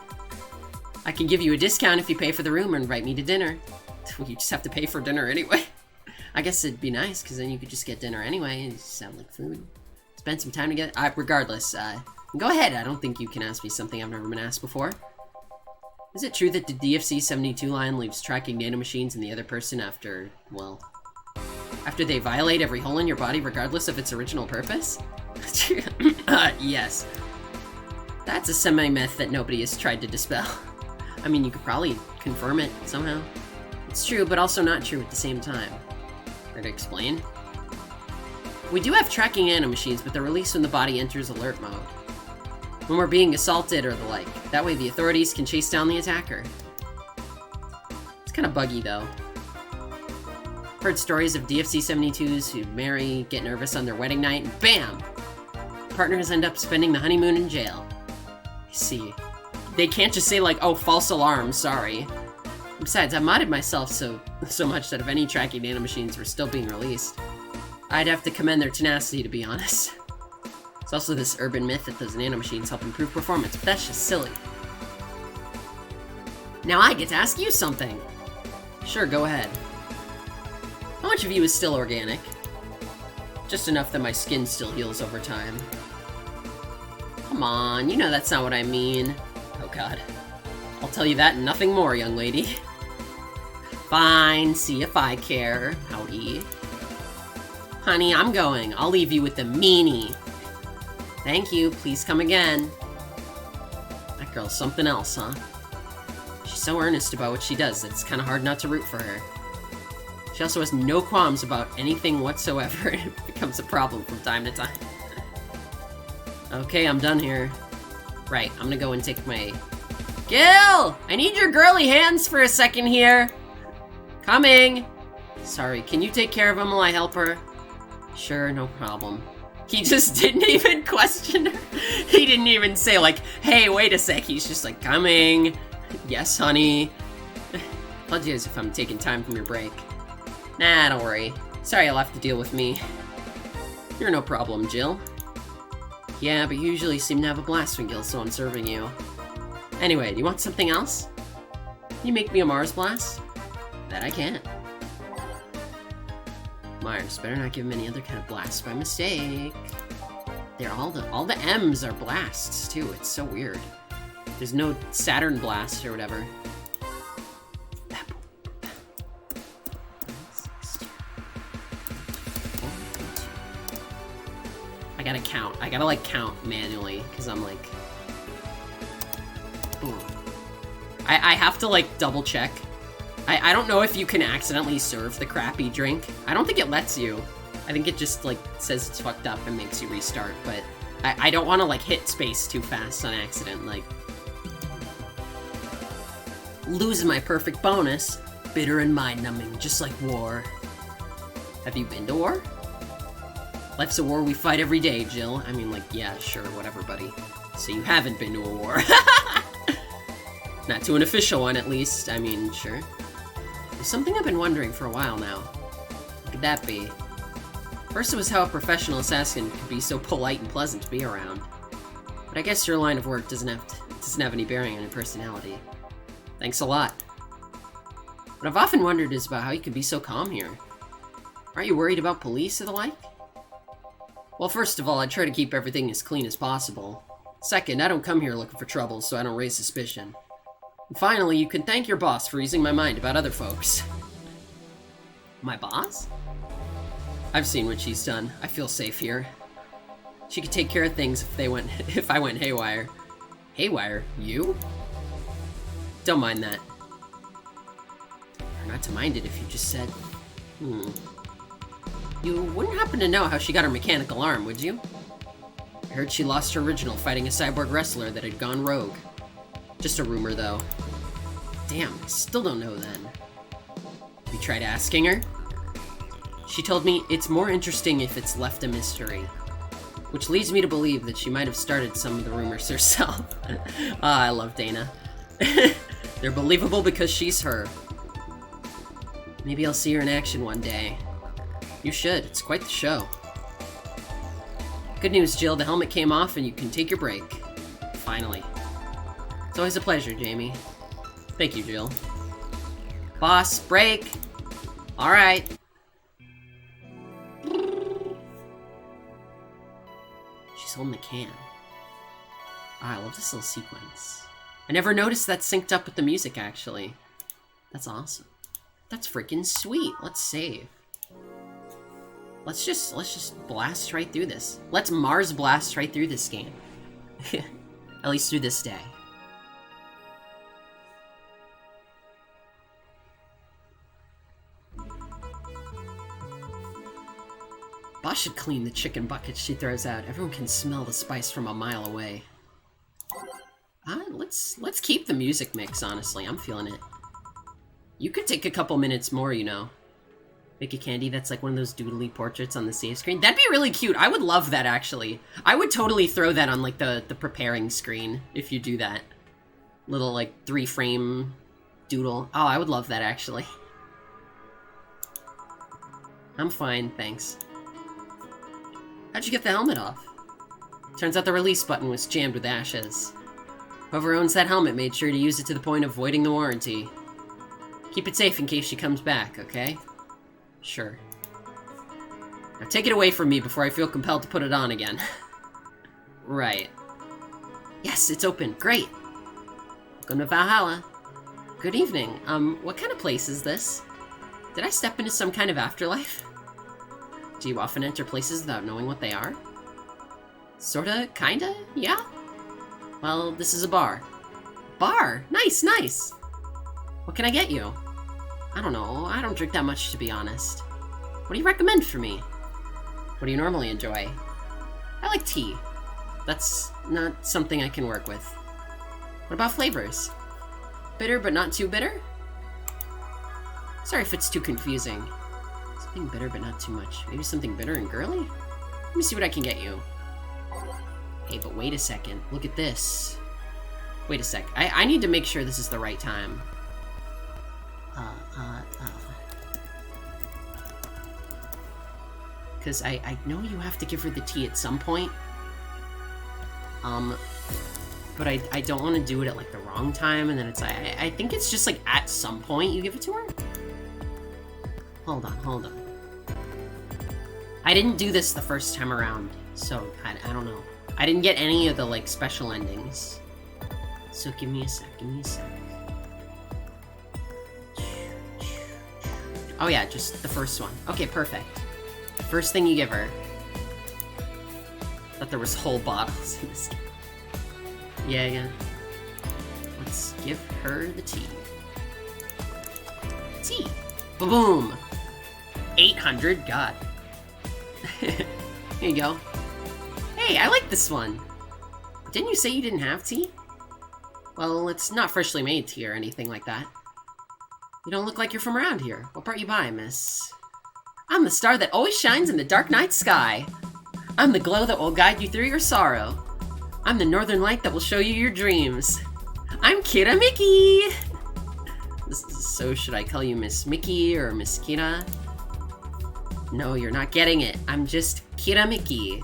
I can give you a discount if you pay for the room or invite me to dinner. You just have to pay for dinner anyway. I guess it'd be nice, because then you could just get dinner anyway and just have, like, food. Spend some time together. Regardless, go ahead. I don't think you can ask me something I've never been asked before. Is it true that the DFC-72 line leaves tracking nanomachines in the other person after, well, after they violate every hole in your body regardless of its original purpose? Yes. That's a semi-myth that nobody has tried to dispel. I mean, you could probably confirm it somehow. It's true, but also not true at the same time. Care to explain? We do have tracking nanomachines, but they're released when the body enters alert mode. When we're being assaulted or the like. That way the authorities can chase down the attacker. It's kind of buggy, though. Heard stories of DFC-72s who marry, get nervous on their wedding night, and BAM! Partners end up spending the honeymoon in jail. I see. They can't just say, like, oh, false alarm, sorry. Besides, I modded myself so much that if any tracking nanomachines were still being released, I'd have to commend their tenacity, to be honest. There's also this urban myth that those nanomachines help improve performance, but that's just silly. Now I get to ask you something! Sure, go ahead. How much of you is still organic? Just enough that my skin still heals over time. Come on, you know that's not what I mean. Oh god. I'll tell you that and nothing more, young lady. Fine, see if I care. Howdy. Honey, I'm going. I'll leave you with the meanie. Thank you, please come again. That girl's something else, huh? She's so earnest about what she does that it's kind of hard not to root for her. She also has no qualms about anything whatsoever, and it becomes a problem from time to time. Okay, I'm done here. Right, I'm gonna go and take my... Gil! I need your girly hands for a second here. Coming! Sorry, can you take care of him while I help her? Sure, no problem. He just didn't even question her. He didn't even say, like, hey, wait a sec. He's just like, coming. Yes, honey. Apologize if I'm taking time from your break. Nah, don't worry. Sorry you'll have to deal with me. You're no problem, Jill. Yeah, but you usually seem to have a blast when Gil's so I'm serving you. Anyway, do you want something else? Can you make me a Mars blast? That I can't. Mars, better not give him any other kind of blasts by mistake. They're all the M's are blasts too. It's so weird. There's no Saturn blast or whatever. I gotta count. I gotta like count manually because I'm like, boom. I have to like double check. I don't know if you can accidentally serve the crappy drink. I don't think it lets you. I think it just, like, says it's fucked up and makes you restart, but I don't want to, like, hit space too fast on accident, like... Losing my perfect bonus. Bitter and mind-numbing, just like war. Have you been to war? Life's a war we fight every day, Jill. I mean, like, yeah, sure, whatever, buddy. So you haven't been to a war. Not to an official one, at least. I mean, sure. There's something I've been wondering for a while now. What could that be? First it was how a professional assassin could be so polite and pleasant to be around. But I guess your line of work doesn't have any bearing on your personality. Thanks a lot. What I've often wondered is about how you could be so calm here. Aren't you worried about police or the like? Well, first of all, I try to keep everything as clean as possible. Second, I don't come here looking for trouble, so I don't raise suspicion. And finally, you can thank your boss for easing my mind about other folks. My boss? I've seen what she's done. I feel safe here. She could take care of things if I went haywire. Haywire? You? Don't mind that. Or not to mind it if you just said... You wouldn't happen to know how she got her mechanical arm, would you? I heard she lost her original fighting a cyborg wrestler that had gone rogue. Just a rumor, though. Damn, I still don't know then. Have you tried asking her? She told me it's more interesting if it's left a mystery. Which leads me to believe that she might have started some of the rumors herself. I love Dana. They're believable because she's her. Maybe I'll see her in action one day. You should. It's quite the show. Good news, Jill. The helmet came off and you can take your break. Finally. It's always a pleasure, Jamie. Thank you, Jill. Boss, break! Alright. She's holding the can. Oh, I love this little sequence. I never noticed that synced up with the music, actually. That's awesome. That's freaking sweet. Let's save. Let's just blast right through this. Let's Mars blast right through this game. At least through this day. Boss should clean the chicken buckets she throws out. Everyone can smell the spice from a mile away. Let's keep the music mix, honestly. I'm feeling it. You could take a couple minutes more, you know. Make a candy that's like one of those doodly portraits on the save screen. That'd be really cute. I would love that, actually. I would totally throw that on, like, the preparing screen, if you do that. Little, like, 3-frame doodle. Oh, I would love that, actually. I'm fine, thanks. How'd you get the helmet off? Turns out the release button was jammed with ashes. Whoever owns that helmet made sure to use it to the point of voiding the warranty. Keep it safe in case she comes back, okay? Sure. Now take it away from me before I feel compelled to put it on again. Right. Yes, it's open. Great. Welcome to Valhalla. Good evening. What kind of place is this? Did I step into some kind of afterlife? Do you often enter places without knowing what they are? Sorta? Kinda? Yeah? Well, this is a bar. Bar? Nice, nice! What can I get you? I don't know. I don't drink that much, to be honest. What do you recommend for me? What do you normally enjoy? I like tea. That's not something I can work with. What about flavors? Bitter but not too bitter? Sorry if it's too confusing. Something bitter but not too much. Maybe something bitter and girly? Let me see what I can get you. Hey, but wait a second. Look at this. Wait a sec. I need to make sure this is the right time. Because I know you have to give her the tea at some point. But I don't want to do it at, like, the wrong time, and then it's, I think it's just, like, at some point you give it to her? Hold on. I didn't do this the first time around, so I don't know. I didn't get any of the, like, special endings. So give me a sec. Oh yeah, just the first one. Okay, perfect. First thing you give her. Thought there was whole bottles in this game. Yeah. Let's give her the tea. Tea! Boom! 800, God. Here you go. Hey, I like this one. Didn't you say you didn't have tea? Well, it's not freshly made tea or anything like that. You don't look like you're from around here. What brought you by, miss? I'm the star that always shines in the dark night sky. I'm the glow that will guide you through your sorrow. I'm the northern light that will show you your dreams. I'm Kira Mickey! So should I call you Miss Mickey or Miss Kira? No, you're not getting it. I'm just Kira Mickey.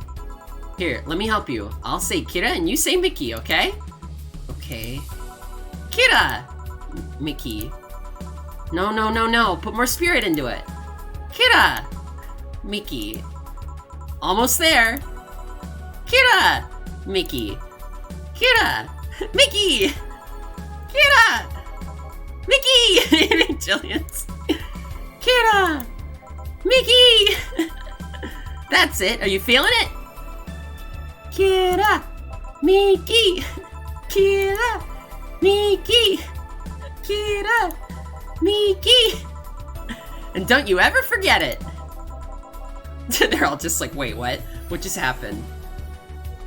Here, let me help you. I'll say Kira and you say Mickey, okay? Okay. Kira! Mickey. No. Put more spirit into it. Kira! Mickey. Almost there. Kira! Mickey. Kira! Mickey! Kira! Mickey! Jillian's. Kira! Mickey! That's it. Are you feeling it? Kira! Mickey! Kira! Mickey! Kira! Mickey! And don't you ever forget it! They're all just like, wait, what? What just happened?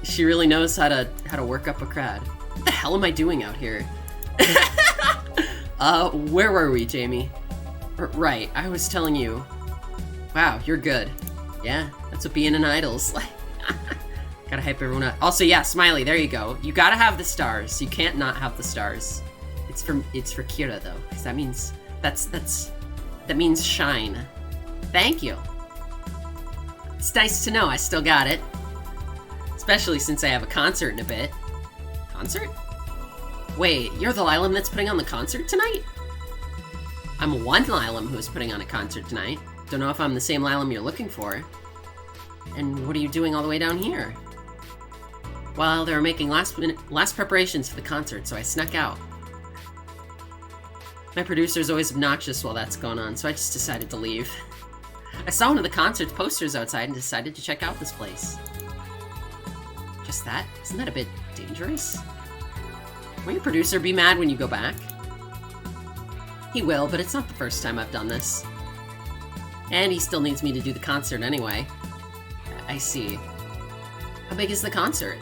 She really knows how to work up a crowd. What the hell am I doing out here? Where were we, Jamie? Right, I was telling you. Wow, you're good. Yeah, that's what being an idol's like. Gotta hype everyone up. Also, yeah, Smiley, there you go. You gotta have the stars. You can't not have the stars. It's for Kira though, because that means that means shine. Thank you. It's nice to know I still got it. Especially since I have a concert in a bit. Concert? Wait, you're the Lilum that's putting on the concert tonight? I'm one Lilum who's putting on a concert tonight. Don't know if I'm the same Lilum you're looking for. And what are you doing all the way down here? Well, they were making last preparations for the concert, so I snuck out. My producer's always obnoxious while that's going on, so I just decided to leave. I saw one of the concert's posters outside and decided to check out this place. Just that? Isn't that a bit dangerous? Will your producer be mad when you go back? He will, but it's not the first time I've done this. And he still needs me to do the concert anyway. I see. How big is the concert?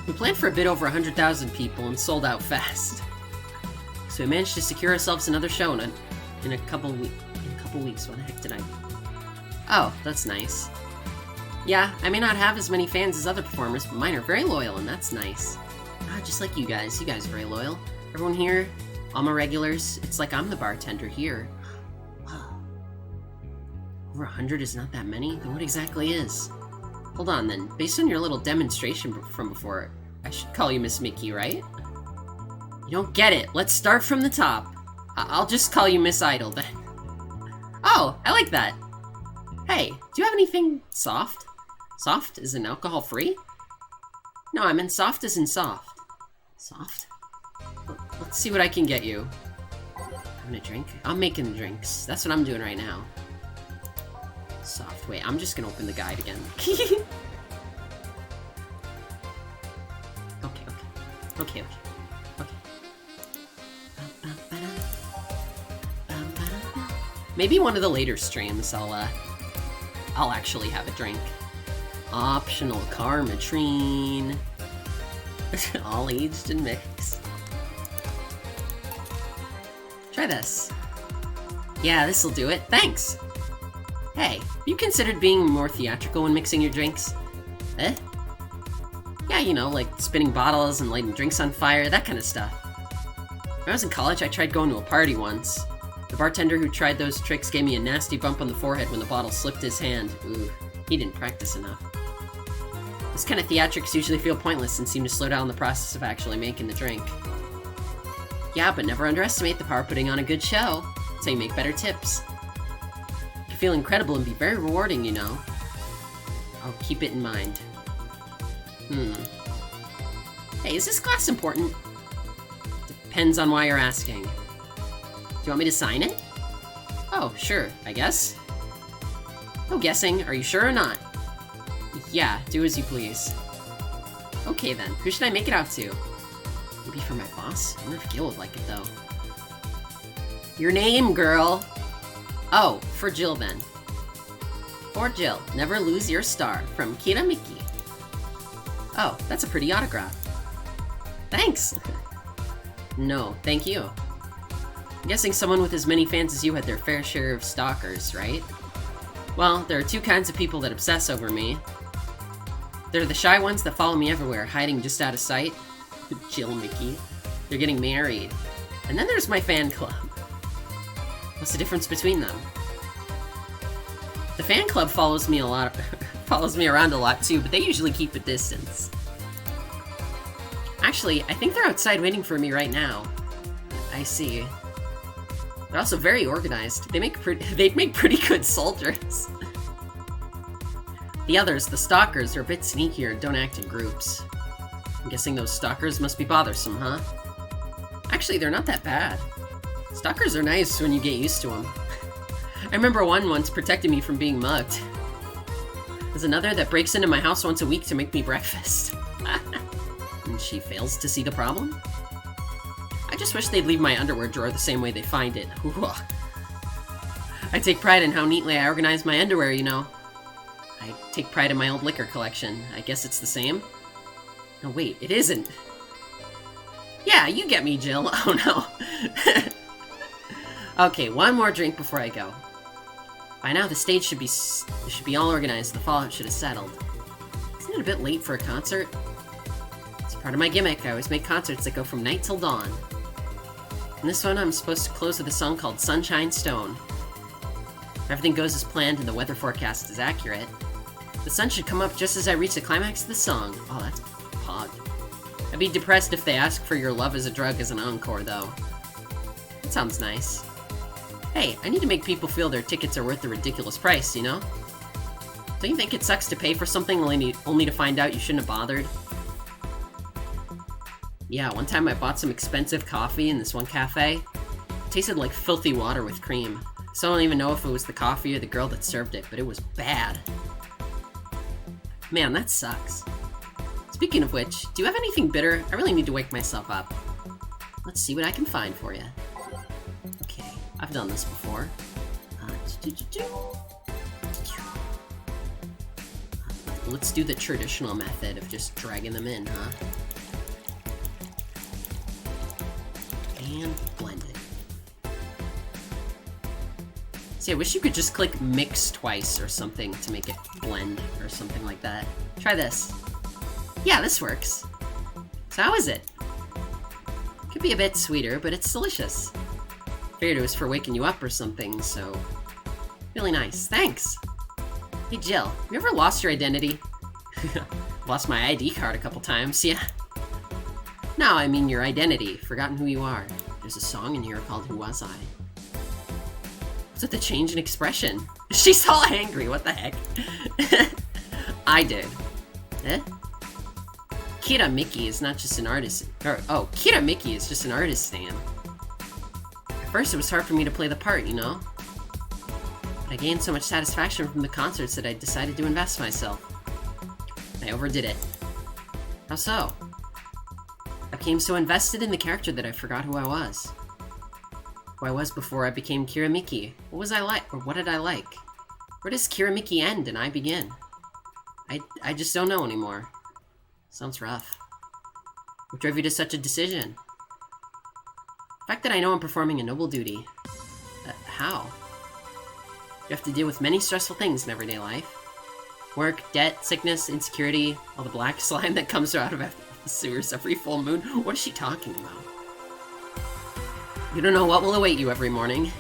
We planned for a bit over 100,000 people and sold out fast. So we managed to secure ourselves another show in a couple weeks. What the heck did I... Oh, that's nice. Yeah, I may not have as many fans as other performers, but mine are very loyal, and that's nice. Just like you guys. You guys are very loyal. Everyone here, all my regulars, it's like I'm the bartender here. Wow. Over 100 is not that many? Then what exactly is? Hold on then. Based on your little demonstration from before, I should call you Miss Mickey, right? You don't get it. Let's start from the top. I'll just call you Miss Idol then. Oh, I like that. Hey, do you have anything soft? Soft as in alcohol-free? No, I meant soft as in soft. Soft? Let's see what I can get you. Having a drink? I'm making drinks. That's what I'm doing right now. Soft. Wait, I'm just gonna open the guide again. Okay. Maybe one of the later streams I'll actually have a drink. Optional Karmatrine. All aged and mixed. Try this. Yeah, this'll do it. Thanks! Hey, have you considered being more theatrical when mixing your drinks? Eh? Yeah, you know, like spinning bottles and lighting drinks on fire, that kind of stuff. When I was in college, I tried going to a party once. The bartender who tried those tricks gave me a nasty bump on the forehead when the bottle slipped his hand. Ooh, he didn't practice enough. This kind of theatrics usually feel pointless and seem to slow down the process of actually making the drink. Yeah, but never underestimate the power of putting on a good show. That's how you make better tips. It can feel incredible and be very rewarding, you know. I'll keep it in mind. Hey, is this class important? Depends on why you're asking. Do you want me to sign it? Oh, sure, I guess. No guessing, are you sure or not? Yeah, do as you please. Okay then, who should I make it out to? Maybe for my boss? I wonder if Gil would like it though. Your name, girl! Oh, for Jill then. For Jill, never lose your star, from Kira Miki. Oh, that's a pretty autograph. Thanks! No, thank you. I'm guessing someone with as many fans as you had their fair share of stalkers, right? Well, there are two kinds of people that obsess over me. There are the shy ones that follow me everywhere, hiding just out of sight. Jill Mickey. They're getting married. And then there's my fan club. What's the difference between them? The fan club follows me around a lot too, but they usually keep a distance. Actually, I think they're outside waiting for me right now. I see. They're also very organized. They'd make pretty good soldiers. The others, the stalkers, are a bit sneakier and don't act in groups. I'm guessing those stalkers must be bothersome, huh? Actually, they're not that bad. Stalkers are nice when you get used to them. I remember one once protected me from being mugged. There's another that breaks into my house once a week to make me breakfast. And she fails to see the problem? I just wish they'd leave my underwear drawer the same way they find it. I take pride in how neatly I organize my underwear, you know. I take pride in my old liquor collection. I guess it's the same? No, wait, it isn't. Yeah, you get me, Jill. Oh, no. Okay, one more drink before I go. By now, the stage should be all organized. The fallout should have settled. Isn't it a bit late for a concert? It's Part of my gimmick, I always make concerts that go from night till dawn. In this one, I'm supposed to close with a song called Sunshine Stone. If everything goes as planned and the weather forecast is accurate, the sun should come up just as I reach the climax of the song. Oh, that's pog. I'd be depressed if they ask for your love as a drug as an encore, though. That sounds nice. Hey, I need to make people feel their tickets are worth the ridiculous price, you know? Don't you think it sucks to pay for something only to find out you shouldn't have bothered? Yeah, one time I bought some expensive coffee in this one cafe. It tasted like filthy water with cream. So I don't even know if it was the coffee or the girl that served it, but it was bad. Man, that sucks. Speaking of which, do you have anything bitter? I really need to wake myself up. Let's see what I can find for you. Okay, I've done this before. Let's do the traditional method of just dragging them in, huh? And blend it. See, I wish you could just click mix twice or something to make it blend or something like that. Try this. Yeah, this works. So how is it? Could be a bit sweeter, but it's delicious. Figured it was for waking you up or something, so... Really nice. Thanks! Hey Jill, you ever lost your identity? Lost my ID card a couple times, yeah. No, I mean your identity. Forgotten who you are. There's a song in here called Who Was I? What's with the change in expression? She's all angry, what the heck? I did. Eh? Kira Miki is not just an artist. Kira Miki is just an artist name. At first it was hard for me to play the part, you know? But I gained so much satisfaction from the concerts that I decided to invest myself. I overdid it. How so? I became so invested in the character that I forgot who I was. Who I was before I became Kira Miki. What was I like, or what did I like? Where does Kira Miki end and I begin? I just don't know anymore. Sounds rough. What drove you to such a decision? The fact that I know I'm performing a noble duty. How? You have to deal with many stressful things in everyday life. Work, debt, sickness, insecurity, all the black slime that comes out of the sewers every full moon. What is she talking about? You don't know what will await you every morning.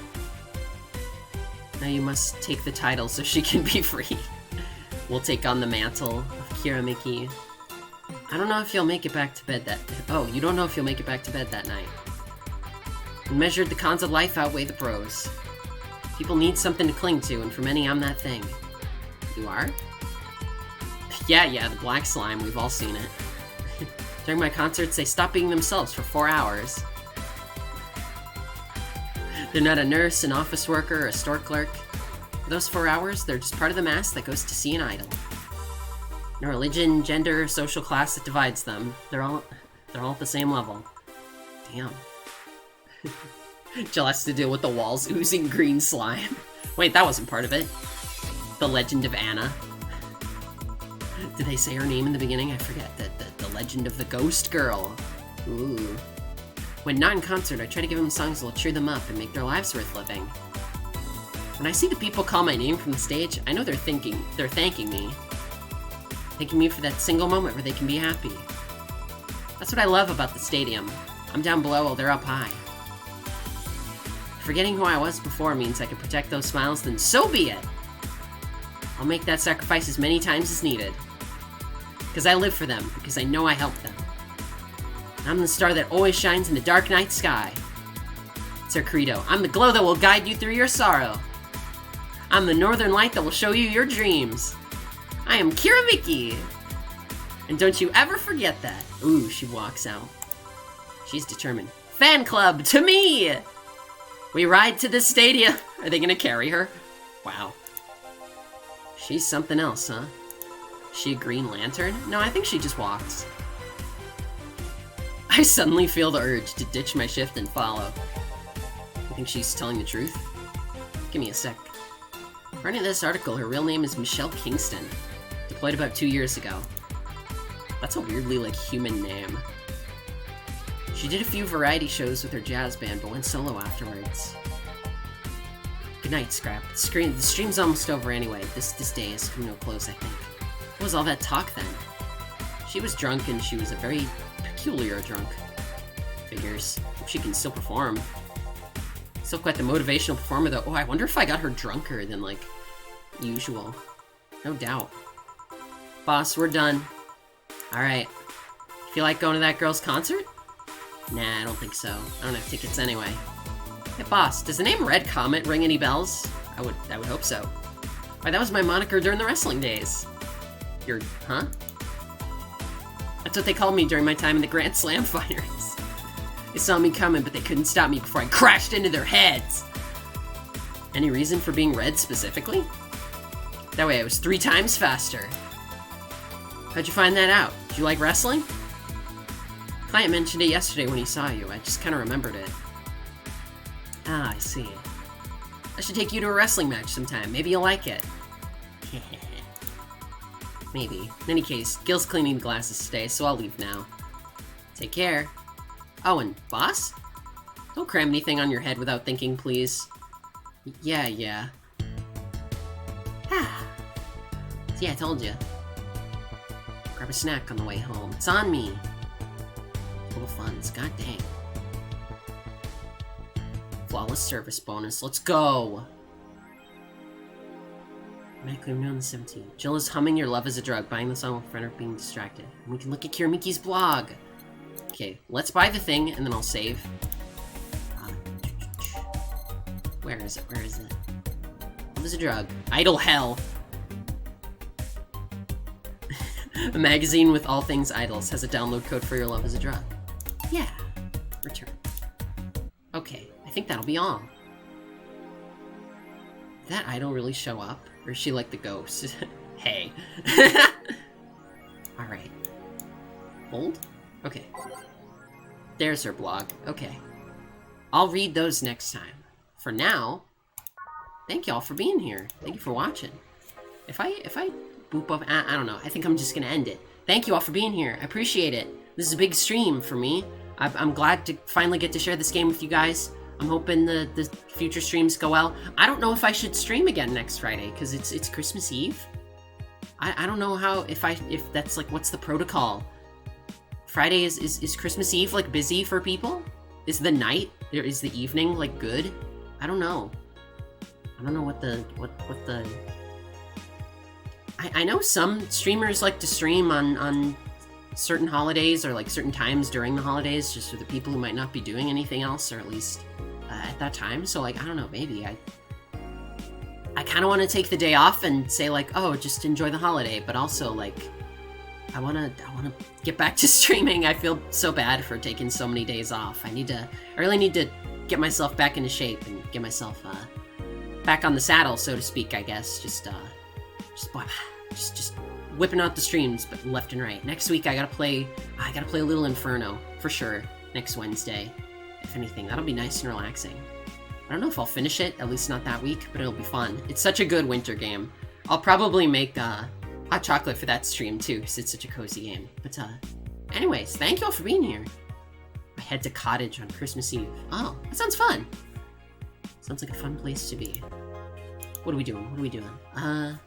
Now you must take the title so she can be free. We'll take on the mantle of Kira Miki. I don't know if you'll make it back to bed you don't know if you'll make it back to bed that night. When measured, the cons of life outweigh the pros. People need something to cling to, and for many, I'm that thing. You are? Yeah, the black slime, we've all seen it. During my concerts, they stop being themselves for 4 hours. They're not a nurse, an office worker, or a store clerk. For those 4 hours, they're just part of the mass that goes to see an idol. No religion, gender, social class that divides them. They're all at the same level. Damn. Jill has to deal with the walls oozing green slime. Wait, that wasn't part of it. The Legend of Anna. Did they say her name in the beginning? I forget. The Legend of the Ghost Girl. Ooh. When not in concert, I try to give them songs that will cheer them up and make their lives worth living. When I see the people call my name from the stage, I know they're thanking me. Thanking me for that single moment where they can be happy. That's what I love about the stadium. I'm down below while they're up high. Forgetting who I was before means I can protect those smiles, then so be it! I'll make that sacrifice as many times as needed. Because I live for them, because I know I helped them. I'm the star that always shines in the dark night sky. It's our credo. I'm the glow that will guide you through your sorrow. I'm the northern light that will show you your dreams. I am Kira Miki! And don't you ever forget that. Ooh, she walks out. She's determined. Fan club, to me! We ride to the stadium. Are they gonna carry her? Wow. She's something else, huh? She a Green Lantern? No, I think she just walks. I suddenly feel the urge to ditch my shift and follow. You think she's telling the truth? Give me a sec. According to this article, her real name is Michelle Kingston. Deployed about 2 years ago. That's a weirdly, human name. She did a few variety shows with her jazz band, but went solo afterwards. Good night, Scrap. The stream's almost over anyway. This day has come to a close, I think. What was all that talk then? She was drunk and she was a very peculiar drunk. Figures. Hope she can still perform. Still quite the motivational performer, though. Oh, I wonder if I got her drunker than, like, usual. No doubt. Boss, we're done. Alright. Feel like going to that girl's concert? Nah, I don't think so. I don't have tickets anyway. Hey, boss, does the name Red Comet ring any bells? I would hope so. Why, that was my moniker during the wrestling days. Huh? That's what they called me during my time in the Grand Slam finals. They saw me coming, but they couldn't stop me before I crashed into their heads. Any reason for being red specifically? That way I was 3 times faster. How'd you find that out? Did you like wrestling? Client mentioned it yesterday when he saw you. I just kind of remembered it. Ah, I see. I should take you to a wrestling match sometime. Maybe you'll like it. Maybe. In any case, Gil's cleaning the glasses today, so I'll leave now. Take care. Oh, and boss? Don't cram anything on your head without thinking, please. Yeah. See, I told you. Grab a snack on the way home. It's on me. Full of funds. God dang. Flawless service bonus. Let's go! Automatically on the 17th. Jill is humming Your Love is a Drug, buying the song with a friend or being distracted. And we can look at Kiramiki's blog. Okay, let's buy the thing, and then I'll save. Where is it? Love is a Drug. Idle Hell. A magazine with all things idols has a download code for Your Love is a Drug. Yeah. Return. Okay, I think that'll be all. Did that idol really show up? Or is she like the ghost? Hey. Alright. Hold? Okay. There's her blog. Okay. I'll read those next time. For now, thank y'all for being here. Thank you for watching. If I boop up, I don't know. I think I'm just gonna end it. Thank you all for being here. I appreciate it. This is a big stream for me. I'm glad to finally get to share this game with you guys. I'm hoping the future streams go well. I don't know if I should stream again next Friday, because it's Christmas Eve. I don't know how, if that's like, what's the protocol? Friday is Christmas Eve, like, busy for people? Is the night, or is the evening, like, good? I don't know. I don't know what the... I know some streamers like to stream on certain holidays, or like certain times during the holidays, just for the people who might not be doing anything else, or at least at that time. So, like, I don't know, maybe I kind of want to take the day off and say, like, oh, just enjoy the holiday, but also, like, I want to get back to streaming. I feel so bad for taking so many days off. I really need to get myself back into shape and get myself back on the saddle, so to speak, I guess. Just whipping out the streams, but left and right. Next week I gotta play a little Inferno, for sure, next Wednesday. If anything, that'll be nice and relaxing. I don't know if I'll finish it, at least not that week, but it'll be fun. It's such a good winter game. I'll probably make hot chocolate for that stream too, because it's such a cozy game. But anyways, thank you all for being here. I head to Cottage on Christmas Eve. Oh, that sounds fun. Sounds like a fun place to be. What are we doing? I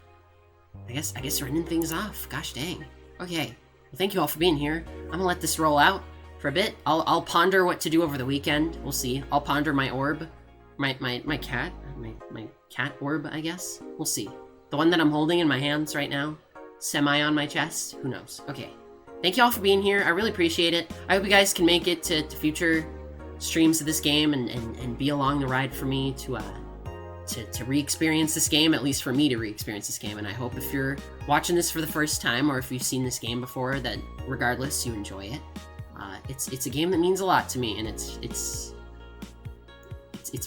guess we're ending things off. Gosh dang. Okay. Well, thank you all for being here. I'm gonna let this roll out for a bit. I'll ponder what to do over the weekend. We'll see. I'll ponder my orb. My cat orb, I guess. We'll see. The one that I'm holding in my hands right now. Semi on my chest. Who knows? Okay. Thank you all for being here. I really appreciate it. I hope you guys can make it to future streams of this game and be along the ride for me to re-experience this game, at least for me to re-experience this game. And I hope if you're watching this for the first time, or if you've seen this game before, that regardless, you enjoy it. It's a game that means a lot to me, and it's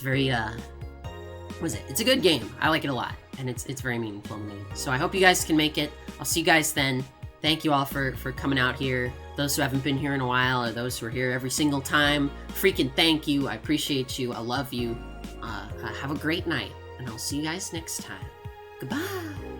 very it's a good game. I like it a lot, and it's very meaningful to me. So I hope you guys can make it. I'll see you guys then. Thank you all for coming out here. Those who haven't been here in a while, or those who are here every single time, freaking thank you. I appreciate you. I love you. Have a great night, and I'll see you guys next time. Goodbye!